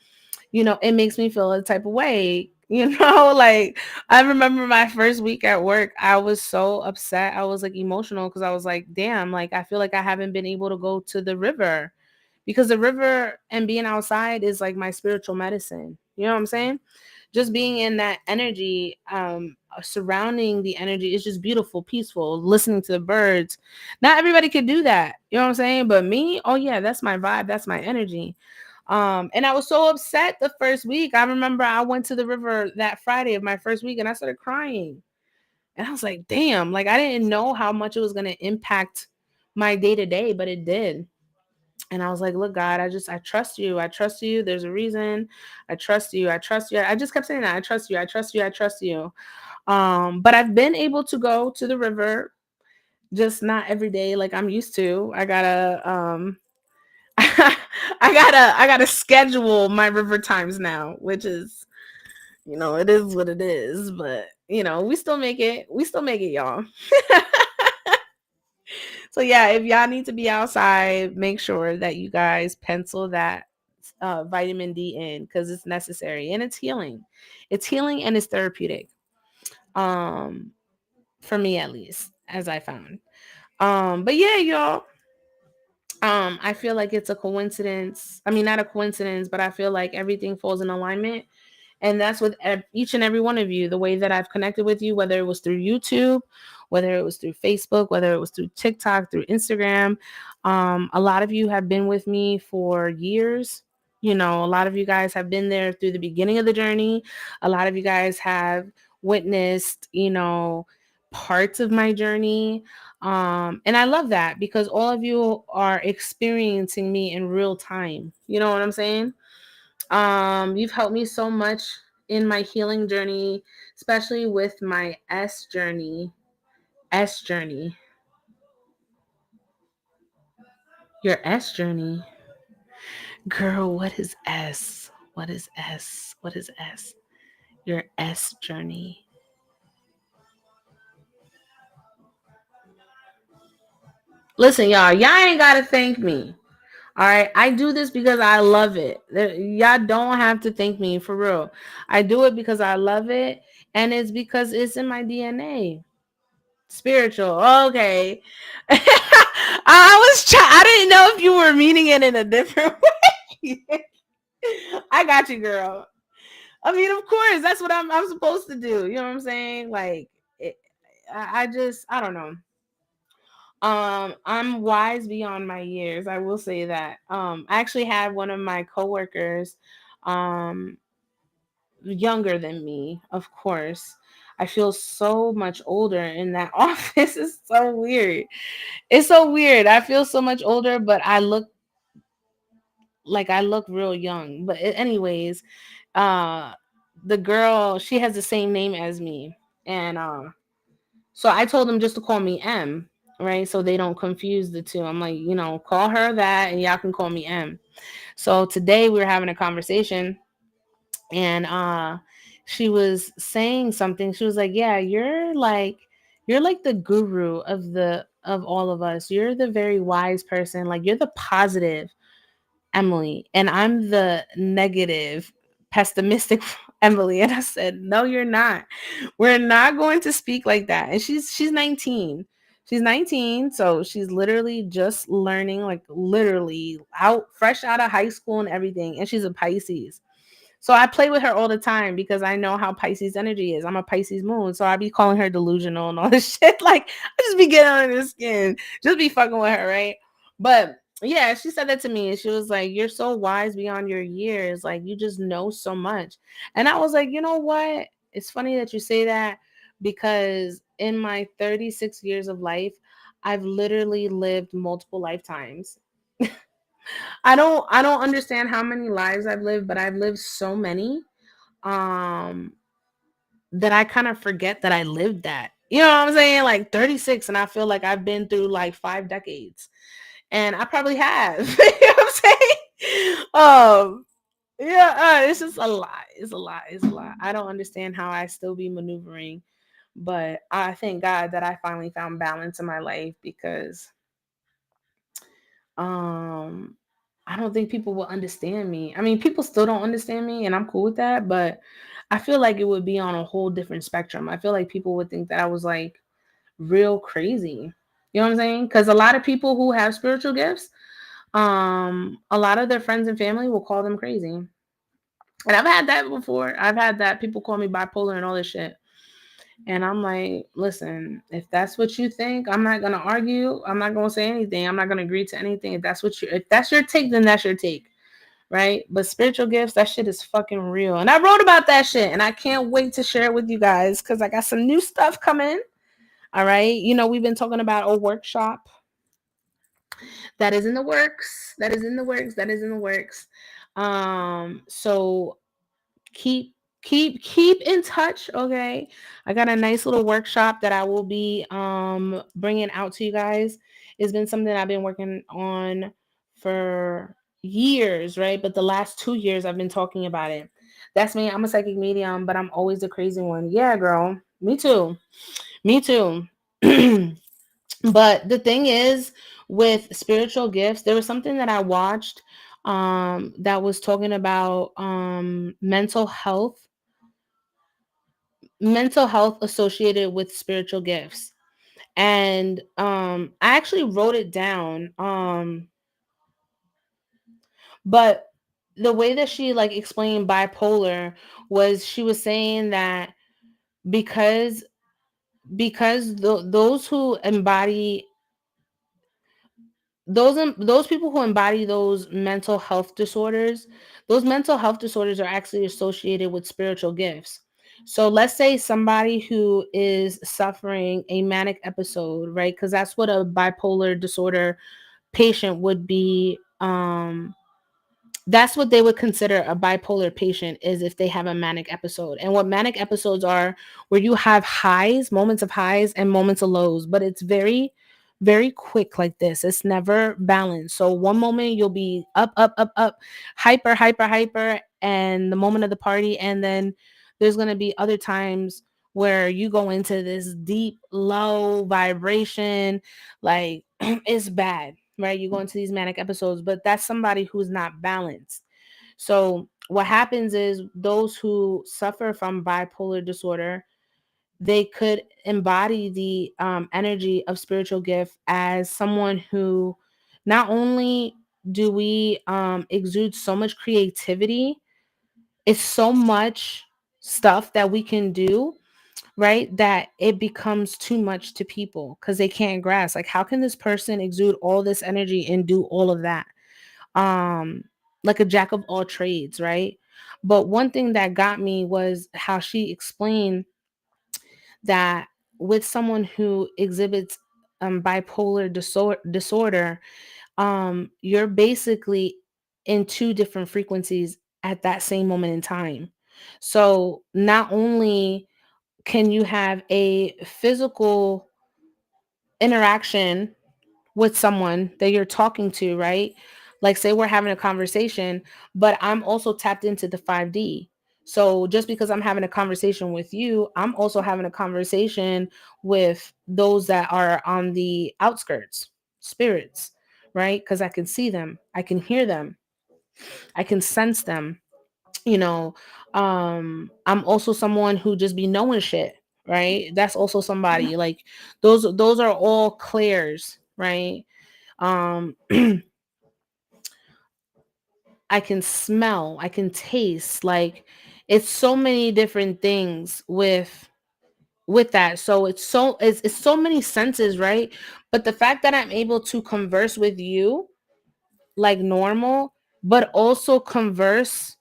it makes me feel a type of way. Like, I remember my first week at work, I was so upset. I was like emotional, because I was like, damn, like, I feel like I haven't been able to go to the river, because the river and being outside is like my spiritual medicine. You know what I'm saying? Just being in that energy, surrounding the energy is just beautiful, peaceful, listening to the birds. Not everybody could do that. You know what I'm saying? But me, oh yeah, that's my vibe. That's my energy. And I was so upset the first week. I remember I went to the river that Friday of my first week, and I started crying. And I was like, damn, like, I didn't know how much it was going to impact my day to day, but it did. And I was like, look, God, I trust you. I trust you. There's a reason. I trust you. I trust you. I just kept saying that. I trust you. I trust you. I trust you. But I've been able to go to the river, just not every day like I'm used to. I gotta I gotta schedule my river times now, which is, it is what it is. But we still make it. We still make it, y'all. So yeah, if y'all need to be outside, make sure that you guys pencil that vitamin D in, because it's necessary and it's healing. It's healing and it's therapeutic. Um, for me, at least, as I found. But yeah, y'all. I feel like it's a coincidence. I mean, not a coincidence, but I feel like everything falls in alignment. And that's with each and every one of you. The way that I've connected with you, whether it was through YouTube, whether it was through Facebook, whether it was through TikTok, through Instagram. A lot of you have been with me for years. A lot of you guys have been there through the beginning of the journey. A lot of you guys have witnessed, parts of my journey. And I love that, because all of you are experiencing me in real time. You know what I'm saying? You've helped me so much in my healing journey, especially with my S journey. S journey. Your S journey. Girl, what is S? What is S? What is S? Your S journey. Listen, y'all ain't gotta thank me. All right, I do this because I love it. Y'all don't have to thank me for real. I do it because I love it, and it's because it's in my DNA. Spiritual, okay. I didn't know if you were meaning it in a different way. I got you, girl. I mean, of course, that's what I'm supposed to do. You know what I'm saying? Like, it, I just I don't know. I'm wise beyond my years. I will say that. I actually had one of my coworkers, um, younger than me, of course. I feel so much older in that office. It's so weird. It's so weird. I feel so much older, but I look real young. But anyways, uh, the girl, she has the same name as me, and so I told them just to call me M, right? So they don't confuse the two. I'm like, call her that and y'all can call me M. So today we were having a conversation, and she was saying something. She was like, "Yeah, you're like the guru of all of us. You're the very wise person. Like you're the positive Emily, and I'm the negative, pessimistic Emily." And I said, "No, you're not. We're not going to speak like that." And she's 19. She's 19, so she's literally just learning, like literally out fresh out of high school and everything. And she's a Pisces. So I play with her all the time because I know how Pisces energy is. I'm a Pisces moon, so I be calling her delusional and all this shit. Like I just be getting under the skin, just be fucking with her, right? But yeah, she said that to me, and she was like, "You're so wise beyond your years. Like you just know so much." And I was like, you know what? It's funny that you say that because in my 36 years of life, I've literally lived multiple lifetimes. I don't understand how many lives I've lived, but I've lived so many um that I kind of forget that I lived that. You know what I'm saying? Like 36, and I feel like I've been through like 5 decades. And I probably have. You know what I'm saying? Yeah, it's just a lot. It's a lot. It's a lot. I don't understand how I still be maneuvering, but I thank God that I finally found balance in my life because um I don't think people will understand me. I mean, people still don't understand me and I'm cool with that, but I feel like it would be on a whole different spectrum. I feel like people would think that I was like real crazy. You know what I'm saying? Cuz a lot of people who have spiritual gifts, a lot of their friends and family will call them crazy. And I've had that before. I've had that people call me bipolar and all this shit. And I'm like, listen, if that's what you think, I'm not gonna argue. I'm not gonna say anything. I'm not gonna agree to anything. If that's your take, then that's your take. Right? But spiritual gifts, that shit is fucking real. And I wrote about that shit and I can't wait to share it with you guys because I got some new stuff coming. All right. We've been talking about a workshop that is in the works. That is in the works. That is in the works. So keep keep in touch, okay? I got a nice little workshop that I will be bringing out to you guys. It's been something I've been working on for years, right? But the last 2 years I've been talking about it. That's me. I'm a psychic medium, but I'm always the crazy one. Yeah, girl. Me too. Me too. But the thing is, with spiritual gifts, there was something that I watched that was talking about mental health associated with spiritual gifts. And I actually wrote it down. But the way that she like explained bipolar was she was saying that because those who embody those people who embody those mental health disorders are actually associated with spiritual gifts. So let's say somebody who is suffering a manic episode, right? Because that's what a bipolar disorder patient would be. That's what they would consider a bipolar patient, is if they have a manic episode. And what manic episodes are, where you have highs, moments of highs and moments of lows, but it's very very quick like this. It's never balanced. So one moment you'll be up up up up, hyper hyper hyper, and the moment of the party, and then there's going to be other times where you go into this deep low vibration, like is bad, right? You go into these manic episodes, but that's somebody who's not balanced. So what happens is those who suffer from bipolar disorder, they could embody the energy of spiritual gift as someone who not only do we exude so much creativity, it's so much stuff that we can do, right? That it becomes too much to people because they can't grasp. Like, how can this person exude all this energy and do all of that? Um, like a jack of all trades, right? But one thing that got me was how she explained that with someone who exhibits bipolar disorder, you're basically in two different frequencies at that same moment in time. So not only can you have a physical interaction with someone that you're talking to, right? Like, say we're having a conversation, but I'm also tapped into the 5D. So just because I'm having a conversation with you, I'm also having a conversation with those that are on the outskirts, spirits, right? Because I can see them, I can hear them, I can sense them, you know. I'm also someone who just be knowing shit, right? That's also somebody like those are all clairs, right? um I can smell, I can taste, like it's so many different things with that. So it's so many senses, right? But the fact that I'm able to converse with you like normal, but also converse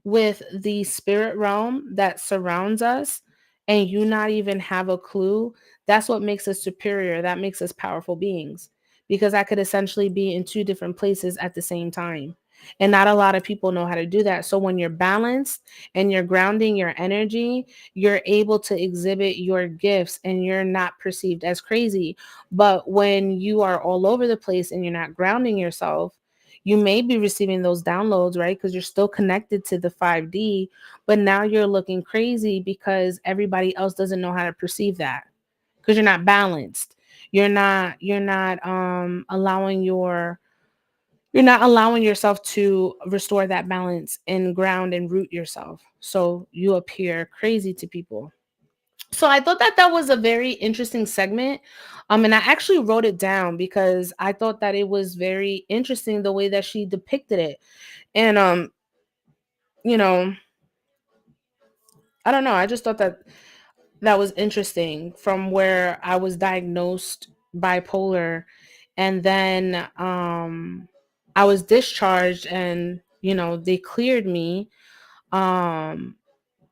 with the spirit realm that surrounds us, and you not even have a clue, that's what makes us superior. That makes us powerful beings, because I could essentially be in two different places at the same time. And not a lot of people know how to do that. So when you're balanced and you're grounding your energy, you're able to exhibit your gifts and you're not perceived as crazy. But when you are all over the place and you're not grounding yourself, you may be receiving those downloads, right? Because you're still connected to the 5D, but now you're looking crazy because everybody else doesn't know how to perceive that, because you're not balanced. You're not allowing you're not allowing yourself to restore that balance and ground and root yourself. So you appear crazy to people. So I thought that that was a very interesting segment. And I actually wrote it down because I thought that it was very interesting the way that she depicted it. And you know, I don't know, I just thought that that was interesting from where I was diagnosed bipolar, and then I was discharged, and they cleared me. Um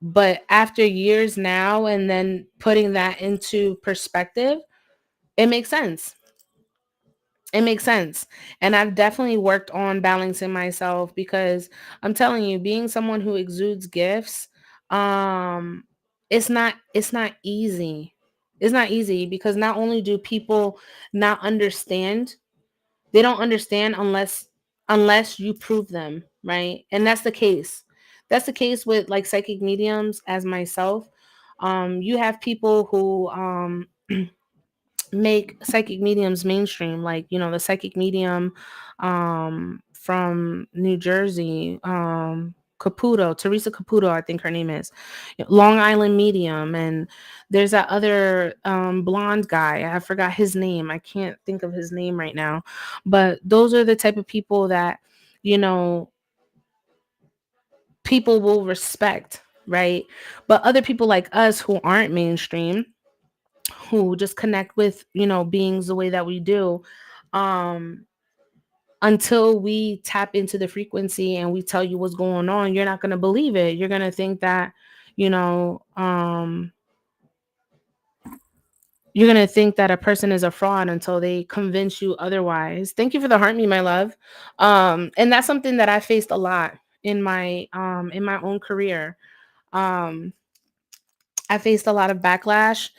but after years now, and then putting that into perspective, it makes sense. It makes sense. And I've definitely worked on balancing myself, because I'm telling you, being someone who exudes gifts, um, it's not easy. It's not easy, because not only do people not understand, they don't understand unless you prove them, right? And that's the case. That's the case with like psychic mediums as myself. You have people who make psychic mediums mainstream, like the psychic medium from New Jersey, Caputo, Teresa Caputo, I think her name is, Long Island medium. And there's that other blonde guy, I forgot his name, I can't think of his name right now. But those are the type of people that you know people will respect, right? But other people like us who aren't mainstream, who just connect with beings the way that we do, um until we tap into the frequency and we tell you what's going on, you're not going to believe it. You're going to think that you know you're going to think that a person is a fraud until they convince you otherwise. Thank you for the heart me, my love. And that's something that I faced a lot in my own career. um I faced a lot of backlash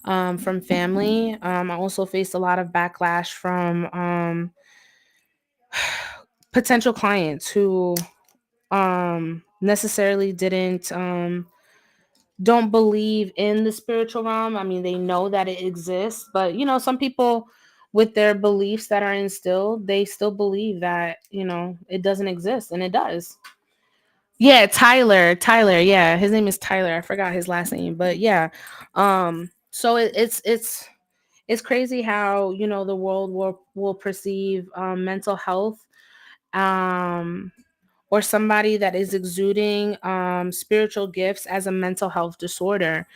from family. I also faced a lot of backlash from potential clients who necessarily didn't don't believe in the spiritual realm. I mean, they know that it exists, but some people with their beliefs that are instilled, they still believe that, it doesn't exist, and it does. Yeah, Tyler, yeah, his name is Tyler. I forgot his last name, but yeah. So it's crazy how, the world will perceive mental health, um or somebody that is exuding spiritual gifts as a mental health disorder.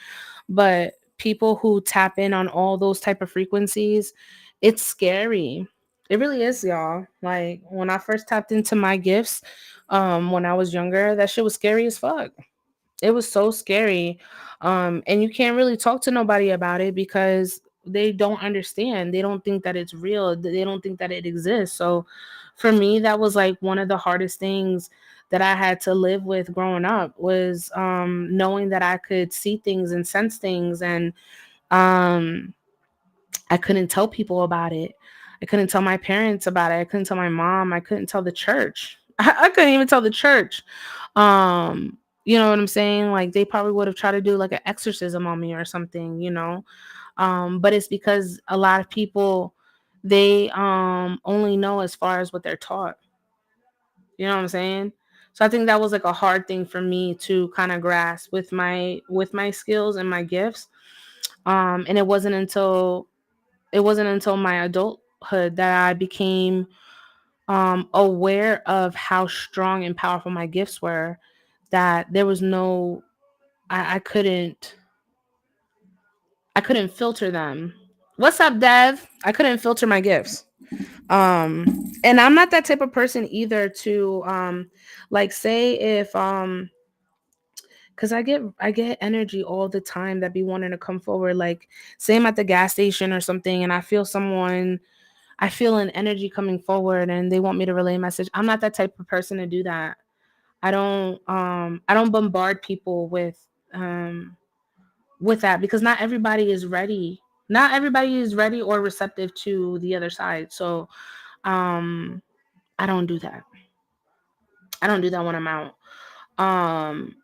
But people who tap in on all those type of frequencies, it's scary. It really is, y'all. Like, when I first tapped into my gifts, when I was younger, that shit was scary as fuck. It was so scary. And you can't really talk to nobody about it because they don't understand. They don't think that it's real. They don't think that it exists. So for me, that was like one of the hardest things that I had to live with growing up, was knowing that I could see things and sense things, and um I couldn't tell people about it. I couldn't tell my parents about it. I couldn't tell my mom. I couldn't tell the church. I couldn't even tell the church. You know what I'm saying? Like, they probably would have tried to do like an exorcism on me or something. But it's because a lot of people, they only know as far as what they're taught. You know what I'm saying? So I think that was like a hard thing for me to kind of grasp with my skills and my gifts. And it wasn't until my adulthood that I became aware of how strong and powerful my gifts were, that there was no, I couldn't filter them. What's up, Dev? I couldn't filter my gifts. And I'm not that type of person either to like, say if because I get energy all the time that be wanting to come forward. Like, say I'm at the gas station or something, and I feel an energy coming forward and they want me to relay a message. I'm not that type of person to do that. I don't bombard people with that, because not everybody is ready. Not everybody is ready or receptive to the other side. So um I don't do that. I don't do that when I'm out. Um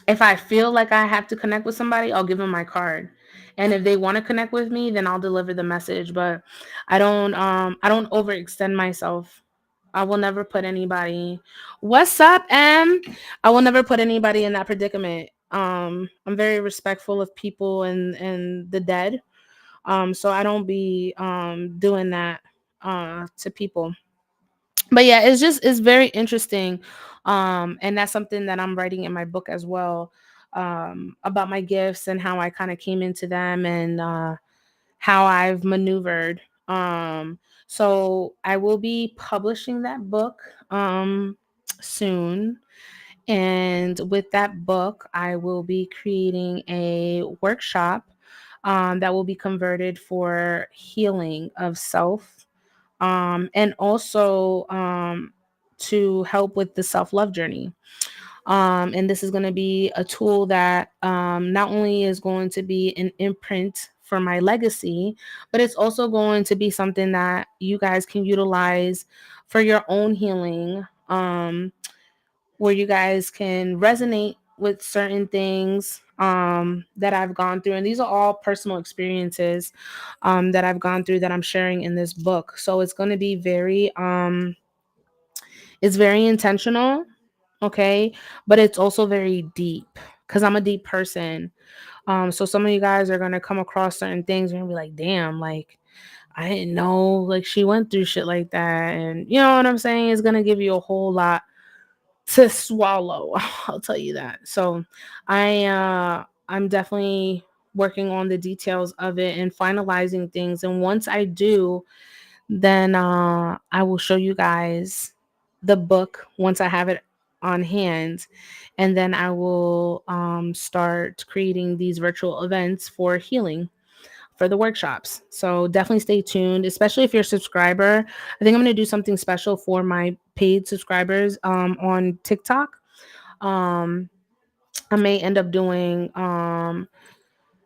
if I feel like I have to connect with somebody, I'll give them my card. And if they want to connect with me, then I'll deliver the message. But I don't overextend myself. I will never put anybody. What's up, M? I will never put anybody in that predicament. I'm very respectful of people and the dead. So I don't be doing that to people. But yeah, it's very interesting. And that's something that I'm writing in my book as well, about my gifts and how I kind of came into them, and how I've maneuvered. So I will be publishing that book soon. And with that book, I will be creating a workshop that will be converted for healing of self, and also to help with the self love journey. And this is going to be a tool that not only is going to be an imprint for my legacy, but it's also going to be something that you guys can utilize for your own healing, where you guys can resonate with certain things that I've gone through. And these are all personal experiences that I've gone through that I'm sharing in this book. So it's very intentional, okay, but it's also very deep, because I'm a deep person. So some of you guys are gonna come across certain things and you'll be like, damn, like, I didn't know like she went through shit like that. And you know what I'm saying? It's gonna give you a whole lot to swallow. I'll tell you that. So I'm definitely working on the details of it and finalizing things. And once I do, then I will show you guys the book once I have it on hand. And then I will start creating these virtual events for healing, for the workshops. So definitely stay tuned, especially if you're a subscriber. I think I'm going to do something special for my paid subscribers on TikTok. Um, I may end up doing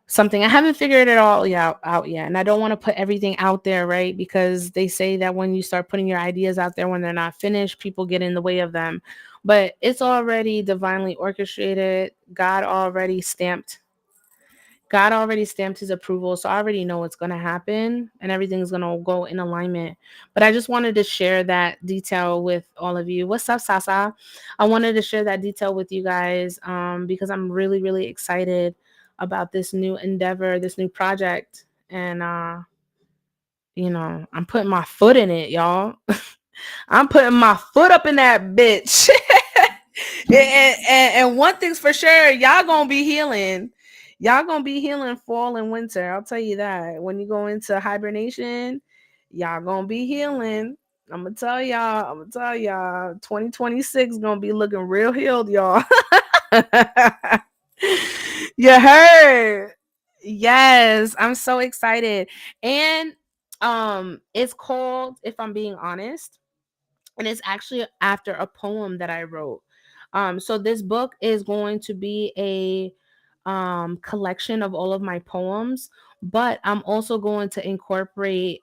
something. I haven't figured it all out yet. And I don't want to put everything out there, right? Because they say that when you start putting your ideas out there when they're not finished, people get in the way of them. But it's already divinely orchestrated. God already stamped God already stamped his approval, so I already know what's going to happen and everything's going to go in alignment. But I just wanted to share that detail with all of you. What's up, Sasa? I wanted to share that detail with you guys because I'm really, really excited about this new endeavor, this new project. And, I'm putting my foot in it, y'all. I'm putting my foot up in that bitch. And one thing's for sure, y'all gonna be healing. Y'all gonna be healing fall and winter. I'll tell you that. When you go into hibernation, y'all gonna be healing. I'm gonna tell y'all. 2026 gonna be looking real healed, y'all. You heard? Yes, I'm so excited. And it's called, if I'm being honest, and it's actually after a poem that I wrote. So this book is going to be a collection of all of my poems, but I'm also going to incorporate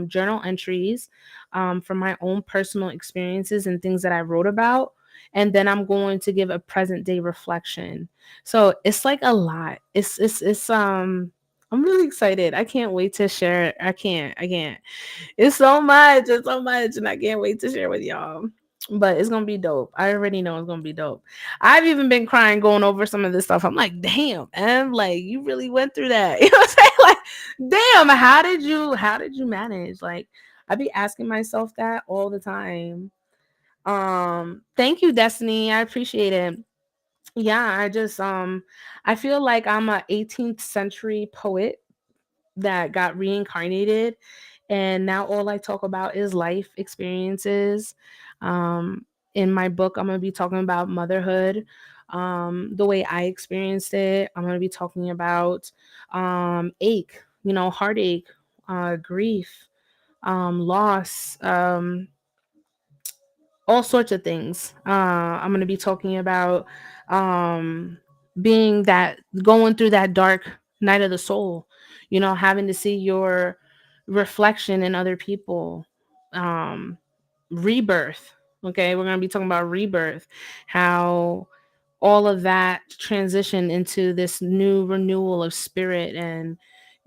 journal entries from my own personal experiences and things that I wrote about. And then I'm going to give a present day reflection. So it's like a lot. It's I'm really excited. I can't wait to share it. I can't. It's so much. It's so much. And I can't wait to share with y'all. But it's gonna be dope. I already know it's gonna be dope. I've even been crying going over some of this stuff. I'm like, damn, Em, like you really went through that. You know what I'm saying? Like, damn, how did you manage? Like, I be asking myself that all the time. Thank you, Destiny. I appreciate it. Yeah, I feel like I'm a 18th century poet that got reincarnated, and now all I talk about is life experiences. In my book, I'm going to be talking about motherhood, the way I experienced it. I'm going to be talking about ache, heartache, grief, loss, all sorts of things. I'm going to be talking about um, going through that dark night of the soul, having to see your reflection in other people, um, rebirth. Okay, we're going to be talking about rebirth, how all of that transition into this new renewal of spirit and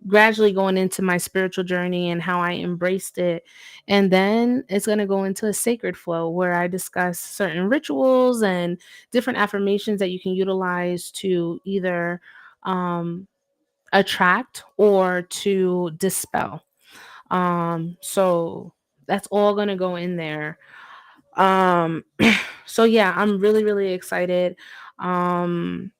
gradually going into my spiritual journey and how I embraced it. And then it's going to go into a sacred flow where I discuss certain rituals and different affirmations that you can utilize to either um, attract or to dispel. So that's all going to go in there. Um, so yeah, I'm really, really excited. Um,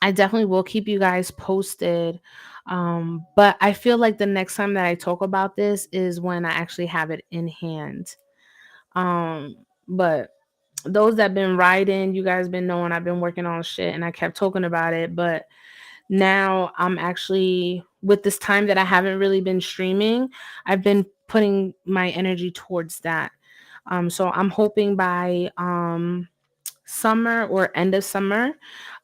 I definitely will keep you guys posted. But I feel like the next time that I talk about this is when I actually have it in hand. But those that been riding, you guys been knowing I've been working on shit and I kept talking about it. But now I'm actually, with this time that I haven't really been streaming, I've been putting my energy towards that. So I'm hoping by summer or end of summer,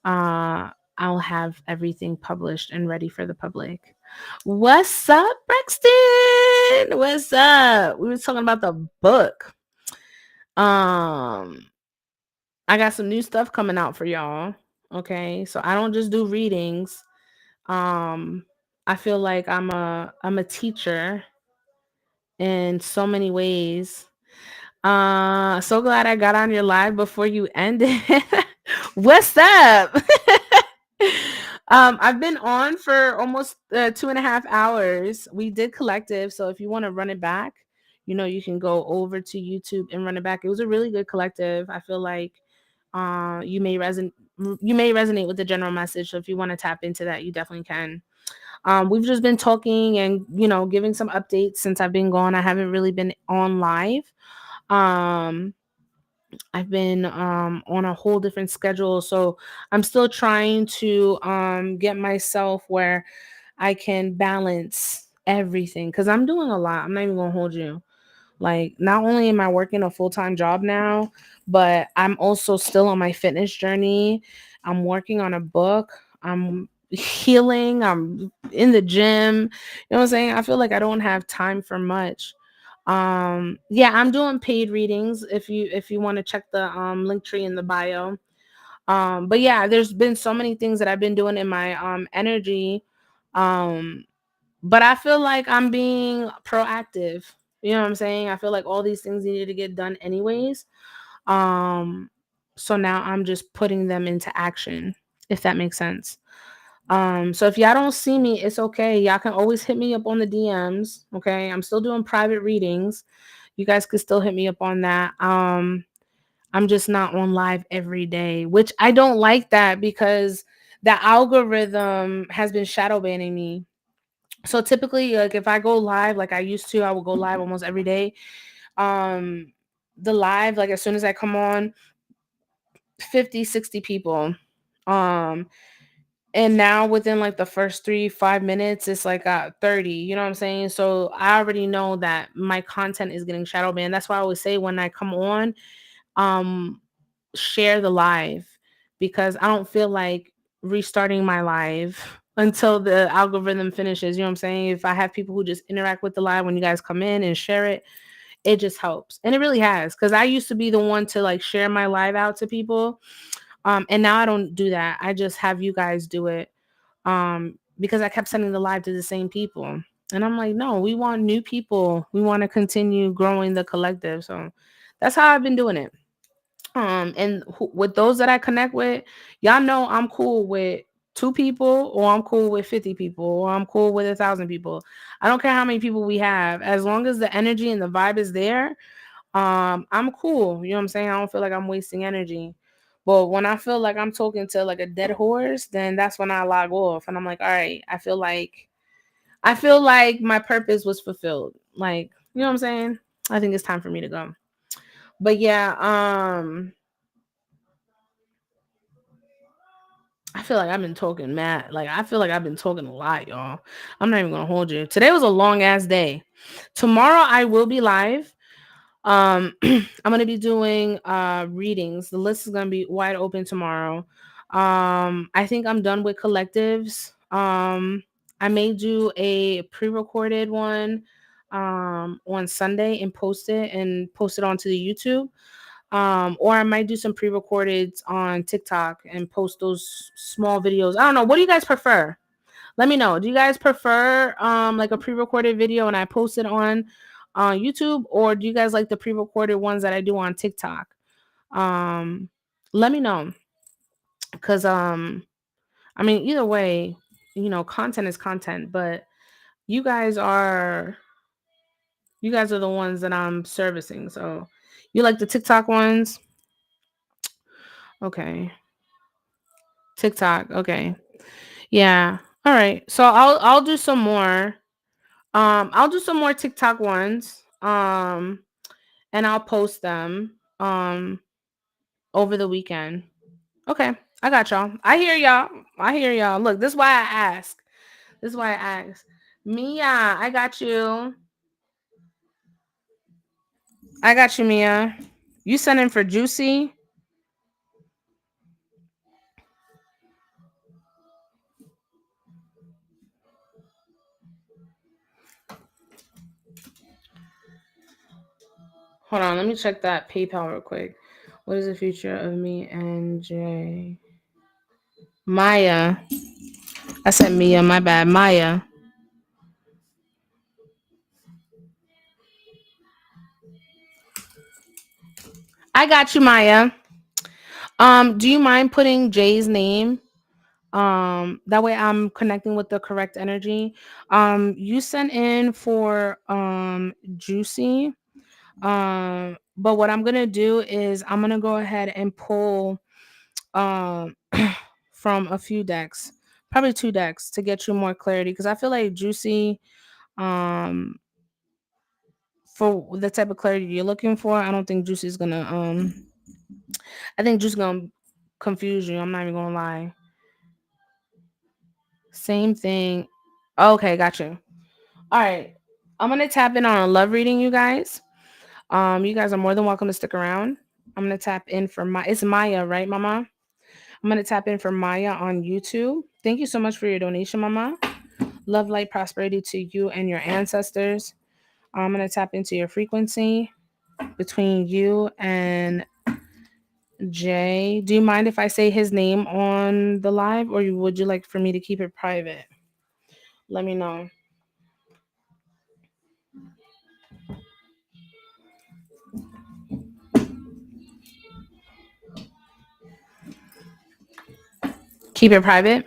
uh, I'll have everything published and ready for the public. What's up, Brexton? What's up? We were talking about the book. Um, I got some new stuff coming out for y'all. Okay, so I don't just do readings. Um, I feel like I'm a teacher in so many ways. So glad I got on your live before you ended. What's up? I've been on for almost 2.5 hours. We did collective, so if you want to run it back, you can go over to YouTube and run it back. It was a really good collective. I feel like you may resonate with the general message. So if you want to tap into that, you definitely can. We've just been talking and giving some updates since I've been gone. I haven't really been on live. Um, I've been on a whole different schedule, so I'm still trying to get myself where I can balance everything because I'm doing a lot. I'm not even gonna hold you. Like, not only am I working a full-time job now, but I'm also still on my fitness journey. I'm working on a book. I'm healing. I'm in the gym. You know what I'm saying? I feel like I don't have time for much. Yeah, I'm doing paid readings if you want to check the link tree in the bio. But yeah, there's been so many things that I've been doing in my energy. Um, but I feel like I'm being proactive. You know what I'm saying? I feel like all these things needed to get done anyways. Um, so now I'm just putting them into action, if that makes sense. So if y'all don't see me, it's okay. Y'all can always hit me up on the DMs. Okay. I'm still doing private readings. You guys could still hit me up on that. I'm just not on live every day, which I don't like that because the algorithm has been shadow banning me. So typically, like if I go live like I used to, I will go live almost every day. Um the live, like as soon as I come on, 50, 60 people. Um and now within like the first 3 5 minutes it's like 30, you know what I'm saying? So I already know that my content is getting shadow banned. That's why I always say when I come on, um share the live, because I don't feel like restarting my live until the algorithm finishes. You know what I'm saying? If I have people who just interact with the live when you guys come in and share it, it just helps. And it really has, because I used to be the one to like share my live out to people. And now I don't do that. I just have you guys do it. Because I kept sending the live to the same people. And I'm like, no, we want new people. We want to continue growing the collective. So that's how I've been doing it. And with those that I connect with, y'all know I'm cool with 2 people, or I'm cool with 50 people, or I'm cool with 1,000 people. I don't care how many people we have, as long as the energy and the vibe is there. I'm cool. You know what I'm saying? I don't feel like I'm wasting energy. But when I feel like I'm talking to like a dead horse, then that's when I log off and I'm like, all right, I feel like my purpose was fulfilled. Like, you know what I'm saying? I think it's time for me to go. But yeah, I feel like I've been talking mad. Like I feel like I've been talking a lot, y'all. I'm not even gonna hold you. Today was a long ass day. Tomorrow I will be live. I'm gonna be doing readings. The list is gonna be wide open tomorrow. I think I'm done with collectives. I may do a pre-recorded one on Sunday and post it onto the YouTube. Or I might do some pre-recorded on TikTok and post those small videos. I don't know. What do you guys prefer? Let me know. Do you guys prefer like a pre-recorded video and I post it on YouTube, or do you guys like the pre-recorded ones that I do on TikTok? Um, Let me know, because I mean either way, content is content, but you guys are you guys are the ones that I'm servicing. So you like the TikTok ones? Okay. TikTok. Okay. Yeah. All right. So I'll do some more. I'll do some more TikTok ones. And I'll post them over the weekend. Okay. I got y'all. I hear y'all. I hear y'all. Look, this is why I ask. This is why I ask. Mia, I got you. I got you, Mia. You sending for Juicy? Hold on, let me check that PayPal real quick. What is the future of me and Jay? Maya. I said Mia, my bad. Maya. I got you, Maya. Do you mind putting Jay's name? That way I'm connecting with the correct energy. You sent in for Juicy. But what I'm gonna do is I'm gonna go ahead and pull um from a few decks, probably 2 decks, to get you more clarity, because I feel like Juicy, um for the type of clarity you're looking for, I don't think Juicy's gonna I think Juicy's gonna confuse you. I'm not even gonna lie. Same thing. Okay, got you. All right. I'm gonna tap in on a love reading, you guys. You guys are more than welcome to stick around. I'm gonna tap in for it's Maya, right, Mama? I'm gonna tap in for Maya on YouTube. Thank you so much for your donation, Mama. Love, light, prosperity to you and your ancestors. I'm gonna tap into your frequency between you and Jay. Do you mind if I say his name on the live, or would you like for me to keep it private? Let me know. Keep it private.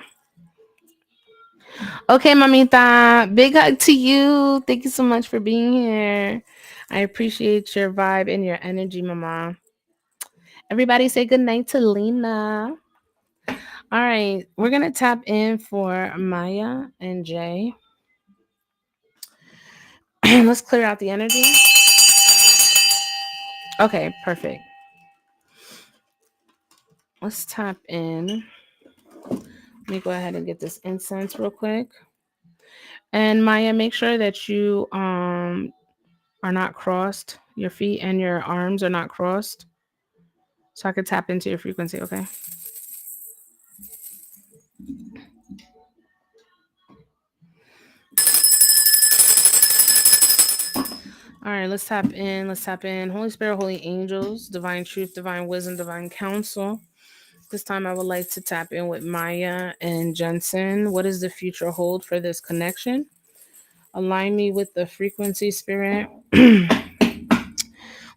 Okay, mamita. Big hug to you. Thank you so much for being here. I appreciate your vibe and your energy, mama. Everybody say good night to Lena. All right, we're gonna tap in for Maya and Jay. Let's clear out the energy. Okay, perfect. Let's tap in. Let me go ahead and get this incense real quick. And Maya, make sure that you are not crossed. Your feet and your arms are not crossed. So I could tap into your frequency, okay? All right, let's tap in. Let's tap in. Holy Spirit, holy angels, divine truth, divine wisdom, divine counsel. This time I would like to tap in with Maya and Jensen. What does the future hold for this connection? Align me with the frequency, spirit.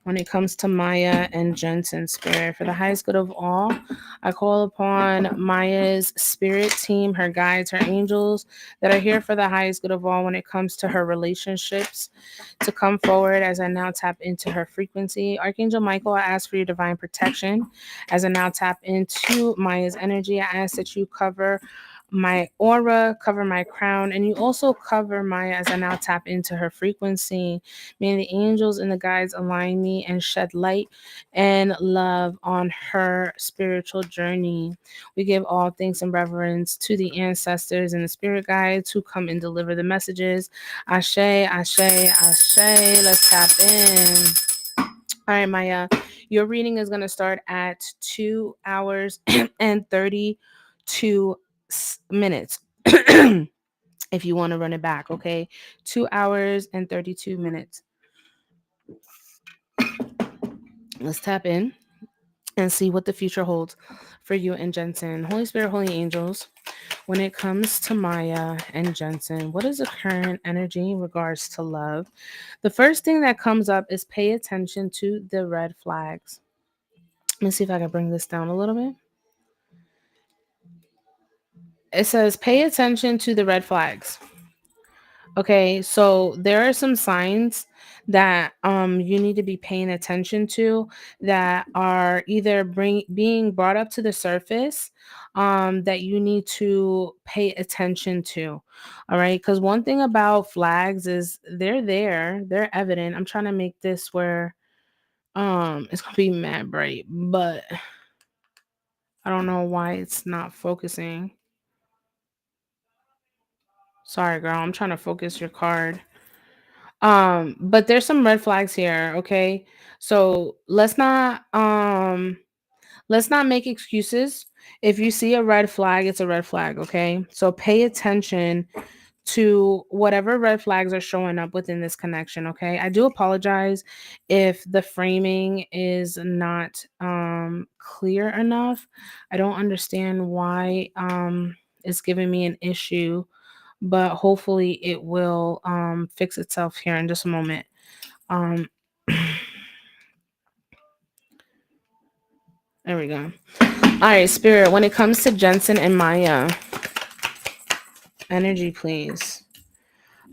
When it comes to Maya and Jensen's spirit. For the highest good of all, I call upon Maya's spirit team, her guides, her angels that are here for the highest good of all when it comes to her relationships to come forward as I now tap into her frequency. Archangel Michael, I ask for your divine protection as I now tap into Maya's energy. I ask that you cover my aura, cover my crown, and you also cover Maya as I now tap into her frequency. May the angels and the guides align me and shed light and love on her spiritual journey. We give all thanks and reverence to the ancestors and the spirit guides who come and deliver the messages. Ashe, Ashe, Ashe. Let's tap in. All right, Maya, your reading is going to start at 2 hours and 32 minutes. If you want to run it back, okay? 2 hours and 32 minutes. Let's tap in and see what the future holds for you and Jensen. Holy Spirit, holy angels, when it comes to Maya and Jensen, what is the current energy in regards to love? The first thing that comes up is pay attention to the red flags. Let me see if I can bring this down a little bit. It says pay attention to the red flags. Okay, so there are some signs that you need to be paying attention to that are either being brought up to the surface that you need to pay attention to. All right, because one thing about flags is they're there, they're evident. I'm trying to make this where it's gonna be mad bright, but I don't know why it's not focusing. Sorry, girl. I'm trying to focus your card. But there's some red flags here, okay? So let's not make excuses. If you see a red flag, it's a red flag, okay? So pay attention to whatever red flags are showing up within this connection, okay? I do apologize if the framing is not clear enough. I don't understand why it's giving me an issue, but hopefully it will fix itself here in just a moment. Um, there we go. All right, Spirit, when it comes to Jensen and Maya, energy, please.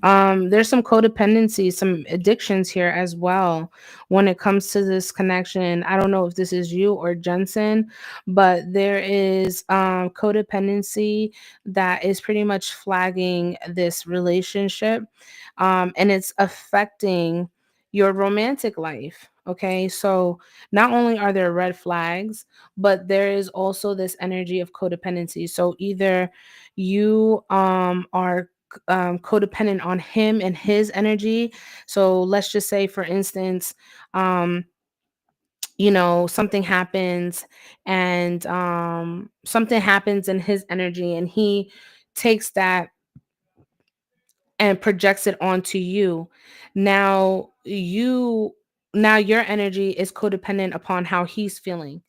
There's some codependency, some addictions here as well when it comes to this connection. I don't know if this is you or Jensen, but there is codependency that is pretty much flagging this relationship, and it's affecting your romantic life. Okay, so not only are there red flags, but there is also this energy of codependency. So either you are codependent on him and his energy. So let's just say, for instance, um, something happens and something happens in his energy, and he takes that and projects it onto you. Now you now your energy is codependent upon how he's feeling.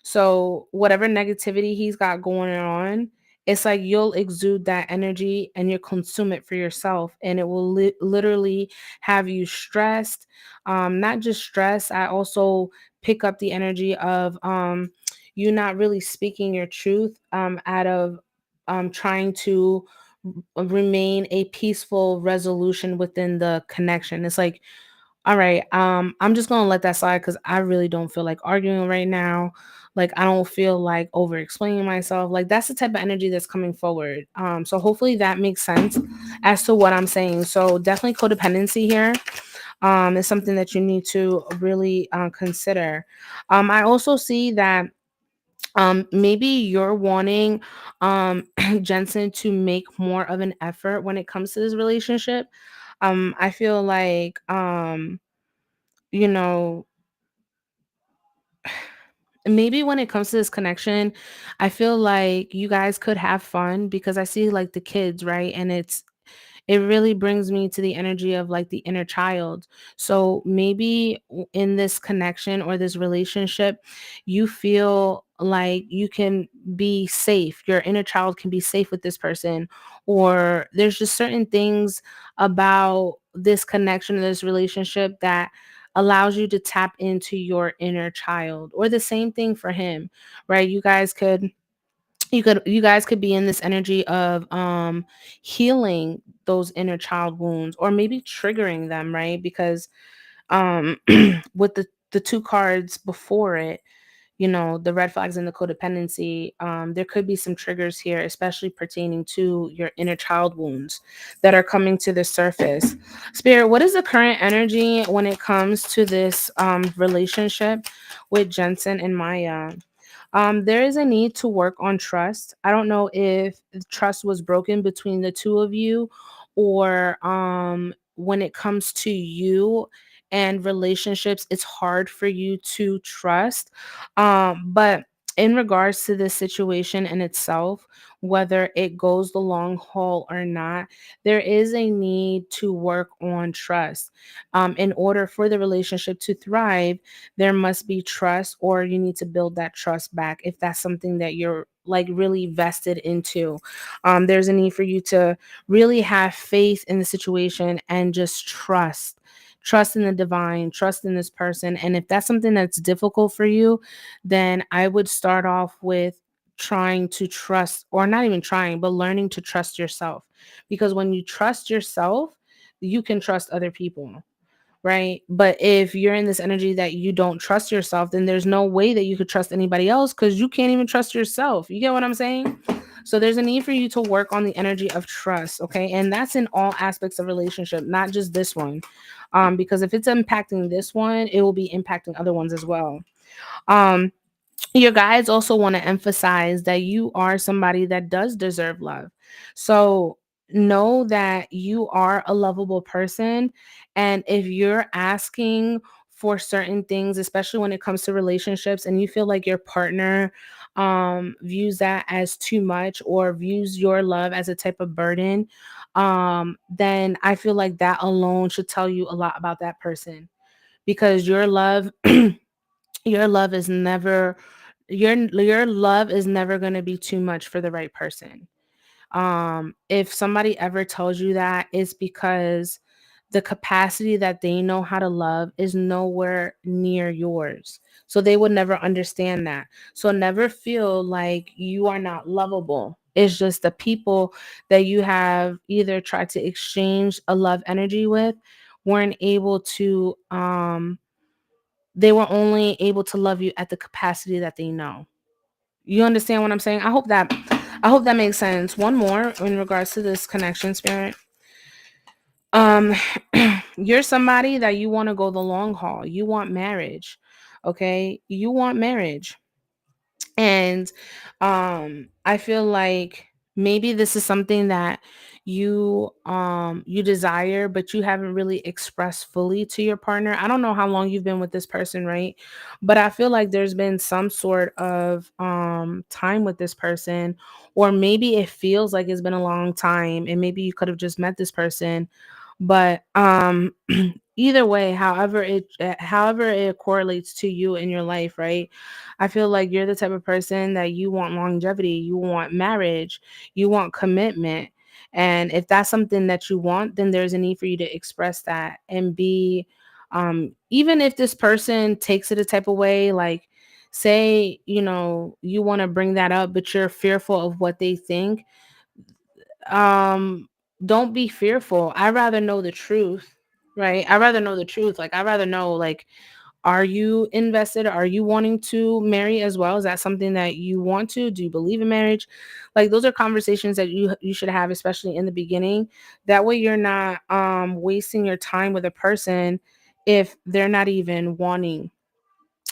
So whatever negativity he's got going on, it's like you'll exude that energy and you'll consume it for yourself, and it will literally have you stressed. Not just stress, I also pick up the energy of you not really speaking your truth out of trying to remain a peaceful resolution within the connection. It's like, all right, I'm just gonna let that slide because I really don't feel like arguing right now. Like I don't feel like over explaining myself. Like that's the type of energy that's coming forward. So hopefully that makes sense as to what I'm saying. So definitely codependency here is something that you need to really consider. I also see that maybe you're wanting Jensen to make more of an effort when it comes to this relationship. I feel like you know, maybe when it comes to this connection, I feel like you guys could have fun because I see like the kids, right? And it really brings me to the energy of like the inner child. So maybe in this connection or this relationship, you feel like you can be safe. Your inner child can be safe with this person, or there's just certain things about this connection, this relationship that allows you to tap into your inner child, or the same thing for him, right? You guys could be in this energy of healing those inner child wounds, or maybe triggering them, right? Because with the two cards before it, the red flags and the codependency, there could be some triggers here, especially pertaining to your inner child wounds that are coming to the surface. Spirit, what is the current energy when it comes to this relationship with Jensen and Maya? There is a need to work on trust. I don't know if trust was broken between the two of you, or when it comes to you and relationships, it's hard for you to trust. But in regards to this situation in itself, whether it goes the long haul or not, there is a need to work on trust. In order for the relationship to thrive, there must be trust, or you need to build that trust back if that's something that you're like really vested into. There's a need for you to really have faith in the situation and just trust in the divine, trust in this person. And if that's something that's difficult for you, then I would start off with trying to trust, or not even trying, but learning to trust yourself. Because when you trust yourself, you can trust other people, right? But if you're in this energy that you don't trust yourself, then there's no way that you could trust anybody else because you can't even trust yourself. You get what I'm saying? So there's a need for you to work on the energy of trust, okay? And that's in all aspects of relationship, not just this one. Because if it's impacting this one, it will be impacting other ones as well. Um, your guides also want to emphasize that you are somebody that does deserve love. So know that you are a lovable person. And if you're asking for certain things, especially when it comes to relationships, and you feel like your partner views that as too much, or views your love as a type of burden, then I feel like that alone should tell you a lot about that person, because your love is never your love is never going to be too much for the right person. If somebody ever tells you that, it's because the capacity that they know how to love is nowhere near yours, so they would never understand that. So never feel like you are not lovable. It's just the people that you have either tried to exchange a love energy with weren't able to they were only able to love you at the capacity that they know. You understand what I'm saying? I hope that makes sense. One more in regards to this connection, Spirit. Um you're somebody that you want to go the long haul. You want marriage. Okay? You want marriage. And I feel like maybe this is something that you desire, but you haven't really expressed fully to your partner. I don't know how long you've been with this person, right? But I feel like there's been some sort of time with this person, or maybe it feels like it's been a long time, and maybe you could have just met this person, but either way, however it correlates to you in your life, right? I feel like you're the type of person that you want longevity, you want marriage, you want commitment. And if that's something that you want, then there's a need for you to express that and be, even if this person takes it a type of way, like, say, you want to bring that up but you're fearful of what they think, um don't be fearful. I rather know the truth, right? I rather know the truth. Like, I rather know, like, are you invested? Are you wanting to marry as well? Is that something that you want to? Do you believe in marriage? Like, those are conversations that you should have, especially in the beginning. That way you're not wasting your time with a person if they're not even wanting.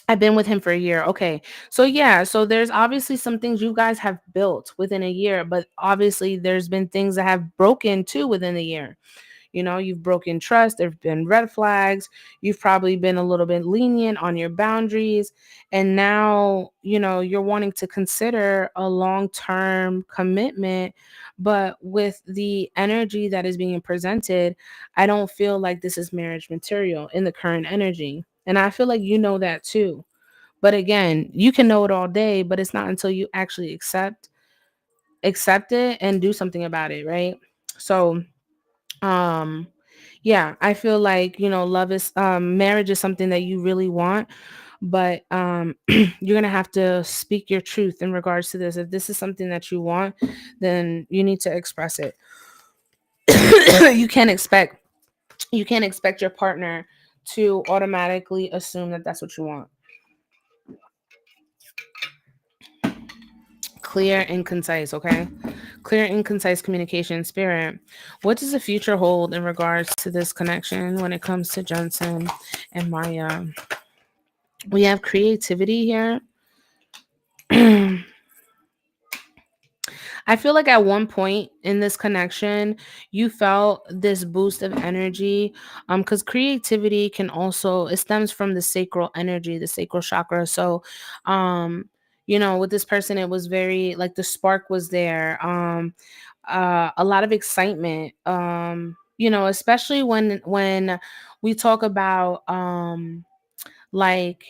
I've been with him for a year. Okay. So yeah, so there's obviously some things you guys have built within a year, but obviously there's been things that have broken too within the year. You've broken trust, there've been red flags, you've probably been a little bit lenient on your boundaries, and now, you're wanting to consider a long-term commitment, but with the energy that is being presented, I don't feel like this is marriage material in the current energy. And I feel like you know that too. But again, you can know it all day, but it's not until you actually accept it and do something about it, right? So, um yeah, I feel like, love is marriage is something that you really want, but you're going to have to speak your truth in regards to this. If this is something that you want, then you need to express it. you can't expect you can't expect your partner to automatically assume that that's what you want. Clear and concise, okay? Clear and concise communication. Spirit, what does the future hold in regards to this connection when it comes to Jensen and Maya? We have creativity here. I feel like at one point in this connection, you felt this boost of energy. Because creativity can also, it stems from the sacral energy, the sacral chakra. So, with this person, it was very like the spark was there. A lot of excitement. Especially when we talk about like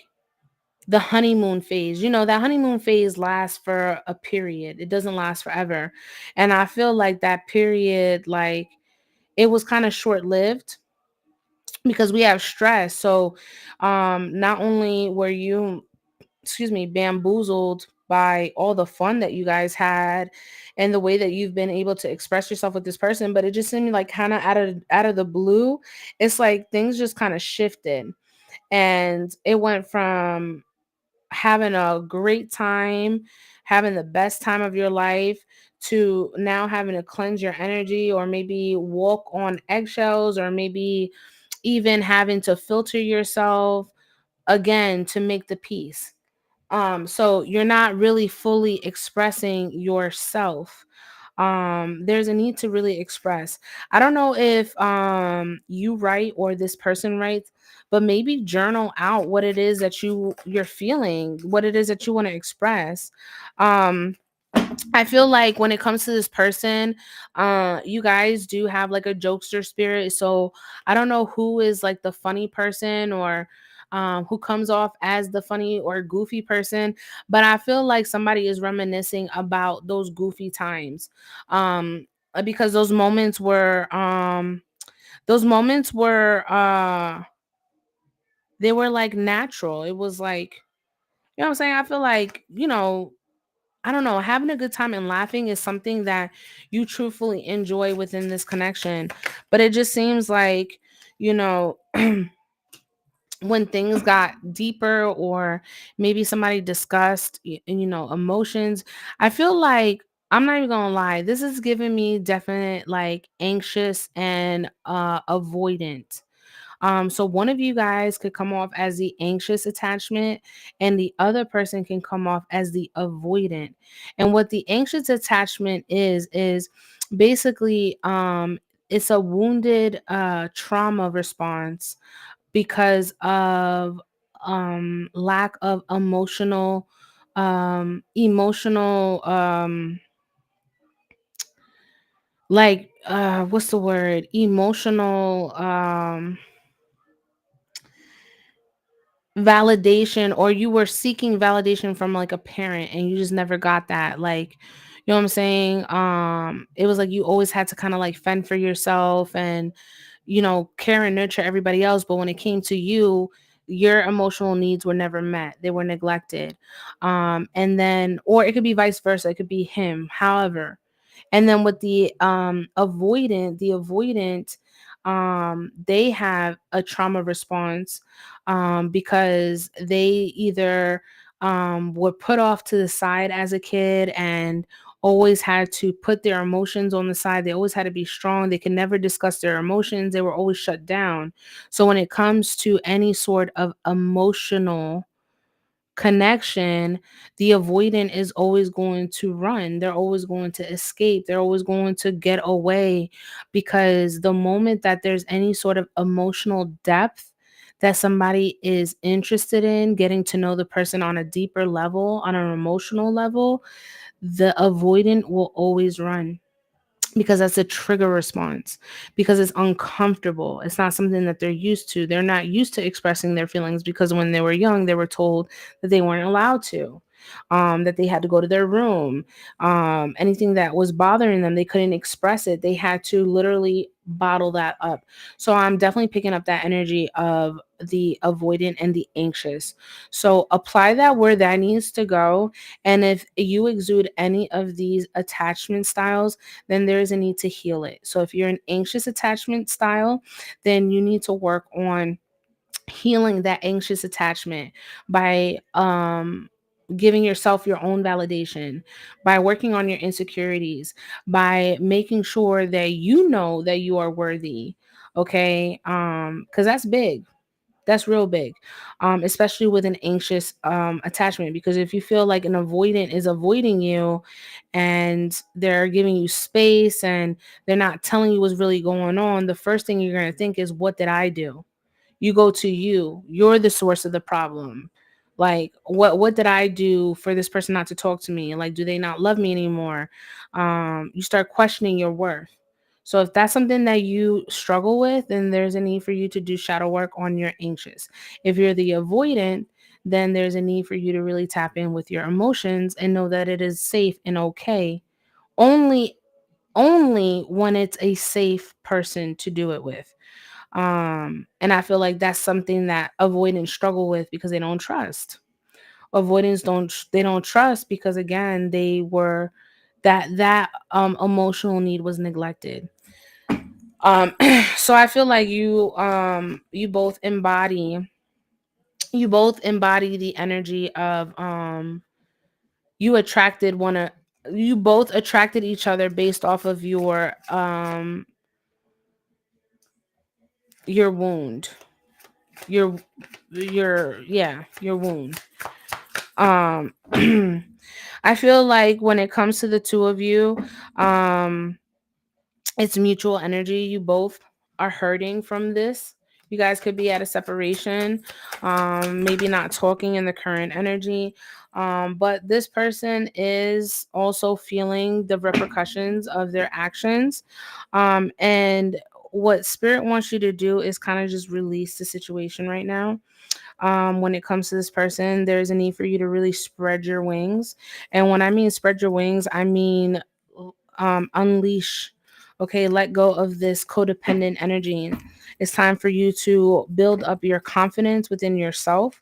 the honeymoon phase. That honeymoon phase lasts for a period. It doesn't last forever. And I feel like that period, like, it was kind of short-lived because we have stress. So not only were you, excuse me, bamboozled by all the fun that you guys had and the way that you've been able to express yourself with this person, but it just seemed like kind of out of the blue, it's like things just kind of shifted, and it went from having a great time, having the best time of your life, to now having to cleanse your energy, or maybe walk on eggshells, or maybe even having to filter yourself again to make the peace. So you're not really fully expressing yourself. There's a need to really express. I don't know if you write or this person writes, but maybe journal out what it is that you're feeling, what it is that you want to express. um I feel like when it comes to this person, you guys do have like a jokester spirit. So I don't know who is like the funny person, or who comes off as the funny or goofy person, but I feel like somebody is reminiscing about those goofy times. Because those moments were they were like natural. It was like, what I'm saying? I feel like, I don't know, having a good time and laughing is something that you truthfully enjoy within this connection. But it just seems like, you know, when things got deeper, or maybe somebody discussed, emotions, I feel like, I'm not even gonna lie, this is giving me definite like anxious and avoidant. So one of you guys could come off as the anxious attachment, and the other person can come off as the avoidant. And what the anxious attachment is basically, it's a wounded trauma response because of lack of emotional like what's the word, emotional validation, or you were seeking validation from like a parent and you just never got that. Like, you know what I'm saying? It was like you always had to kind of like fend for yourself and, care and nurture everybody else. But when it came to you, your emotional needs were never met. They were neglected. And then, or it could be vice versa. It could be him. However, and then with the avoidant, they have a trauma response, because they either were put off to the side as a kid and always had to put their emotions on the side. They always had to be strong. They could never discuss their emotions. They were always shut down. So when it comes to any sort of emotional connection, the avoidant is always going to run. They're always going to escape. They're always going to get away, because the moment that there's any sort of emotional depth that somebody is interested in getting to know the person on a deeper level, on an emotional level, the avoidant will always run, because that's a trigger response, because it's uncomfortable. It's not something that they're used to. They're not used to expressing their feelings, because when they were young they were told that they weren't allowed to, that they had to go to their room. Anything that was bothering them, they couldn't express it. They had to literally bottle that up. So I'm definitely picking up that energy of the avoidant and the anxious. So apply that where that needs to go. And if you exude any of these attachment styles, then there is a need to heal it. So if you're an anxious attachment style, then you need to work on healing that anxious attachment by giving yourself your own validation, by working on your insecurities, by making sure that you know that you are worthy. Okay? Cuz that's big. That's real big, especially with an anxious attachment. Because if you feel like an avoidant is avoiding you and they're giving you space and they're not telling you what's really going on, the first thing you're going to think is, what did I do? You go to you. You're the source of the problem. Like, what did I do for this person not to talk to me? Like, do they not love me anymore? You start questioning your worth. So if that's something that you struggle with, then there's a need for you to do shadow work on your anxious. If you're the avoidant, then there's a need for you to really tap in with your emotions and know that it is safe and okay. Only only when it's a safe person to do it with. And I feel like that's something that avoidants struggle with, because they don't trust. Avoidants don't trust, because again, they were that emotional need was neglected. um so I feel like you both embody the energy of you attracted one of you both attracted each other based off of your wound, your your wound. um I feel like when it comes to the two of you, um it's mutual energy. You both are hurting from this. You guys could be at a separation, maybe not talking in the current energy. But this person is also feeling the repercussions of their actions. And what spirit wants you to do is kind of just release the situation right now. When it comes to this person, there's a need for you to really spread your wings. And when I mean spread your wings, I mean unleash. Okay, let go of this codependent energy. It's time for you to build up your confidence within yourself,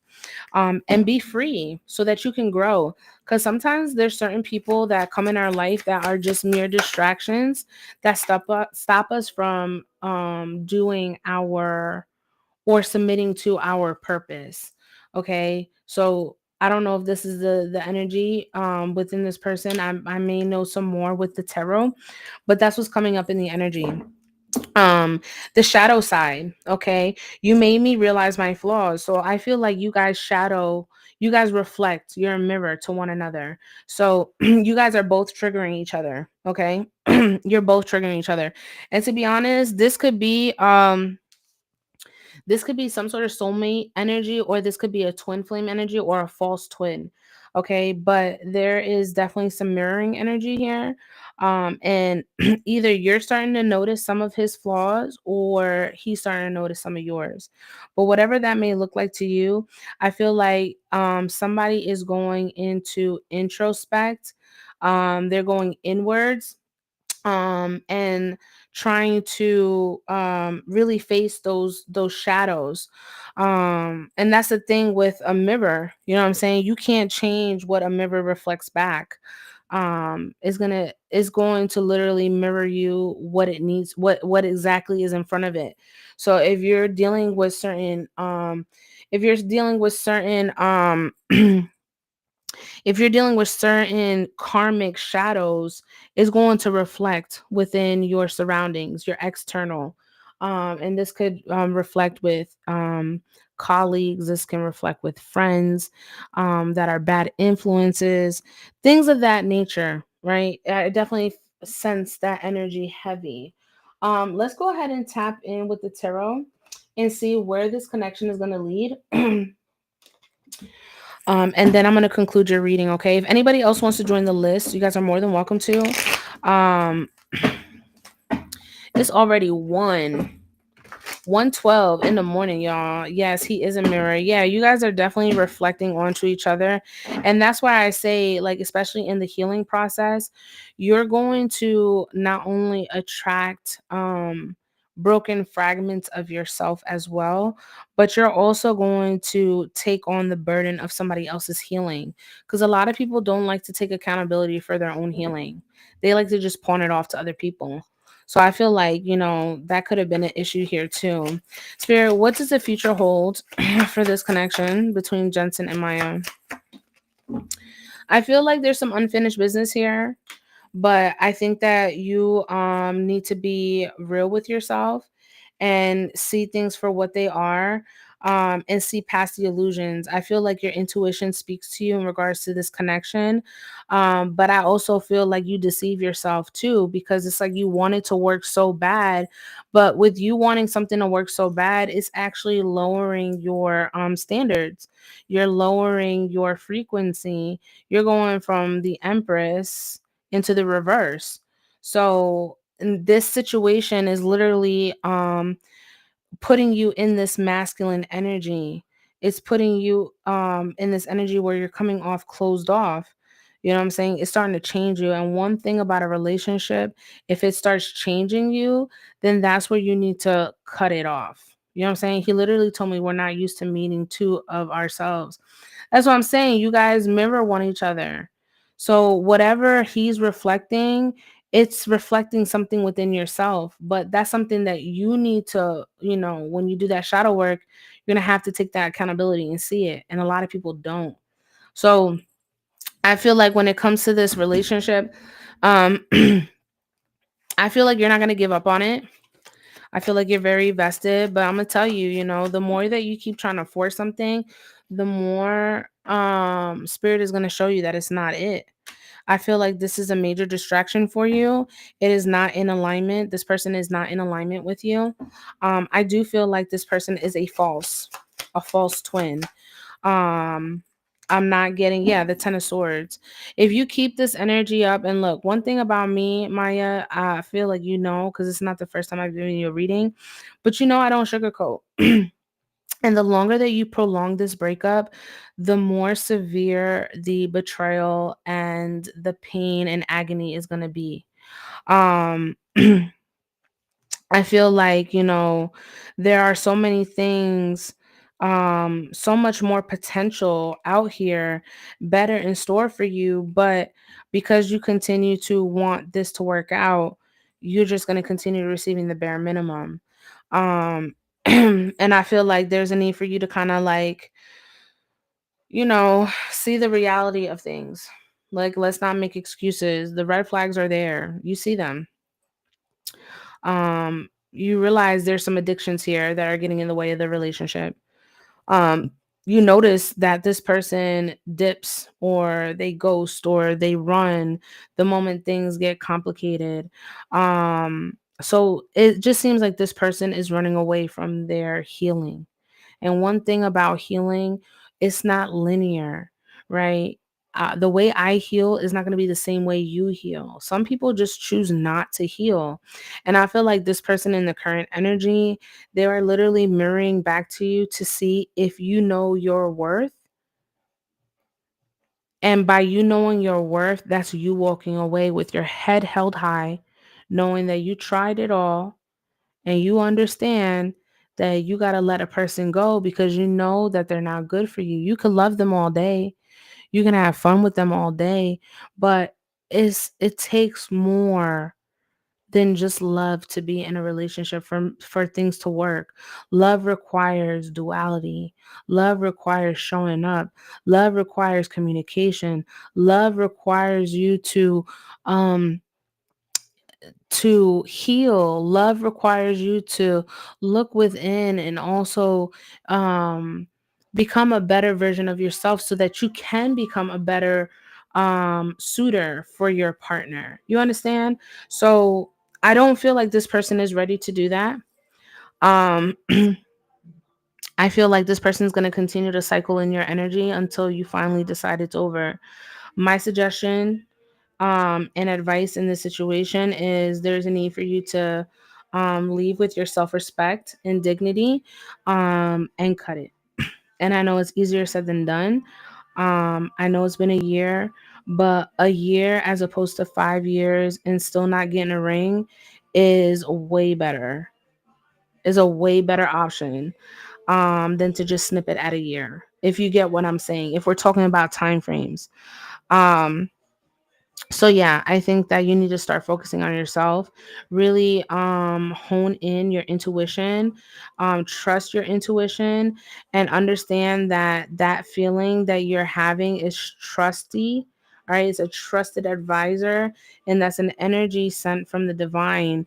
and be free so that you can grow. Because sometimes there's certain people that come in our life that are just mere distractions that stop us from doing our or submitting to our purpose. Okay. So I don't know if this is the energy within this person. I may know some more with the tarot, but that's what's coming up in the energy. um the shadow side. Okay, you made me realize my flaws. So I feel like you guys reflect. You're a mirror to one another. So you guys are both triggering each other. Okay. You're both triggering each other. And to be honest, this could be some sort of soulmate energy, or this could be a twin flame energy or a false twin. Okay, but there is definitely some mirroring energy here. And either you're starting to notice some of his flaws or he's starting to notice some of yours. But whatever that may look like to you, I feel like somebody is going into introspect. They're going inwards, and trying to really face those shadows. And that's the thing with a mirror, you know what I'm saying? You can't change what a mirror reflects back. Is going to literally mirror you what it needs, what exactly is in front of it. So if you're dealing with certain if you're dealing with certain karmic shadows, it's going to reflect within your surroundings, your external. And this could reflect with colleagues, this can reflect with friends that are bad influences, things of that nature, right? I definitely sense that energy heavy. Let's go ahead and tap in with the tarot and see where this connection is going to lead. And then I'm going to conclude your reading. Okay. If anybody else wants to join the list, you guys are more than welcome to. Um, it's already 1:12 in the morning, y'all. Yes, he is a mirror. Yeah, you guys are definitely reflecting onto each other. And that's why I say, like, especially in the healing process, you're going to not only attract broken fragments of yourself as well, but you're also going to take on the burden of somebody else's healing. Because a lot of people don't like to take accountability for their own healing. They like to just pawn it off to other people. So I feel like, that could have been an issue here too. Spirit, what does the future hold for this connection between Jensen and Maya? I feel like there's some unfinished business here, but I think that you need to be real with yourself and see things for what they are, and see past the illusions. I feel like your intuition speaks to you in regards to this connection, but I also feel like you deceive yourself too, because it's like you want it to work so bad, but with you wanting something to work so bad, it's actually lowering your standards. You're lowering your frequency. You're going from the Empress into the reverse. So in this situation is literally putting you in this masculine energy. It's putting you in this energy where you're coming off closed off. You know what I'm saying? It's starting to change you. And one thing about a relationship, if it starts changing you, then that's where you need to cut it off. You know what I'm saying? He literally told me we're not used to meeting two of ourselves. That's what I'm saying. You guys mirror one each other. So whatever he's reflecting, it's reflecting something within yourself. But that's something that you need to, when you do that shadow work, you're gonna have to take that accountability and see it. And a lot of people don't. So I feel like when it comes to this relationship, um, I feel like you're not gonna give up on it. I feel like you're very vested, but I'm gonna tell you, the more that you keep trying to force something, the more spirit is gonna show you that it's not it. I feel like this is a major distraction for you. It is not in alignment. This person is not in alignment with you. I do feel like this person is a false twin. Um, I'm not getting, yeah, the Ten of Swords. If you keep this energy up, and look, one thing about me, Maya, I feel like because it's not the first time I've given you a reading, but I don't sugarcoat. And the longer that you prolong this breakup, the more severe the betrayal and the pain and agony is going to be. Um, I feel like, there are so many things, so much more potential out here, better in store for you. But because you continue to want this to work out, you're just going to continue receiving the bare minimum. Um, and I feel like there's a need for you to kind of like, see the reality of things. Like, let's not make excuses. The red flags are there. You see them. You realize there's some addictions here that are getting in the way of the relationship. um you notice that this person dips or they ghost or they run the moment things get complicated. So it just seems like this person is running away from their healing. And one thing about healing, it's not linear, right? the way I heal is not going to be the same way you heal. Some people just choose not to heal. And I feel like this person in the current energy, they are literally mirroring back to you to see if you know your worth. And by you knowing your worth, that's you walking away with your head held high, knowing that you tried it all and you understand that you got to let a person go because you know that they're not good for you. You can love them all day. You can have fun with them all day, but it takes more than just love to be in a relationship for things to work. Love requires duality. Love requires showing up. Love requires communication. Love requires you um to heal. Love requires you to look within and also um become a better version of yourself so that you can become a better suitor for your partner. You understand? So I don't feel like this person is ready to do that. um I feel like this person is going to continue to cycle in your energy until you finally decide it's over. My suggestion and advice in this situation is there's a need for you to leave with your self-respect and dignity, and cut it. And I know it's easier said than done. I know it's been a year, but a year as opposed to 5 years and still not getting a ring is way better. Is a way better option than to just snip it at a year. If you get what I'm saying, if we're talking about time frames. Um, so yeah, I think that you need to start focusing on yourself, really hone in your intuition, trust your intuition, and understand that that feeling that you're having is trusty. All right, it's a trusted advisor, and that's an energy sent from the divine,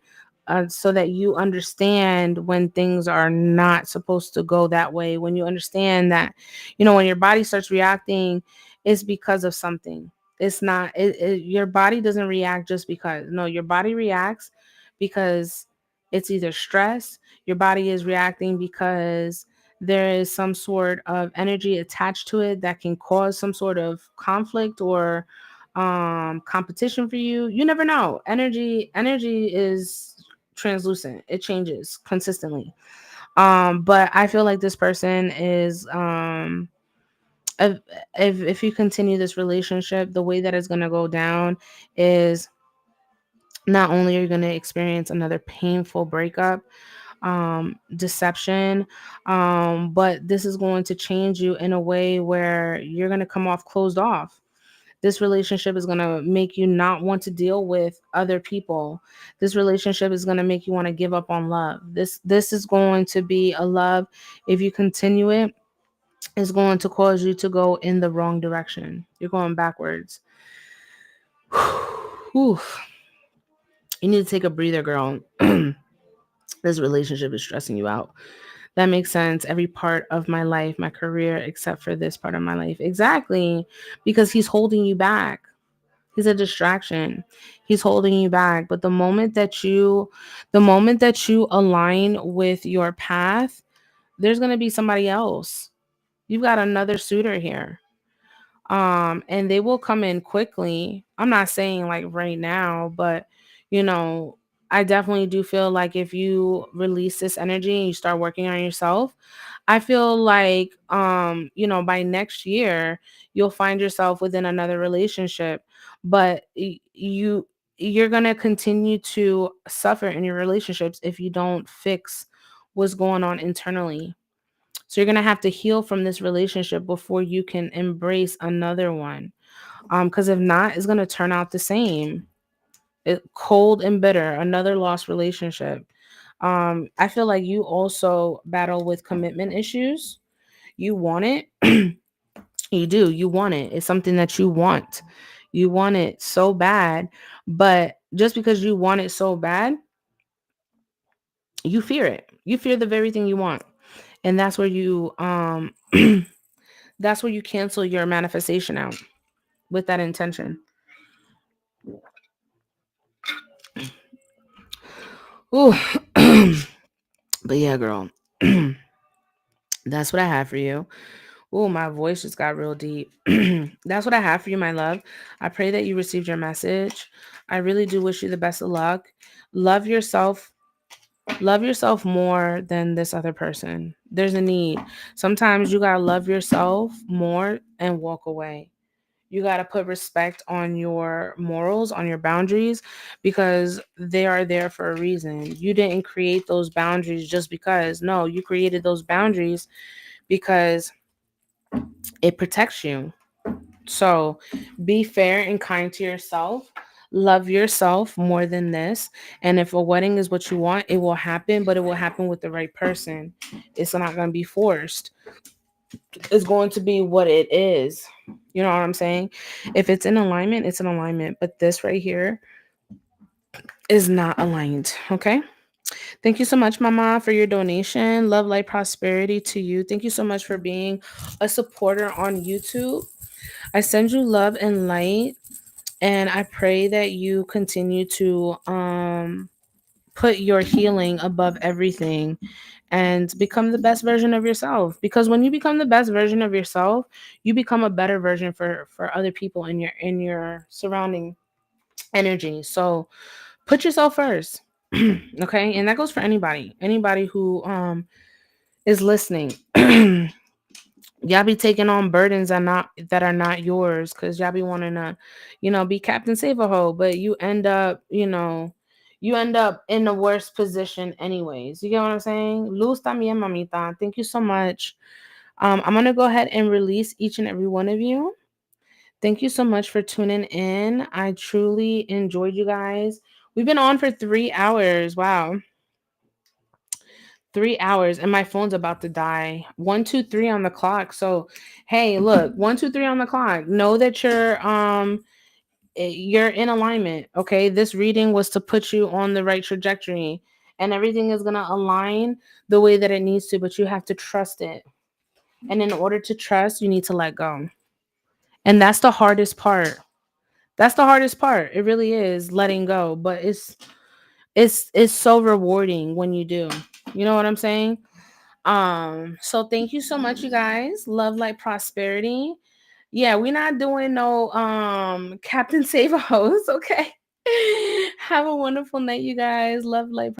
so that you understand when things are not supposed to go that way. When you understand that, when your body starts reacting, it's because of something. It's not your body doesn't react just because. No, your body reacts because it's either stress. Your body is reacting because there is some sort of energy attached to it that can cause some sort of conflict or competition for you. You never know. Energy is translucent. It changes consistently. But I feel like this person is if, if you continue this relationship, the way that it's going to go down is not only are you going to experience another painful breakup, deception, but this is going to change you in a way where you're going to come off closed off. This relationship is going to make you not want to deal with other people. This relationship is going to make you want to give up on love. This is going to be a love, if you continue it, is going to cause you to go in the wrong direction. You're going backwards. Whew. You need to take a breather, girl. This relationship is stressing you out. That makes sense. Every part of my life, my career, except for this part of my life. Exactly. Because he's holding you back. He's a distraction. He's holding you back. But the moment that you align with your path, there's going to be somebody else. You've got another suitor here. And they will come in quickly. I'm not saying like right now, but you know I definitely do feel like if you release this energy and you start working on yourself, I feel like by next year you'll find yourself within another relationship. But you're going to continue to suffer in your relationships if you don't fix what's going on internally. So you're going to have to heal from this relationship before you can embrace another one. Because if not, it's going to turn out the same. Cold and bitter, another lost relationship. I feel like you also battle with commitment issues. You want it. You do. You want it. It's something that you want. You want it so bad. But just because you want it so bad, you fear it. You fear the very thing you want. And that's where you that's where you cancel your manifestation out with that intention. Ooh. But yeah, girl, that's what I have for you. Oh, my voice just got real deep. That's what I have for you, my love. I pray that you received your message. I really do wish you the best of luck. Love yourself. Love yourself more than this other person. There's a need. Sometimes you got to love yourself more and walk away. You got to put respect on your morals, on your boundaries, because they are there for a reason. You didn't create those boundaries just because. No, you created those boundaries because it protects you. So be fair and kind to yourself. Love yourself more than this. And if a wedding is what you want, it will happen, but it will happen with the right person. It's not going to be forced. It's going to be what it is. You know what I'm saying? If it's in alignment, it's in alignment. But this right here is not aligned. Okay. Thank you so much, Mama, for your donation. Love, light, prosperity to you. Thank you so much for being a supporter on YouTube. I send you love and light. And I pray that you continue to put your healing above everything and become the best version of yourself. Because when you become the best version of yourself, you become a better version for other people in your surrounding energy. So put yourself first. Okay? And that goes for anybody. Anybody who is listening. Y'all be taking on burdens that are not yours because y'all be wanting to, be Captain Save a Hoe, but you end up in the worst position anyways. You get what I'm saying? Luz también, mamita. Thank you so much. I'm gonna go ahead and release each and every one of you. Thank you so much for tuning in. I truly enjoyed you guys. We've been on for 3 hours. Wow. 3 hours and my phone's about to die. 1, 2, 3 on the clock. So hey, look, 1, 2, 3 on the clock. Know that you're in alignment. Okay. This reading was to put you on the right trajectory and everything is gonna align the way that it needs to, but you have to trust it. And in order to trust, you need to let go. And that's the hardest part. That's the hardest part. It really is letting go. But it's so rewarding when you do. You know what I'm saying? So thank you so much, you guys. Love, light, prosperity. Yeah, we're not doing no Captain Save a Hose, okay? Have a wonderful night, you guys. Love, light,